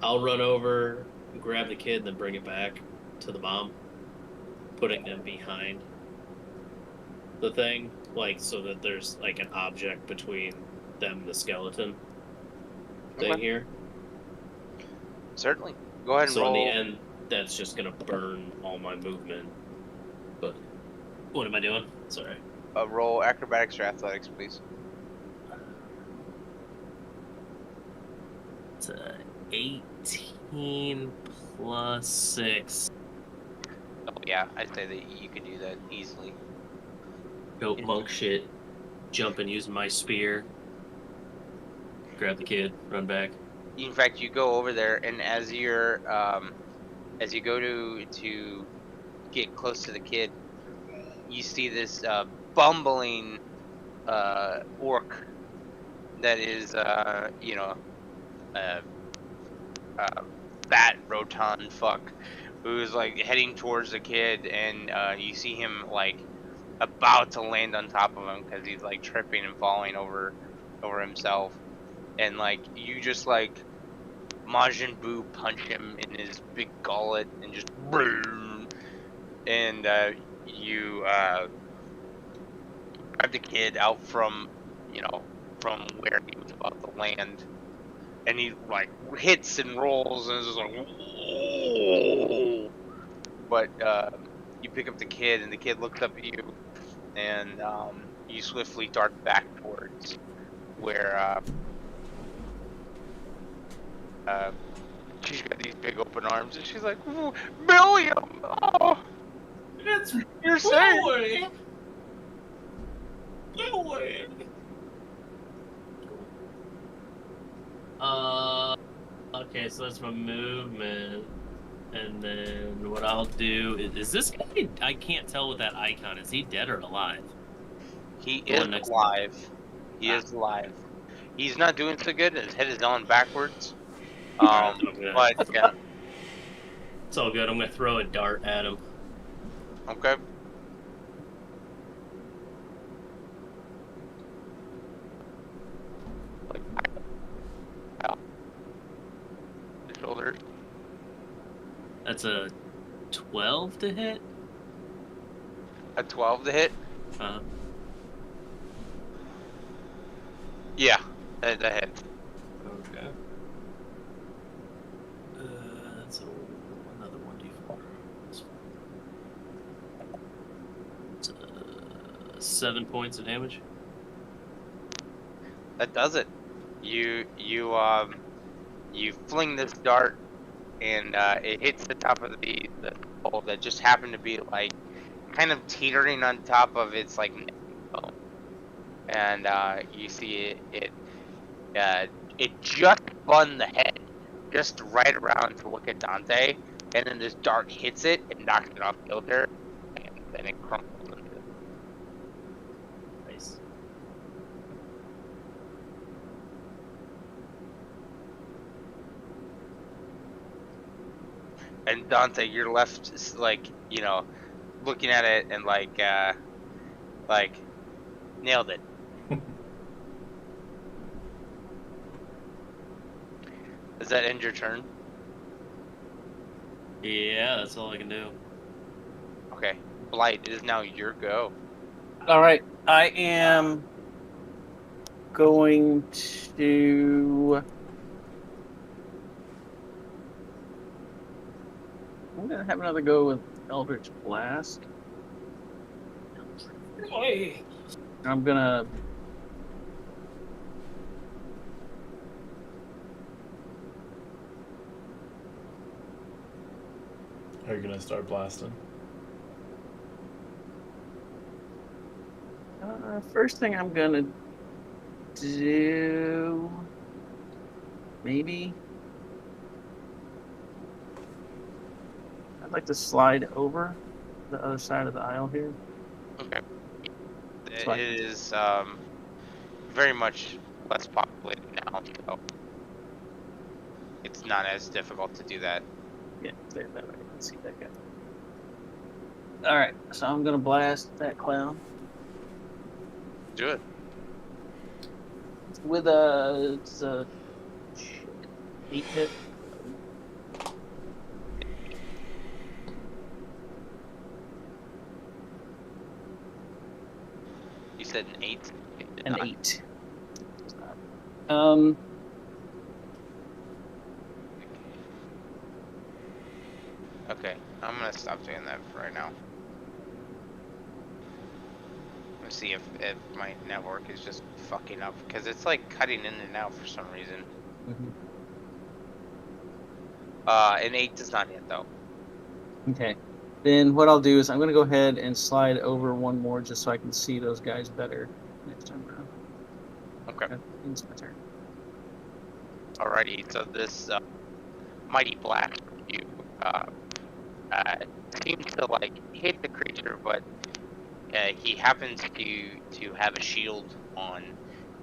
I'll run over, grab the kid, and then bring it back to the mom, putting them behind the thing, like so that there's like an object between them and the skeleton thing Okay. here. Certainly. Go ahead and So roll. in the end, that's just gonna burn all my movement. But what am I doing? Sorry. Roll acrobatics or athletics, please. It's 18 plus 6. Oh yeah, I'd say that you could do that easily. Go monk shit. Jump and use my spear. Grab the kid, run back. In fact, you go over there, and as you're as you go to get close to the kid, you see this bumbling orc that is fat rotund fuck who's like heading towards the kid, and you see him like about to land on top of him because he's like tripping and falling over himself, and like you just like Majin Buu punch him in his big gullet and just boom, and you grab the kid out from from where he was about to land, and he like hits and rolls and is just like whoa. But you pick up the kid, and the kid looks up at you, and you swiftly dart back towards where she's got these big open arms, and she's like, William, oh, It's you're safe. Okay, so that's my movement. And then what I'll do is this guy, I can't tell with that icon. Is he dead or alive? He The is one next to alive. He is alive. He's not doing so good. His head is on backwards. Alright, then I'm gonna- But yeah, It's all good. I'm gonna throw a dart at him. okay. Like, the shoulder. That's a 12 to hit. A 12 to hit. Uh, Yeah, that hit. okay. That's another 1d4. It's 7 points of damage. That does it. You fling this dart, and it hits the top of the pole that just happened to be like kind of teetering on top of its like neck bone. And you see it just spun the head just right around to look at Dante, and then this dart hits it and knocks it off kilter, and then it crumples and And Dante, you're left like, you know, looking at it and like nailed it. Does that end your turn? Yeah, that's all I can do. Okay. Blight, it is now your go. All right, I am going to. I'm gonna have another go with Eldritch Blast. I'm gonna. Are you gonna start blasting? First thing I'm gonna do. Maybe. I'd like to slide over the other side of the aisle here. Okay. So It is very much less populated now, so it's not as difficult to do that. Yeah, there, that way. Let's see that guy. All right, so I'm gonna blast that clown Do it. with it's a 8 hit. You said an 8. An 8. Um. Okay, I'm gonna stop doing that for right now. Let's see if my network is just fucking up, because it's like cutting in and out for some reason. Mhm. An 8 does not hit though. Okay. Then what I'll do is I'm gonna go ahead and slide over one more just so I can see those guys better next time around. Okay. It's my turn. Alrighty, so this mighty blast you seems to like hit the creature, but he happens to have a shield on,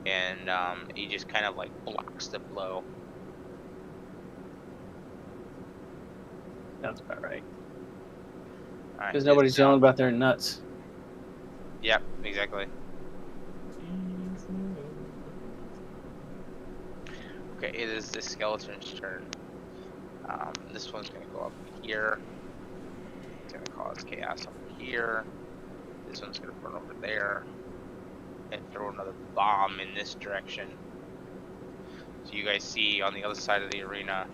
and he just kind of like blocks the blow. Sounds about right. Alright, Because nobody's it's, yelling about their nuts. Yep, exactly. Okay, it is the skeleton's turn. This one's gonna go up here. It's gonna cause chaos over here. This one's gonna burn over there. And throw another bomb in this direction. So you guys see on the other side of the arena.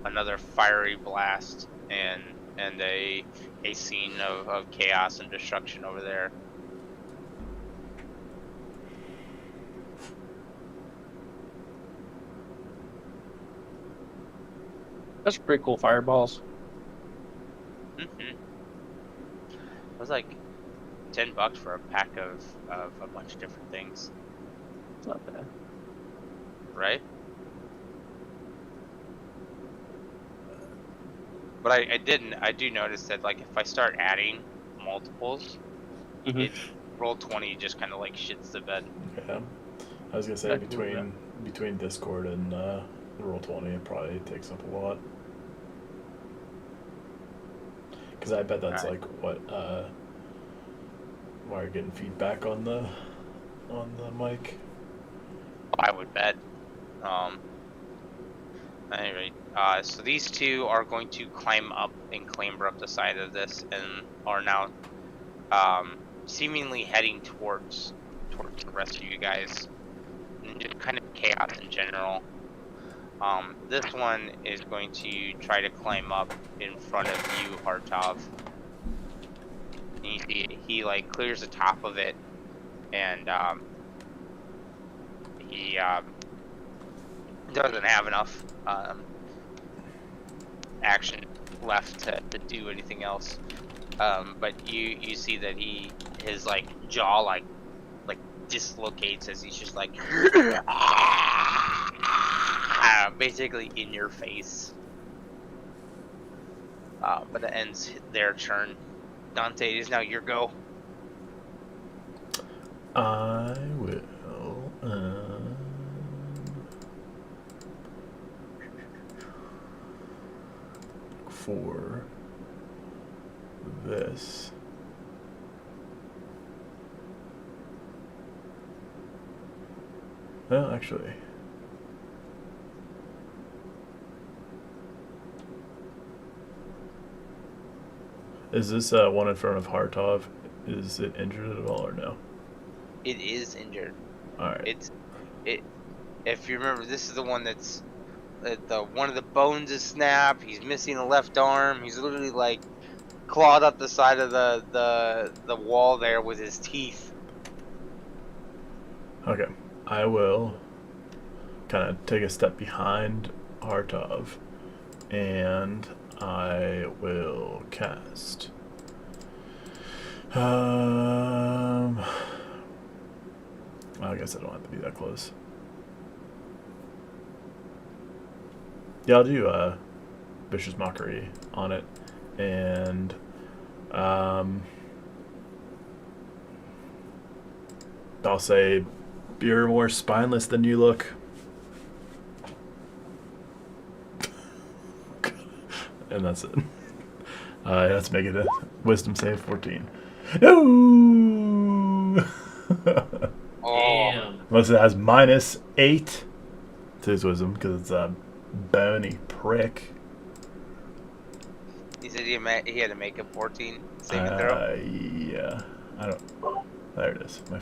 Another fiery blast and a scene of chaos and destruction over there. That's pretty cool fireballs. It was like $10 for a pack of a bunch of different things, It's not bad. right? But I do notice that like if I start adding multiples, Mhm. it Roll20 just kind of like shits the bed. Yeah. I was gonna say I can do between Discord and Roll20, it probably takes up a lot. Because I bet that's Alright. like what why you're getting feedback on the mic. I would bet. Anyway, so these two are going to climb up and clamber up the side of this, and are now seemingly heading towards the rest of you guys, and just kind of chaos in general. This one is going to try to climb up in front of you, Hartov. And you see he like clears the top of it, and he doesn't have enough action left to do anything else. But you see that his like jaw like dislocates as he's just like basically in your face. But it ends their turn. Dante, it is now your go. I will for this. Well, actually. Is this one in front of Hartov? Is it injured at all or no? It is injured. Alright. If you remember, this is the one that's the one of the bones is snapped. He's missing a left arm. He's literally like clawed up the side of the wall there with his teeth. Okay. I will kind of take a step behind Hartov, and I will cast. I guess I don't have to be that close. Yeah, I'll do Vicious Mockery on it, and I'll say, "You're more spineless than you look." And that's it. Let's make it a Wisdom save 14. No! Damn. Unless it has -8 to his Wisdom, because it's a bony prick. He said he had to make a 14 saving throw. Yeah. I don't. There it is. My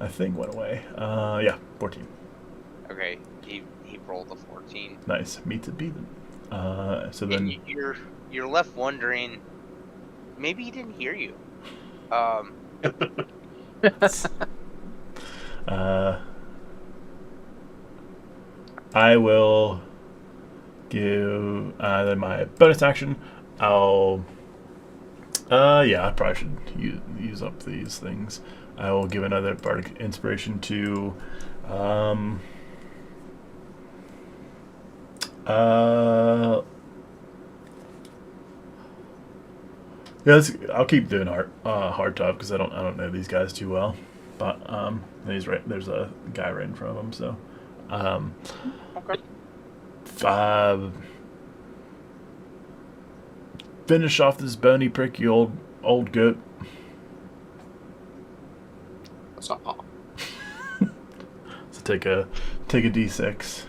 thing went away. Yeah, 14. Okay, he rolled a 14. Nice. Meets a beaten. So then. And you're left wondering, maybe he didn't hear you. I will give then my bonus action. I probably should use up these things. I will give another bardic inspiration to I'll keep doing hard top because I don't know these guys too well, but there's a guy right in front of him, so Okay. Finish off this bony prick, you old goat. That's all. So take a d6.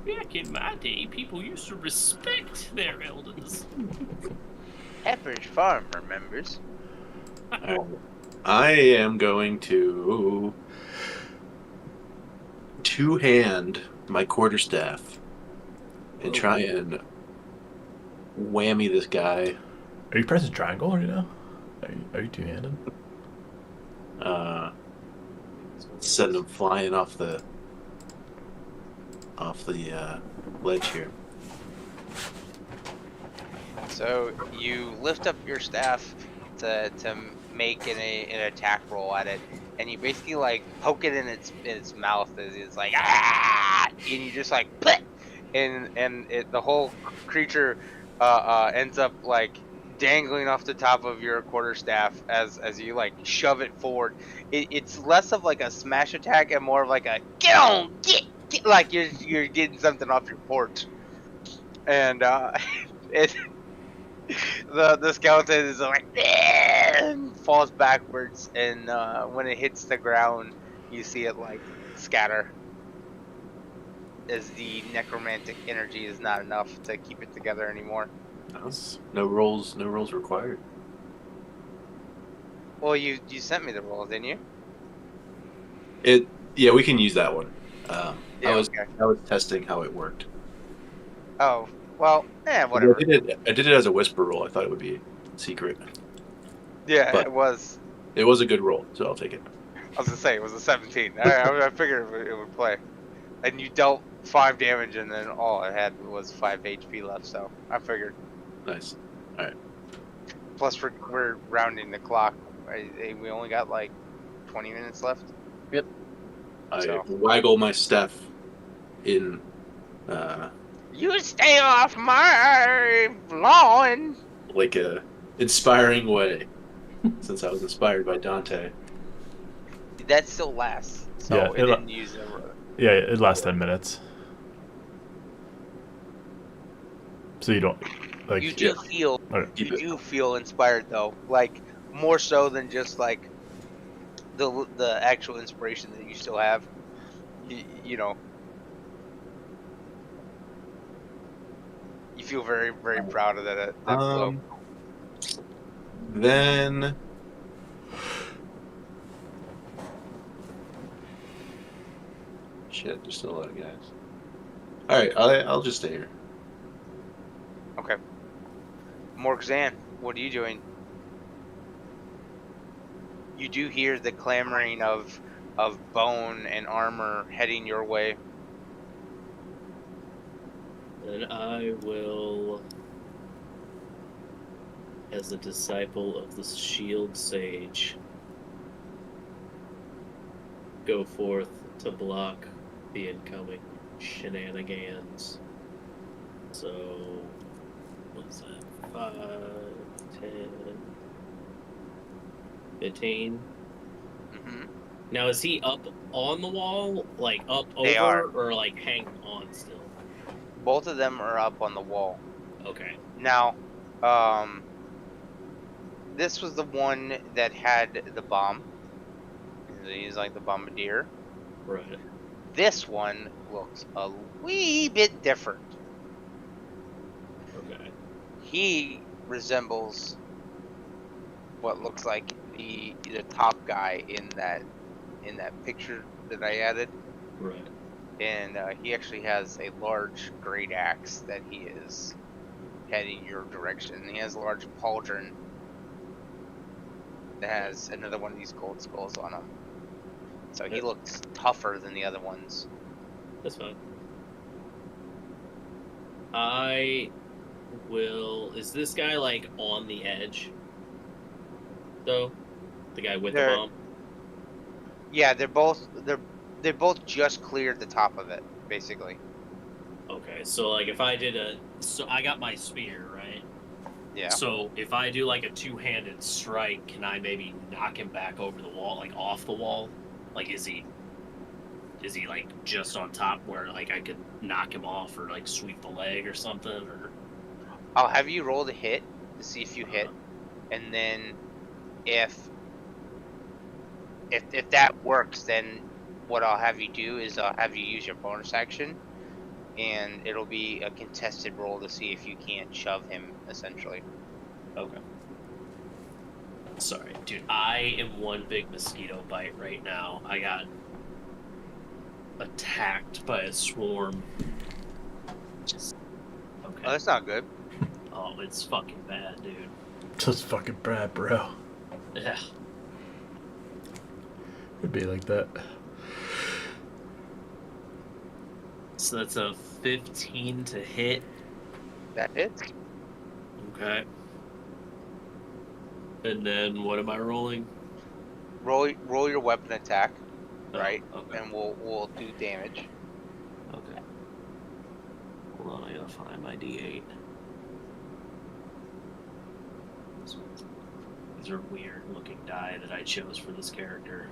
Back in my day, people used to respect their elders. Pepperidge Farm remembers. I am going to two-hand my quarterstaff and try and whammy this guy. Are you pressing triangle right now? Are you two-handed? Send him flying off the ledge here. So you lift up your staff to make an attack roll at it, and you basically like poke it in its mouth as it's like ah, and you just like put, and the whole creature ends up like dangling off the top of your quarterstaff as you like shove it forward. It's less of like a smash attack and more of like a get on, get like you're getting something off your porch, and it. The skeleton is like and falls backwards, and when it hits the ground, you see it like scatter as the necromantic energy is not enough to keep it together anymore. No rolls required. Well, you sent me the roll, didn't you? Yeah, we can use that one. Yeah, I was okay. testing how it worked. Oh, well, whatever. I did it as a whisper roll. I thought it would be secret. Yeah, but it was. It was a good roll, so I'll take it. I was gonna say it was a 17. I figured it would play. And you dealt 5 damage, and then all it had was 5 HP left. So I figured. Nice. All right. Plus, we're rounding the clock. We only got like 20 minutes left. Yep. I waggle my staff in. You stay off my lawn. Like a inspiring way, since I was inspired by Dante. That still lasts. So Yeah, it didn't use it. Yeah, it lasts 10 minutes. So you don't like. You do feel Okay. Keep you it. do feel inspired though, like more so than just like the actual inspiration that you still have. You know, you feel very very proud of that flow. Then shit, there's still a lot of guys. All right, I'll just stay here. Okay. Morgzan, what are you doing? You do hear the clamoring of bone and armor heading your way. Then I will, as a disciple of the Shield Sage, go forth to block the incoming shenanigans. So, what's that? 5, 10, 15. Hmm. Now, is he up on the wall, like up They over, are. or like hanging on still? Both of them are up on the wall. Okay. Now, this was the one that had the bomb. He's like the bombardier. Right. This one looks a wee bit different. Okay. He resembles what looks like the top guy in that picture that I added, Right. and he actually has a large great axe that he is heading your direction. He has a large pauldron that has another one of these gold skulls on him. So he Yep. looks tougher than the other ones. That's fine. I will. Is this guy like on the edge? Though, the guy with the They're- bomb. Yeah, they're both just cleared the top of it, basically. Okay, so like if I did so I got my spear, right? Yeah. So if I do like a two-handed strike, can I maybe knock him back over the wall, like off the wall? Like is he like just on top where like I could knock him off or like sweep the leg or something or? I'll have you roll the hit to see if you hit, and then if that works, then what I'll have you do is I'll have you use your bonus action, and it'll be a contested roll to see if you can't shove him, essentially. Okay. Sorry, dude. I am one big mosquito bite right now. I got attacked by a swarm. Just okay. Oh, that's not good. Oh, it's fucking bad, dude. Just fucking Brad, bro. Yeah. It'd be like that. So that's a 15 to hit. That hits. Okay. And then what am I rolling? Roll your weapon attack, Oh, right? okay. And we'll do damage. Okay. Hold on, I gotta find my D8. These are weird looking die that I chose for this character.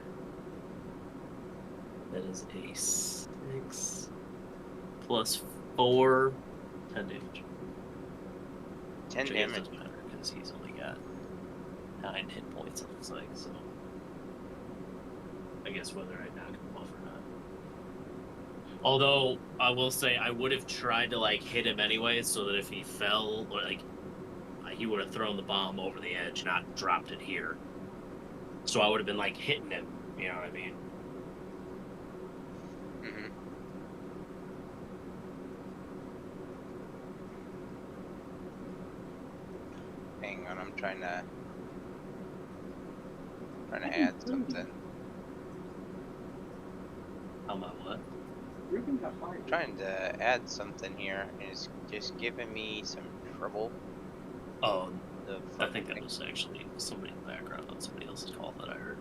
That is a 6 plus 4, 10 damage. 10 Which I guess damage. doesn't matter because he's only got 9 hit points, it looks like, so. I guess whether I knock him off or not. Although, I will say, I would have tried to, like, hit him anyway, so that if he fell, or, like, he would have thrown the bomb over the edge, not dropped it here. So I would have been, like, hitting him, you know what I mean? Mm-hmm. Hang on, I'm trying to add something. How about what? I'm trying to add something here, and it's just giving me some trouble. Oh, The I think that fucking- was actually somebody in the background on somebody else's call that I heard.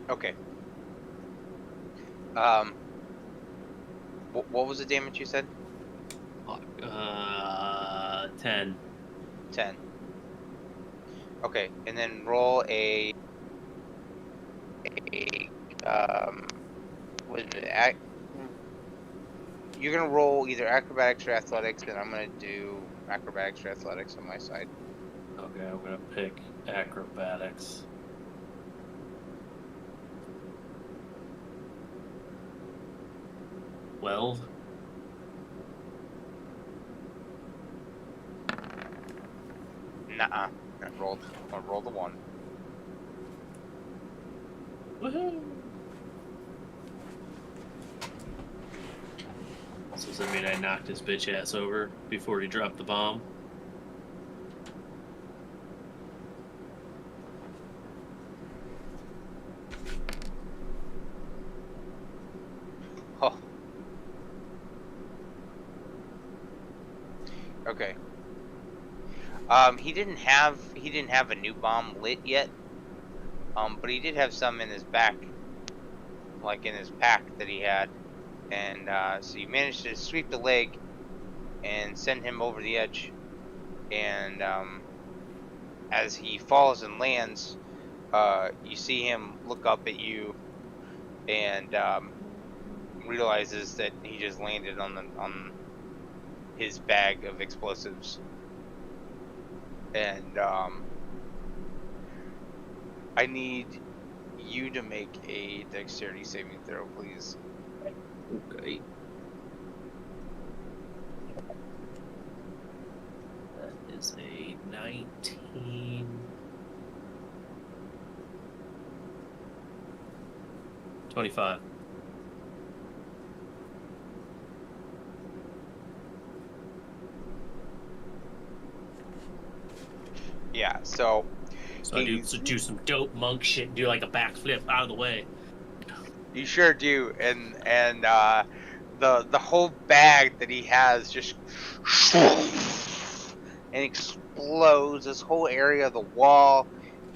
Okay. What was the damage you said? Fuck. 10. 10. Okay, and then roll what is it? You're gonna roll either acrobatics or athletics, and I'm gonna do acrobatics or athletics on my side. Okay, I'm gonna pick acrobatics. Well, Nuh-uh. I rolled the 1. woohoo! So does that mean I knocked his bitch ass over before he dropped the bomb? Oh. Okay. He didn't have a new bomb lit yet. But he did have some in his back, like in his pack that he had, and so you managed to sweep the leg and send him over the edge. And as he falls and lands, you see him look up at you and realizes that he just landed on his bag of explosives. And I need you to make a dexterity saving throw, please. Okay. That is a 19. 25. Yeah, so So I do some dope monk shit and do like a backflip out of the way. you sure do, and the whole bag that he has just and explodes. This whole area of the wall,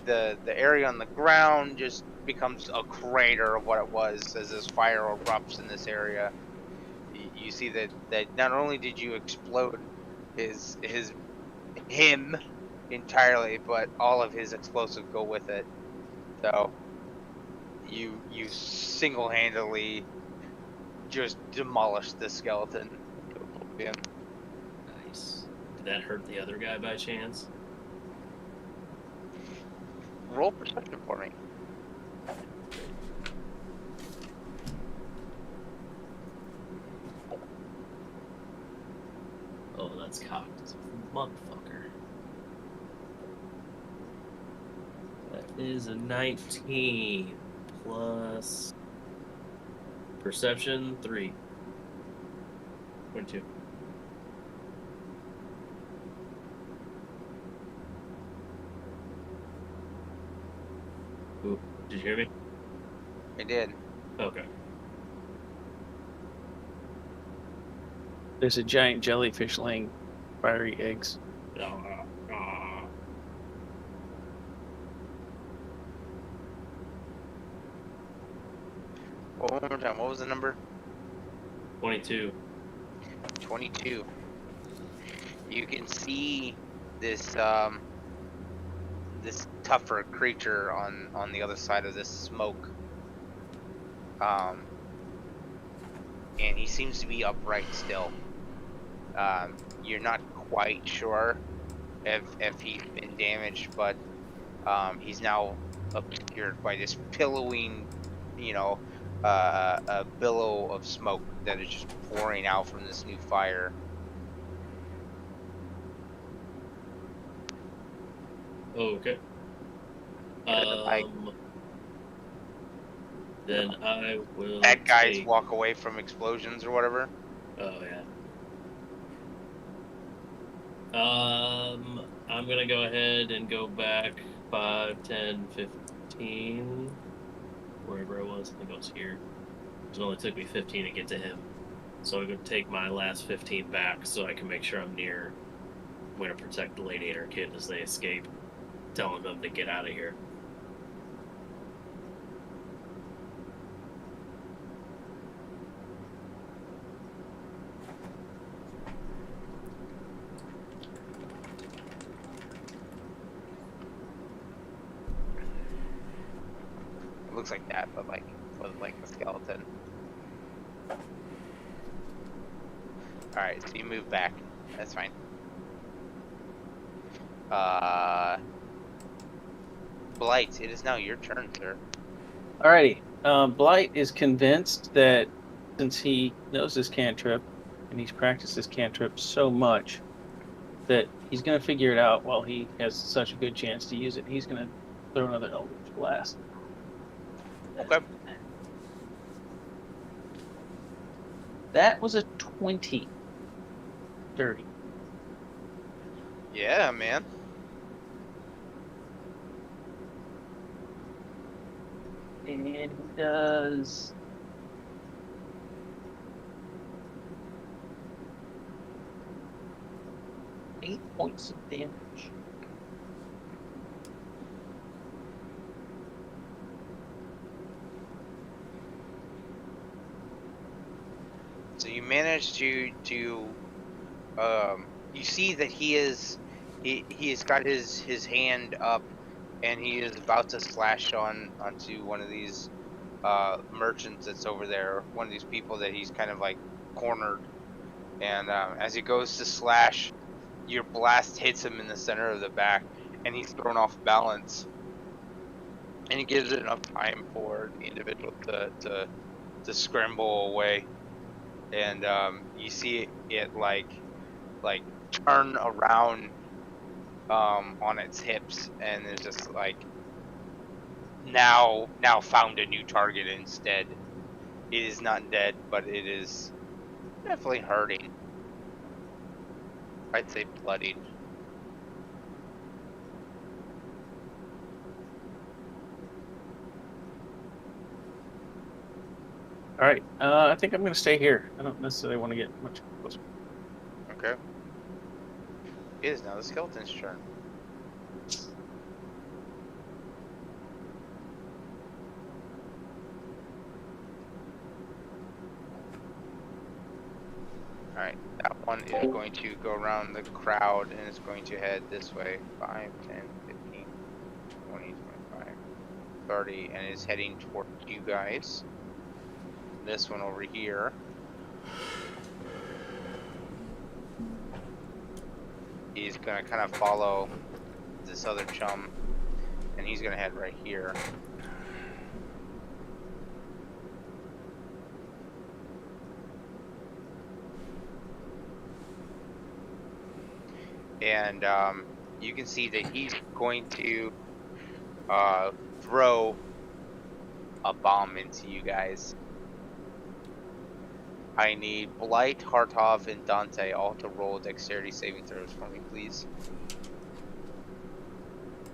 the area on the ground just becomes a crater of what it was as this fire erupts in this area. You see that not only did you explode him entirely, but all of his explosives go with it. So you single-handedly just demolished the skeleton. Nice. Did that hurt the other guy by chance? Roll perception for me. Oh, that's cocked as a motherfucker. That is a 19 plus perception 3. 22. Ooh, did you hear me? I did. Okay. There's a giant jellyfish laying fiery eggs. One more time. What was the number? 22. 22. You can see this this tougher creature on the other side of this smoke. And he seems to be upright still. You're not quite sure if he's been damaged, but he's now obscured by this pillowing, a billow of smoke that is just pouring out from this new fire. Okay. Then I will. Bad guys take... walk away from explosions or whatever. Oh yeah. I'm gonna go ahead and go back 5, 10, 15, wherever I was. I think I was here. It only took me 15 to get to him, so I'm gonna take my last 15 back so I can make sure I'm near. I'm gonna protect the lady and her kid as they escape, telling them to get out of here. looks like that, but like with like a skeleton. All right, so you move back. That's fine. Blight, it is now your turn, sir. Alrighty. Blight is convinced that since he knows this cantrip and he's practiced this cantrip so much that he's going to figure it out while he has such a good chance to use it. He's going to throw another Eldritch Blast. Okay. That was a 20. Dirty. Yeah, man. And he does 8 points of damage. So you manage to you see that he has got his hand up, and he is about to slash onto one of these merchants that's over there, one of these people that he's kind of like cornered. And as he goes to slash, your blast hits him in the center of the back, and he's thrown off balance. And it gives it enough time for the individual to scramble away. And you see it like turn around on its hips, and it's just like now found a new target instead. It is not dead, but it is definitely hurting. I'd say bloodied. All right. I think I'm going to stay here. I don't necessarily want to get much closer. Okay. It is now the skeleton's turn. Alright, that one is going to go around the crowd and is going to head this way. 5, 10, 15, 20, 25, 30, and is heading toward you guys. This one over here he's gonna kind of follow this other chum, and he's gonna head right here. And you can see that he's going to throw a bomb into you guys. I need Blight, Hartov, and Dante all to roll dexterity saving throws for me, please.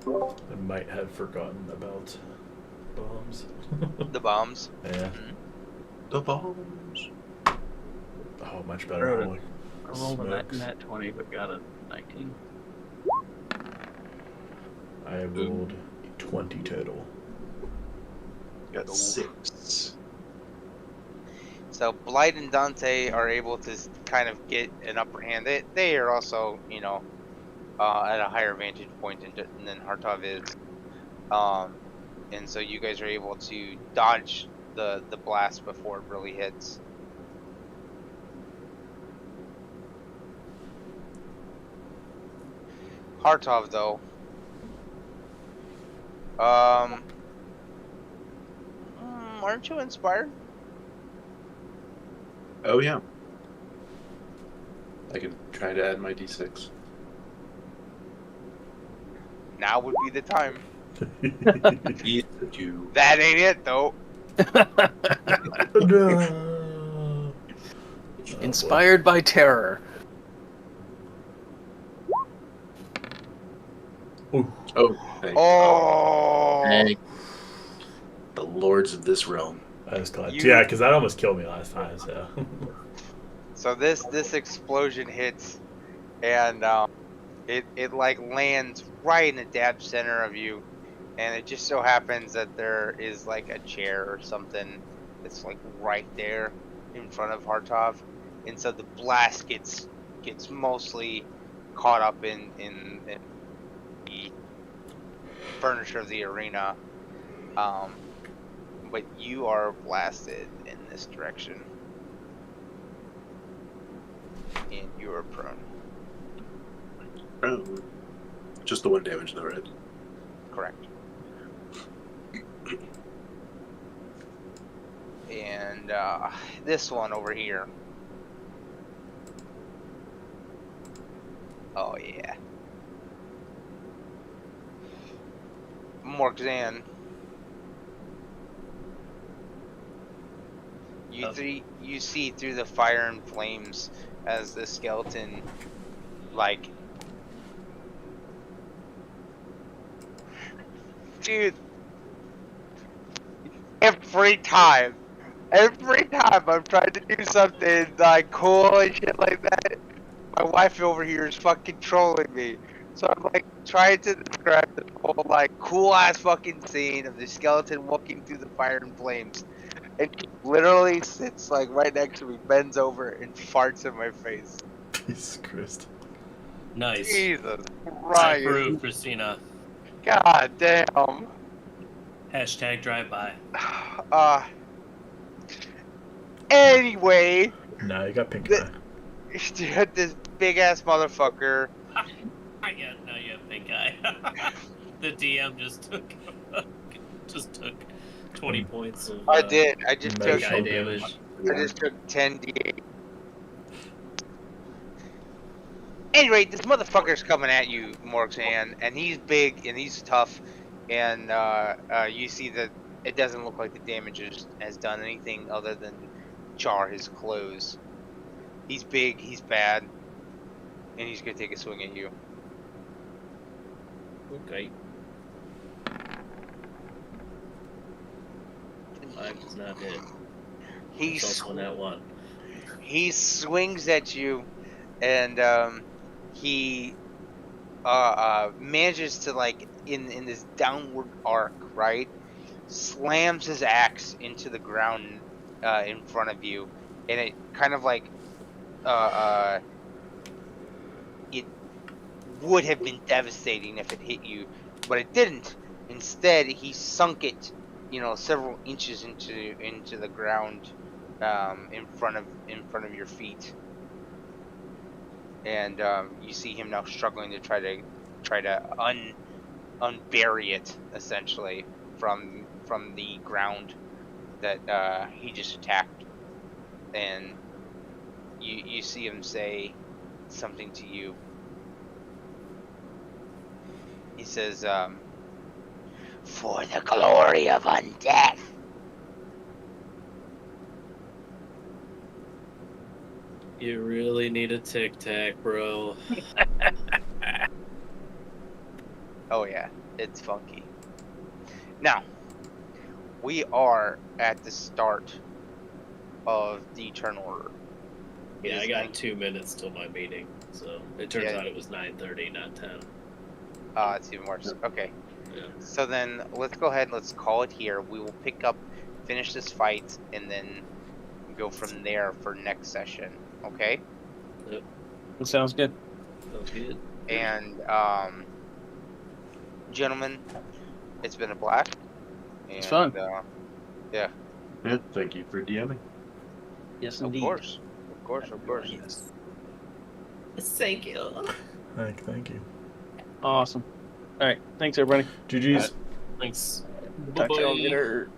I might have forgotten about bombs. The bombs. Yeah. Mm-hmm. The bombs. Oh, much better. Right. I rolled a Smokes. nat 20, but got a 19. I rolled 20 total. Got 6. So Blight and Dante are able to kind of get an upper hand. They are also, you know, at a higher vantage point than Hartov is. And so you guys are able to dodge the blast before it really hits. Hartov, though, aren't you inspired? Oh yeah. I can try to add my d6. Now would be the time. Eat you. That ain't it, though. No. Inspired by terror. Ooh. Oh, thank Oh. Thank the lords of this realm. I was glad. You- Yeah, because that almost killed me last time. So. So this explosion hits, and it like lands right in the dab center of you, and it just so happens that there is like a chair or something that's like right there in front of Hartov, and so the blast gets mostly caught up in the furniture of the arena. but you are blasted in this direction. And you are prone. Oh, just the 1 damage though, right? Correct. And this one over here. Oh yeah. Morgzan. You see through the fire and flames as the skeleton, like, dude, every time I'm trying to do something like cool and shit like that, my wife over here is fucking trolling me. So I'm like trying to describe the whole like cool ass fucking scene of the skeleton walking through the fire and flames. And he literally sits like right next to me, bends over and farts in my face. Jesus Christ. Nice. Jesus I Christ. approve, Christina. God damn. Hashtag drive by. Anyway, Now you got pink The- eye. this big ass motherfucker. Yeah, now you have pink eye. The DM just took 20 points of I did. I just Nice. took. eye damage. I just took 10 d8. Anyway, this motherfucker's coming at you, Morgzan, and he's big and he's tough, and you see that it doesn't look like the damage has done anything other than jar his clothes. He's big, he's bad, and he's gonna take a swing at you. Okay. 5 does not hit. He It's also on that one. he swings at you, and he manages to, like, in this downward arc, right, slams his axe into the ground in front of you, and it kind of like it would have been devastating if it hit you, but it didn't. Instead, he sunk it, several inches into the ground in front of your feet. And you see him now struggling to try to unbury it, essentially, from the ground that he just attacked. And you see him say something to you. He says, "For the glory of undeath." You really need a tic tac, bro. Oh yeah, it's funky. Now, we are at the start of the turn order. It Yeah, is I got 9 2 minutes till my meeting, so it turns Yeah. out it was 9:30, not 10. It's even worse. Okay. Yeah. So then let's go ahead and let's call it here. We will finish this fight, and then go from there for next session. Okay? That sounds good. Sounds good. And gentlemen, it's been a blast. It's And, fun. Yeah, thank you for DMing. Yes, Of indeed. course. Yes. Thank you. Thank you. Awesome. All right. Thanks, everybody. GG's. All Thanks. Talk to y'all Bye-bye. later.